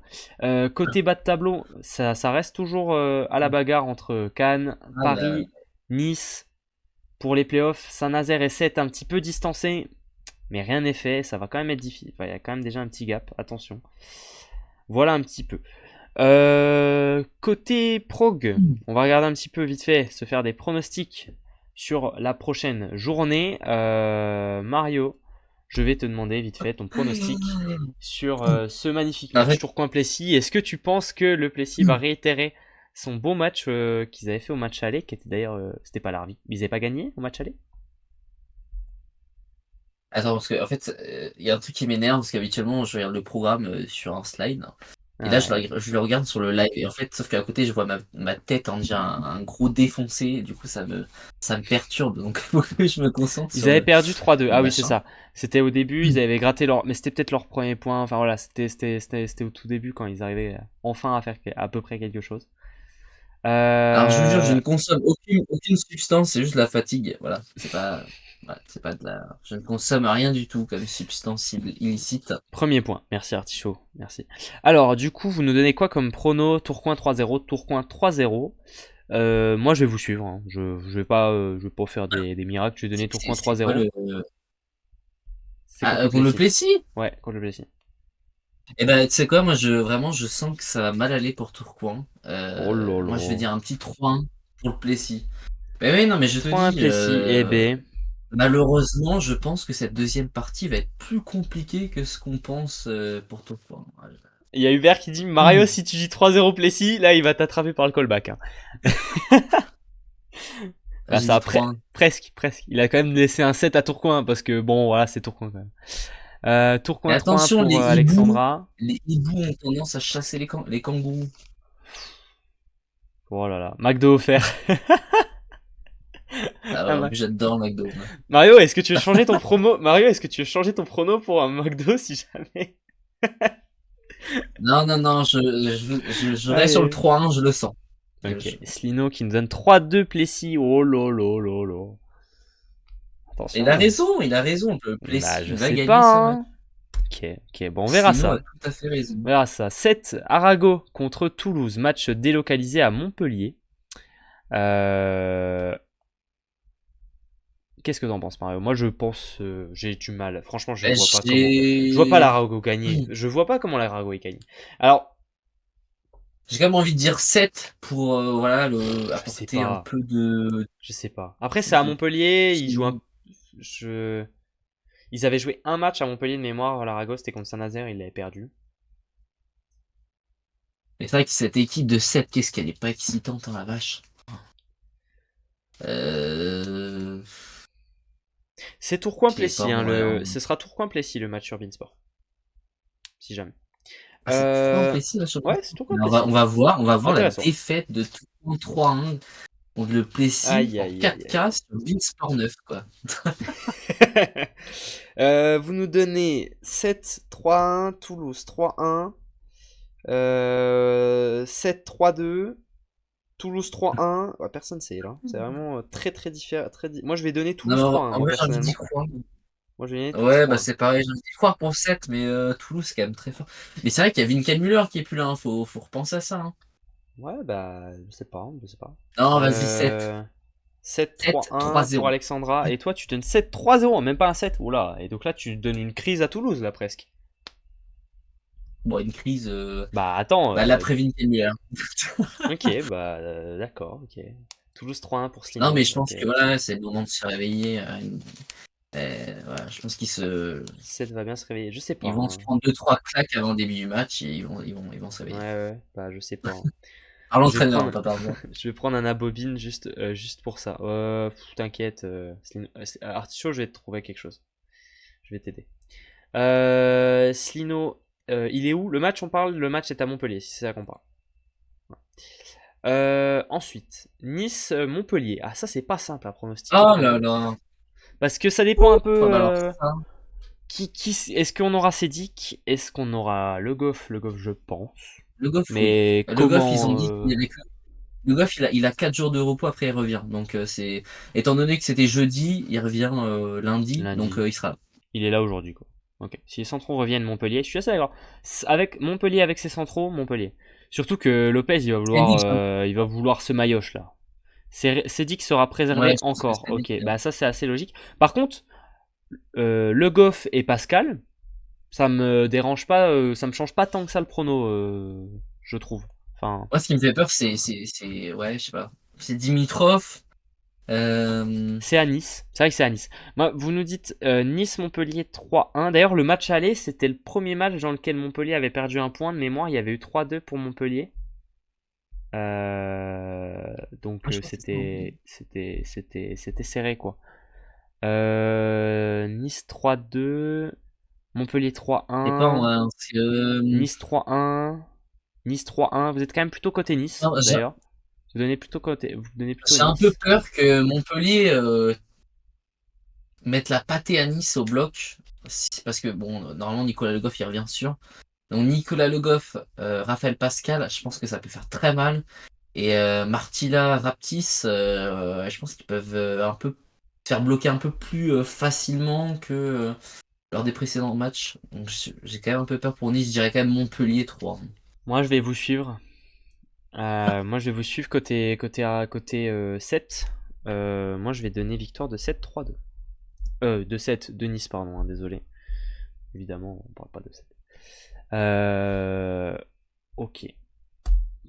Côté bas de tableau, ça reste toujours à la bagarre entre Cannes, Ah, bah, Paris, Nice. Pour les playoffs, Saint-Nazaire et 7 un petit peu distancés. Mais rien n'est fait, ça va quand même être difficile. Enfin, il y a quand même déjà un petit gap, attention. Voilà un petit peu. Côté prog, on va regarder un petit peu vite fait, se faire des pronostics sur la prochaine journée. Mario, je vais te demander vite fait ton pronostic sur ce magnifique en match fait, Tourcoing-Plessis. Est-ce que tu penses que le Plessis va réitérer son beau match qu'ils avaient fait au match aller, qui était d'ailleurs, c'était pas l'arbitre, ils n'avaient pas gagné au match aller? attends, parce que en fait, il y a un truc qui m'énerve parce qu'habituellement, je regarde le programme sur un slide. Et là, Ouais. je le regarde sur le live. Et en fait, sauf qu'à côté, je vois ma tête en déjà un gros défoncé. Et du coup, ça me perturbe. Donc, il faut que je me concentre Ils sur avaient perdu 3-2. le Ah oui, c'est machin. ça. C'était au début, ils avaient gratté leur. Mais c'était peut-être leur premier point. Enfin voilà, c'était au tout début quand ils arrivaient enfin à faire à peu près quelque chose. Alors, je vous jure, je Euh, ne consomme aucune substance, c'est juste la fatigue. Voilà. C'est pas de la. Je ne consomme rien du tout comme substance illicite. Premier point. Merci Artichaut. Merci. Alors, du coup, vous nous donnez quoi comme prono? Tourcoing 3-0, Tourcoing 3-0. Moi, je vais vous suivre, hein. Je vais pas faire des miracles. Je vais donner Tourcoing C'est quoi 3-0. le. C'est contre Ah, le pour le Plessis. Plessis? Ouais, contre le Plessis. Eh ben, tu sais quoi, moi, vraiment, je sens que ça va mal aller pour Tourcoing. Oh là Moi, je vais là. dire un petit 3-1 pour le Plessis. Mais oui, non, mais je te 3-1 dis, Plessis. Eh ben. malheureusement, je pense que cette deuxième partie va être plus compliquée que ce qu'on pense pour Tourcoing. Voilà. Il y a Hubert qui dit Mario, si tu dis 3-0 Plessis, là il va t'attraper par le callback, hein. Ah, Bah, j'ai ça dit a 3-1. presque, presque. Il a quand même laissé un 7 à Tourcoing parce que bon, voilà, c'est Tourcoing quand même. Mais Tourcoing 3-1 attention, pour Alexandra. les hiboux ont tendance à chasser les kangourous. Oh là là, McDo offert. Ah ouais, Ah, en plus, j'adore McDo, moi. Mario, est-ce que tu veux changer ton promo? Mario, est-ce que tu veux changer ton prono pour un McDo si jamais? Non, non, non, je reste sur le Allez. 3-1, je le sens. Ok, Slino qui nous donne 3-2 Plessis. Oh là là là là. Attention. Il a raison, le Bah, Plessis je va sais gagner ce pas, match. hein. Ok, ok, bon, on verra Slino a ça. tout à fait raison. On verra ça. 7, Arago contre Toulouse, match délocalisé à Montpellier. Euh, Qu'est-ce que t'en penses, Mario? Moi, je pense, j'ai du mal. Franchement, je vois pas comment. Je vois pas J'ai l'Arago gagner. Je vois pas comment l'Arago est gagné. Alors, j'ai quand même envie de dire 7 pour voilà, je sais apporter un pas. peu de, Je sais pas. Après, c'est à de Montpellier. Ils jouent petit- un. Je... Ils avaient joué un match à Montpellier de mémoire. L'Arago, c'était contre Saint-Nazaire. Ils l'avaient perdu. Mais c'est vrai que cette équipe de 7, qu'est-ce qu'elle est pas excitante, hein, la vache. Euh... C'est J'ai pas Tourcoing-Plessis, hein, moyen. ce sera Tourcoing-Plessis le match sur Beansport. Si jamais. Ah, c'est tout Euh... précis là sur Ouais, c'est Mais Tourcoing-Plessis. on va voir la Intéressant. défaite de tout 3-1 contre le Plessis Aïe, en aïe, aïe, aïe. 4K sur Beansport 9, quoi. Vous nous donnez 7-3-1, Toulouse 3-1, 7-3-2, Toulouse 3-1. Ouais, personne sait là. C'est vraiment très très différent. Moi je vais donner Non, Toulouse mais 3-1, en moi vrai, j'ai envie d'y personnellement. croire. Moi, je vais donner Toulouse Ouais, bah 3-1. c'est pareil, j'ai envie de croire pour 7, mais Toulouse, c'est quand même très fort. Mais c'est vrai qu'il y a Vinkel Müller qui est plus là, hein, faut repenser à ça. Hein. Ouais, bah, je sais pas, je sais pas. Non, vas-y, 7. Euh, 7, 7-3-1 pour 3-0. Alexandra. Et toi, tu donnes 7-3-0, même pas un 7. Oula. Et donc là, tu donnes une crise à Toulouse, là, presque. Bon, une crise. Bah, attends. Bah, l'après Vinkel Müller. Ok, bah, d'accord, ok. Toulouse 3-1 pour Non, mais Slino. je Ok, pense que ok. voilà, c'est le moment de se réveiller. Voilà, je pense 7 va bien se réveiller. Je sais pas, ils vont se hein. prendre 2-3 claques avant le début du match et ils vont se Ouais, réveiller. ouais, bah, je sais pas, hein. Par Je vais l'entraîneur, hein, prendre, pas par moi. je vais prendre un abobine juste pour ça. T'inquiète, Artichaut, je vais te trouver quelque chose. Je vais t'aider. Slino, il est où? Le match, on parle, le match est à Montpellier, si c'est ça qu'on parle. Ensuite, Nice-Montpellier. Ah, ça, c'est pas simple à pronostiquer Oh pour là moi. là. Parce que ça dépend un peu. Oh, bah alors ça. Est-ce qu'on aura Cédic? Est-ce qu'on aura Le Goff? Le Goff, je pense. Le Goff, oui. Mais Le Goff, ils ont comment dit qu'il y avait que. Le Goff, il a 4 jours de repos, après il revient. Donc, étant donné que c'était jeudi, il revient lundi, donc lundi? il sera là. Il est là aujourd'hui, quoi. Ok. Si les centraux reviennent Montpellier, je suis assez d'accord. Avec Montpellier, avec ses centraux, Montpellier. Surtout que Lopez, C'est Nick, hein. il va vouloir ce maillotche là. Cédic sera Ouais, préservé je pense que encore. c'est Nick. Ok, bah ça c'est assez logique. Par contre, Le Goff et Pascal, ça me dérange pas, ça me change pas tant que ça le prono, je trouve. Enfin, Moi, ce qui me fait peur, ouais, je sais pas. C'est Dimitrov. c'est à Nice. C'est vrai que c'est à Nice. Moi, vous nous dites Nice-Montpellier 3-1. D'ailleurs, le match aller, c'était le premier match dans lequel Montpellier avait perdu un point de mémoire. Il y avait eu 3-2 pour Montpellier. Donc Ah, je pense que c'est ça. c'était serré quoi. Nice 3-2, Montpellier C'est pas 3-1, moi, hein, Nice 3-1, Nice 3-1. Vous êtes quand même plutôt côté Nice non, d'ailleurs. Vous donnez plutôt j'ai un peu Nice. peur que Montpellier mette la pâtée à Nice au bloc. Parce que, bon, normalement, Nicolas Le Goff, il revient sûr. Donc, Nicolas Le Goff, Raphaël Pascal, je pense que ça peut faire très mal. Et Martilla, Raptis, je pense qu'ils peuvent un peu faire bloquer un peu plus facilement que lors des précédents matchs. Donc, j'ai quand même un peu peur pour Nice. Je dirais quand même Montpellier 3. Moi je vais vous suivre. Moi je vais vous suivre côté 7. Moi je vais donner victoire de 7-3-2. De 7 de Nice pardon, hein, désolé. Évidemment on parle pas de 7. Ok.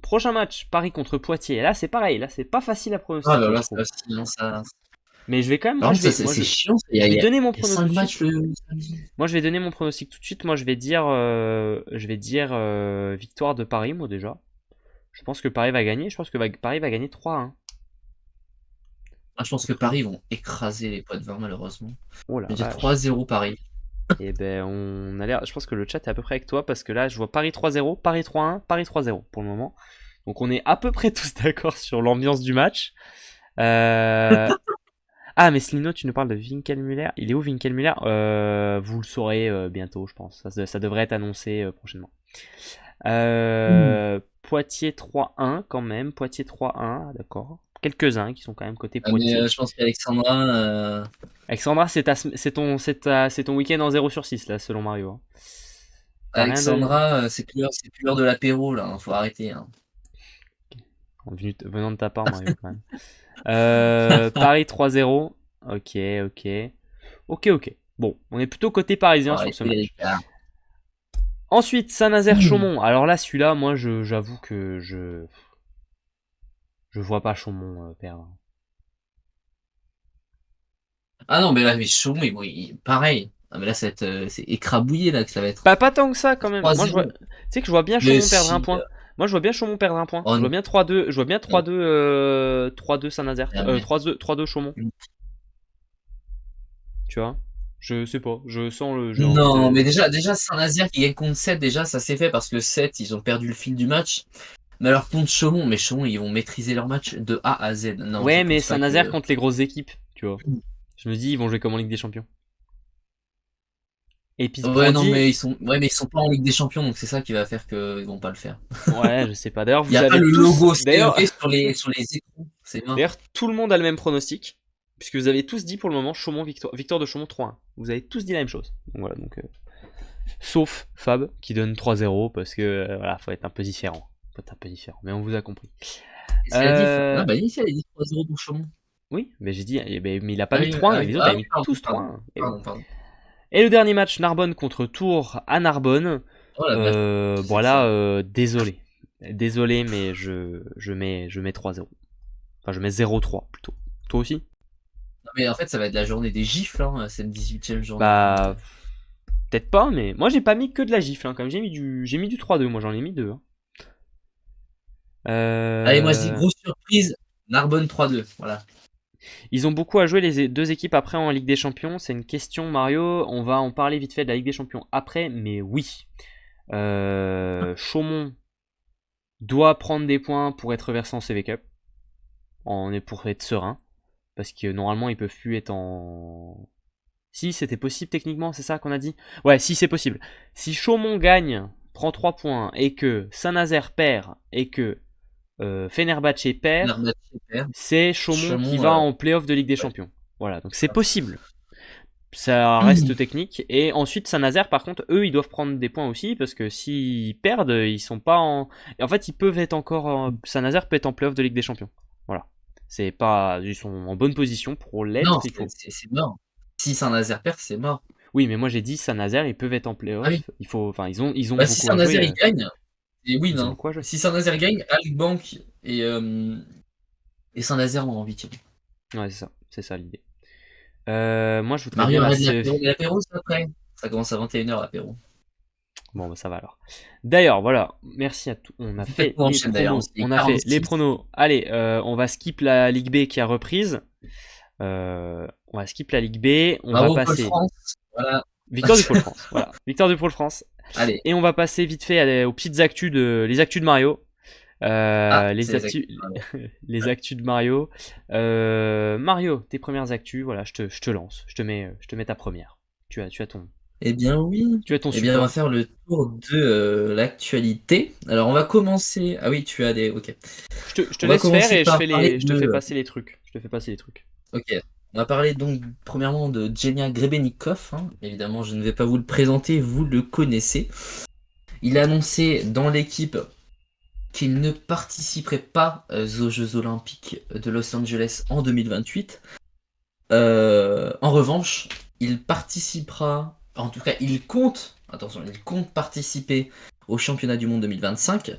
Prochain match, Paris contre Poitiers. Là, c'est pareil. Là, c'est pas facile à Ah là pronostiquer, je là, ça trouve. aussi, non, ça. Mais je vais quand même. Par contre, ça, c'est chiant. Je vais donner mon Il y a prono tout 5 de matchs suite. le samedi. Moi, je vais donner mon pronostic tout de suite. Moi, je vais dire victoire de Paris, moi déjà. Je pense que Paris va gagner. Je pense que Paris va gagner 3-1. Ah, je pense que Paris vont écraser les Poids-de-Vin, malheureusement. Oh la Je vais dire vache. 3-0 Paris. Et ben, on a l'air. Je pense que le chat est à peu près avec toi parce que là, je vois Paris 3-0, Paris 3-1, Paris 3-0 pour le moment. Donc, on est à peu près tous d'accord sur l'ambiance du match. Ah, mais Slino, tu nous parles de Winkelmüller. Il est où Winkelmüller? Vous le saurez bientôt, je pense. Ça devrait être annoncé prochainement. Poitiers 3-1 quand même. Poitiers 3-1, d'accord. Quelques-uns qui sont quand même côté Ah, mais Poitiers. je pense qu'Alexandra. Alexandra, c'est ton week-end en 0 sur 6, là, selon Mario, hein. T'as rien de. Alexandra, c'est plus l'heure de l'apéro, là. Faut arrêter. Hein. Venant de ta part, Mario, quand même. Paris 3-0. Ok, ok. Ok, ok. Bon, on est plutôt côté Faut parisien sur ce arrêter, les match. gars. Ensuite, Saint-Nazaire-Chaumont. Alors là, celui-là, moi, j'avoue que je vois pas Chaumont perdre. Ah non, mais là, mais Chaumont, pareil. Ah, mais là, c'est écrabouillé, là, que ça va être. Pas tant que ça, quand même. Moi, 3-0. tu sais que je vois bien Mais Chaumont perdre un si. point. Moi, je vois bien Chaumont perdre un point. Oh, Je vois non. bien 3-2. Je vois bien 3-2, 3-2 Saint-Nazaire. Ah, mais- 3-2 Chaumont. Tu vois? Je sais pas. J'ai envie Non, de. mais déjà Saint-Nazaire qui gagne contre 7, déjà, ça s'est fait parce que 7, ils ont perdu le fil du match. Mais alors contre Chaumont, ils vont maîtriser leur match de A à Z. Non, je Ouais, mais pense pas Saint-Nazaire que. contre les grosses équipes, tu vois. Je me dis, ils vont jouer comme en Ligue des Champions. Et puis Ouais, non, Prandi, mais ils sont pas en Ligue des Champions, donc c'est ça qui va faire qu'ils vont pas le faire. ouais, je sais pas. D'ailleurs, Il y vous a pas avez le tous. logo CEV sur les écrans, c'est bien. D'ailleurs, tout le monde a le même pronostic. puisque vous avez tous dit pour le moment Chaumont victoire de Chaumont 3-1. Vous avez tous dit la même chose. Donc voilà, sauf Fab qui donne 3-0 parce que voilà, faut être un peu différent. Mais on vous a compris. Qu'est-ce qu'elle a dit? Non, bah ici, elle a dit 3-0 pour Chaumont. Oui, mais j'ai dit, mais il a pas Ah mis oui, 3-1, et les autres avaient mis pardon, tous pardon, 3-1. pardon. Et le dernier match, Narbonne contre Tours à Narbonne. Oh la vache. Voilà, désolé. Désolé, mais je mets 3-0. Enfin, je mets 0-3 plutôt. Toi aussi? Non, mais en fait, ça va être la journée des gifles, hein, cette 18e journée. Bah, peut-être pas, mais moi j'ai pas mis que de la gifle. Hein, comme j'ai mis du 3-2, moi j'en ai mis 2. Hein. Allez, moi je dis grosse surprise, Narbonne 3-2. Voilà. Ils ont beaucoup à jouer les deux équipes après en Ligue des Champions. C'est une question, Mario. On va en parler vite fait de la Ligue des Champions après, mais oui. Chaumont doit prendre des points pour être versé en CV Cup. Pour être serein. Parce que normalement, ils peuvent plus être en. Si, c'était possible techniquement, c'est ça qu'on a dit? Ouais, si, c'est possible. Si Chaumont gagne, prend 3 points, et que Saint-Nazaire perd, et que Fenerbahçe perd, c'est Chaumont qui va en playoff de Ligue des Champions. Voilà, donc c'est possible. Ça reste technique. Et ensuite, Saint-Nazaire, par contre, eux, ils doivent prendre des points aussi, parce que s'ils perdent, ils sont pas en. Et en fait, ils peuvent être encore. Saint-Nazaire peut être en playoff de Ligue des Champions. Voilà. C'est pas. Ils sont en bonne position pour l'être. Non, c'est mort. Si Saint-Nazaire perd, c'est mort. Oui, mais moi j'ai dit Saint-Nazaire, ils peuvent être en playoff. Ah oui. Il faut. Enfin, ils ont beaucoup si à Saint-Nazaire jouer. il gagne, et oui, Ils ont non. beaucoup à jouer. Si Saint-Nazaire gagne, Alkbank et Saint-Nazaire vont en 8e. Ouais, c'est ça l'idée. Moi je voudrais Mario bien arrête l'apéro, c'est après. Ça commence à 21h l'apéro. Bon, bah ça va alors. D'ailleurs, voilà, merci à tous. On a fait les pronos. Allez, on va skip la Ligue B qui a reprise. On va skip la Ligue B. On va passer. Pôle France. Voilà. Victoire du Pôle France. Voilà, victoire du Pôle France. Allez. Et on va passer vite fait aux petites actus les actus de Mario. Les actus de Mario. Mario, tes premières actus. Voilà, je te lance. Je te mets ta première. Tu as ton. Eh bien oui. Tu as ton support. Eh bien on va faire le tour de l'actualité. Alors on va commencer. Ah oui, tu as des. Ok. Je te laisse faire et je te fais passer les trucs. Ok. On va parler donc premièrement de Genia Grebennikov. Hein. Évidemment, je ne vais pas vous le présenter, vous le connaissez. Il a annoncé dans l'équipe qu'il ne participerait pas aux Jeux Olympiques de Los Angeles en 2028. En revanche, il participera. En tout cas, il compte participer au championnat du monde 2025.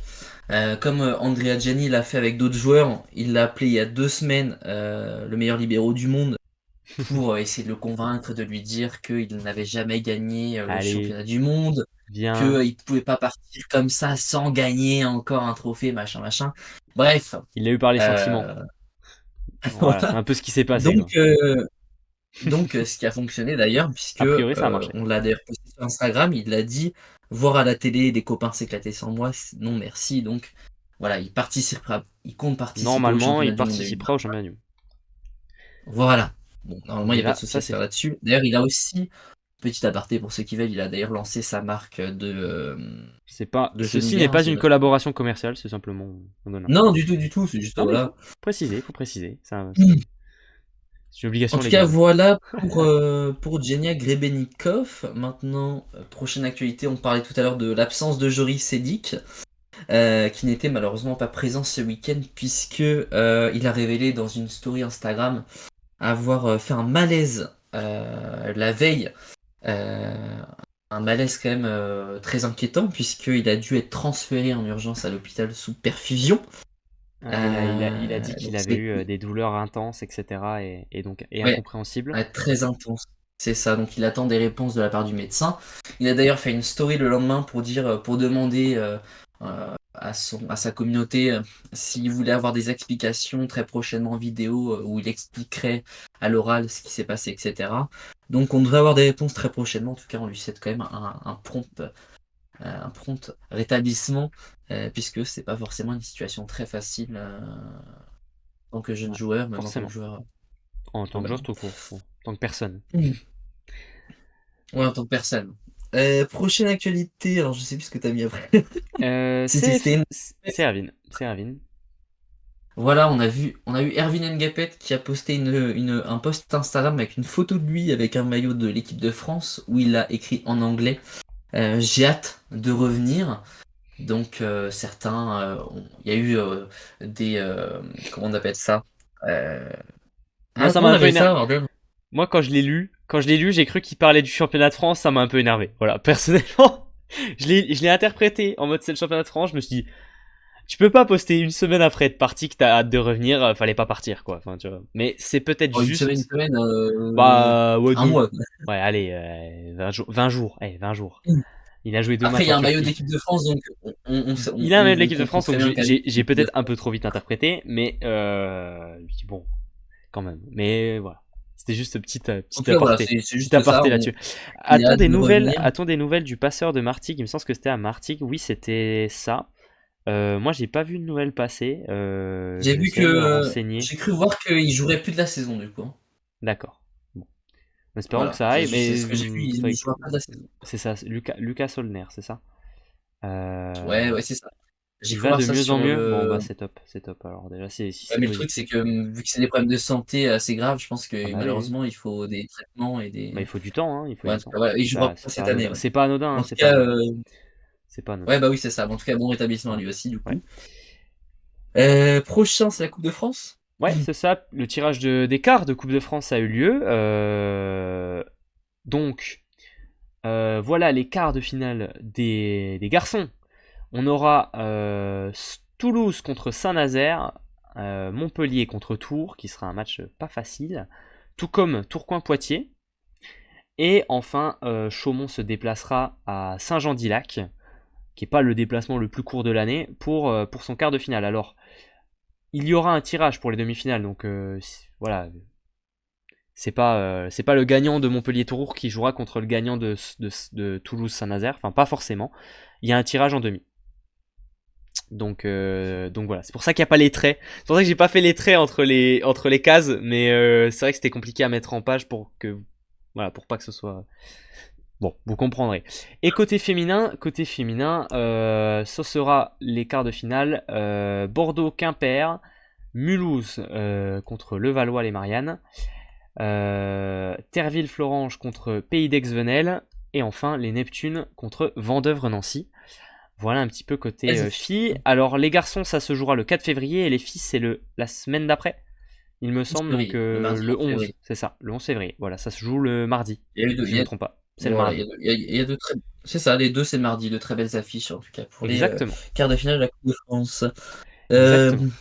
Comme Andrea Gianni l'a fait avec d'autres joueurs, il l'a appelé il y a 2 semaines le meilleur libéro du monde pour essayer de le convaincre, de lui dire qu'il n'avait jamais gagné le championnat du monde, qu'il ne pouvait pas partir comme ça sans gagner encore un trophée, machin. Bref. Il l'a eu par les sentiments. Voilà, c'est un peu ce qui s'est passé. Donc, ce qui a fonctionné d'ailleurs, puisque a priori, ça a marché. On l'a d'ailleurs posté sur Instagram, il l'a dit, voir à la télé des copains s'éclater sans moi, non merci. Donc voilà, il compte participer. Normalement, il participera au championnat du monde. Voilà. Bon, normalement, il n'y a pas de souci à faire là-dessus. D'ailleurs, il a aussi, petit aparté pour ceux qui veulent, il a d'ailleurs lancé sa marque de. Ceci n'est pas une collaboration commerciale, c'est simplement. Non, du tout, c'est juste voilà. Faut préciser. C'est une obligation en tout légale. cas, voilà pour Genia Grebennikov. Maintenant, prochaine actualité, on parlait tout à l'heure de l'absence de Joris Sedik, qui n'était malheureusement pas présent ce week-end, puisque il a révélé dans une story Instagram avoir fait un malaise la veille. Un malaise quand même très inquiétant, puisqu'il a dû être transféré en urgence à l'hôpital sous perfusion. Il a dit qu'il avait eu des douleurs intenses, etc. Et donc incompréhensibles. Ouais, très intense. C'est ça, donc il attend des réponses de la part du médecin. Il a d'ailleurs fait une story le lendemain pour demander à sa communauté s'il voulait avoir des explications très prochainement en vidéo où il expliquerait à l'oral ce qui s'est passé, etc. Donc on devrait avoir des réponses très prochainement. En tout cas, on lui souhaite quand même un prompt rétablissement, puisque c'est pas forcément une situation très facile en tant que jeune joueur, même en tant que joueur. En tant que joueur tout court, en tant que personne. Ouais, en tant que personne. Prochaine actualité, alors je sais plus ce que t'as mis après. C'est Erwin. Voilà, on a eu Erwin Ngapet qui a posté un post Instagram avec une photo de lui avec un maillot de l'équipe de France où il a écrit en anglais j'ai hâte de revenir. Donc il y a eu des comment on appelle ça euh, Moi, Ah, ça comment m'a on un peu appelle énervé. ça, bordel? Moi, quand je l'ai lu, j'ai cru qu'il parlait du championnat de France, ça m'a un peu énervé. Voilà, personnellement, je l'ai interprété en mode c'est le championnat de France. Je me suis dit, tu peux pas poster une semaine après être parti que t'as hâte de revenir, fallait pas partir, quoi. Enfin, tu vois. Mais c'est peut-être Oh, une juste, semaine, bah, ouais, un mois. ouais, allez, 20 jours, 20 jours, 20 jours. Il a joué deux Après, il matchs y en a un maillot Turquie. d'équipe de France, donc Il a un maillot de on l'équipe de comprend France, très donc bien qu'avec j'ai l'équipe de peut-être un peu France. trop vite interprété, mais bon, quand même. Mais voilà, c'était juste En tout cas, voilà, c'est petit juste ça. aparté là-dessus. Il a hâte de revenir. A-t-on des nouvelles du passeur de Martigues? Il me semble que c'était à Martigues. Oui, c'était ça. Moi, j'ai pas vu de nouvelles passer. J'ai vu J'essaie de me que renseigner. j'ai cru voir qu'il jouerait plus de la saison du coup, hein. D'accord. Bon. Espérons que Voilà, ça aille, c'est mais ce que j'ai vu, il jouera pas de la saison. c'est ça, Lucas Solner, c'est ça. Ouais, Euh, ouais, c'est ça. J'ai Il cru va voir de ça mieux en sur mieux. Bon, bah le. c'est top. Alors déjà, si Ouais, c'est mais le truc, c'est positif, que vu que c'est des problèmes de santé assez graves, je pense ah que bah oui. malheureusement, il faut des traitements et Bah, il des. faut du temps, hein, il faut Ouais, en du tout temps. cas, voilà. Et il jouera pas C'est pas cette année, anodin. ouais. C'est pas anodin, hein, En tout c'est pas cas, anodin. C'est pas anodin. ouais, bah oui, c'est ça. En tout cas, bon rétablissement à Voilà. lui aussi, du Ouais. coup. Prochain, c'est la Coupe de France. Ouais, c'est ça. Le tirage des quarts de Coupe de France a eu lieu. Donc, voilà les quarts de finale des garçons. On aura Toulouse contre Saint-Nazaire, Montpellier contre Tours, qui sera un match pas facile, tout comme Tourcoing-Poitiers. Et enfin, Chaumont se déplacera à Saint-Jean-d'Ilac, qui n'est pas le déplacement le plus court de l'année, pour son quart de finale. Alors, il y aura un tirage pour les demi-finales, donc voilà, c'est pas le gagnant de Montpellier-Tours qui jouera contre le gagnant de Toulouse-Saint-Nazaire, enfin pas forcément. Il y a un tirage en demi. Donc voilà, c'est pour ça qu'il n'y a pas les traits. C'est pour ça que j'ai pas fait les traits entre les cases, mais c'est vrai que c'était compliqué à mettre en page voilà, pour pas que ce soit. Bon, vous comprendrez. Et côté féminin, ce sera les quarts de finale Bordeaux-Quimper, Mulhouse contre Levallois-les-Mariannes, Terville-Florange contre Pays d'Aix-Venelle, et enfin les Neptunes contre Vendeuvre-Nancy. Voilà un petit peu côté filles. Alors les garçons, ça se jouera le 4 février, et les filles, c'est la semaine d'après, il me semble, donc Le mardi le 11 11, février. c'est ça, le 11 février. Voilà, ça se joue le mardi, Il y a eu si je ne me trompe pas. C'est le voilà, mardi. il y a de très. C'est ça, les deux, c'est mardi. De très belles affiches, en tout cas, pour les Exactement. quarts de finale de la Coupe de France. Euh, Exactement.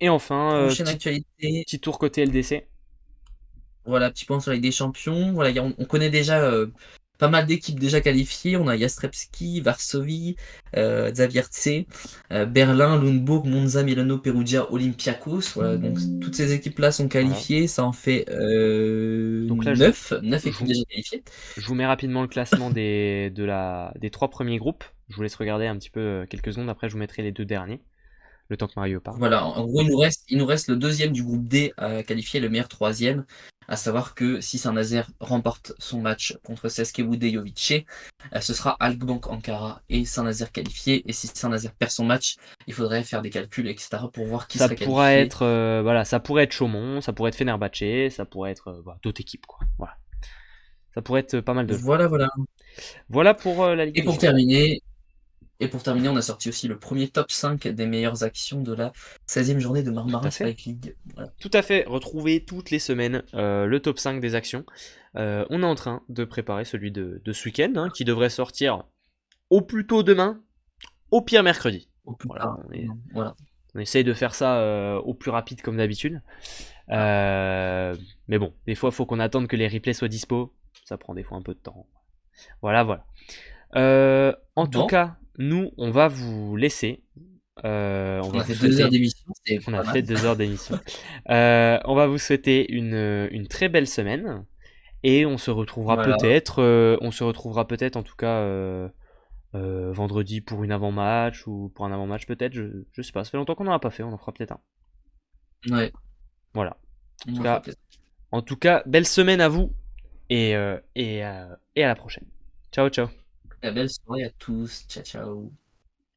Et enfin, Prochaine actualité. petit tour côté LDC. Voilà, petit point sur la Ligue des Champions. Voilà, on connaît déjà pas mal d'équipes déjà qualifiées. On a Jastrzębski, Varsovie, Zawiercie, Berlin, Lundbourg, Monza, Milano, Perugia, Olympiakos. Voilà, donc toutes ces équipes-là sont Voilà. qualifiées. Ça en fait Donc là, 9 je équipes vous, déjà qualifiées. je vous mets rapidement le classement des trois premiers groupes. Je vous laisse regarder un petit peu quelques secondes. Après, je vous mettrai les deux derniers. Le temps que Mario parle. Voilà, en gros, il nous reste le deuxième du groupe D à qualifier, le meilleur troisième. À savoir que si Saint-Nazaire remporte son match contre CSKA Budejovice, ce sera Halkbank Ankara et Saint-Nazaire qualifié. Et si Saint-Nazaire perd son match, il faudrait faire des calculs, etc. pour voir qui Ça serait pourrait qualifié. être, voilà, ça pourrait être Chaumont, ça pourrait être Fenerbahçe, ça pourrait être voilà, d'autres équipes, quoi. Voilà. Ça pourrait être pas mal de joueurs. Voilà, voilà. Voilà pour la Ligue Et des pour Champions. terminer, on a sorti aussi le premier top 5 des meilleures actions de la 16e journée de Tout Marmarin à fait. Spike League. Voilà. Tout à fait. Retrouvez toutes les semaines le top 5 des actions. On est en train de préparer celui de ce week-end, hein, qui devrait sortir au plus tôt demain, au pire mercredi. Au plus Voilà, tard. Voilà. on essaye de faire ça au plus rapide comme d'habitude. Mais bon, des fois, il faut qu'on attende que les replays soient dispo. Ça prend des fois un peu de temps. Voilà, voilà. En tout Bon, cas, nous, on va vous laisser. On on va a vous fait 2 heures souhaiter. d'émission, c'est On a pas fait mal. 2 heures d'émission. On va vous souhaiter une très belle semaine. Et Voilà. on se retrouvera peut-être en tout cas vendredi pour une avant-match ou pour un avant-match peut-être. Je sais pas. Ça fait longtemps qu'on n'en a pas fait. On en fera peut-être un. Ouais. Voilà. On va faire plaisir. En tout cas, belle semaine à vous et à la prochaine. Ciao, ciao. Belle soirée à tous. Ciao, ciao.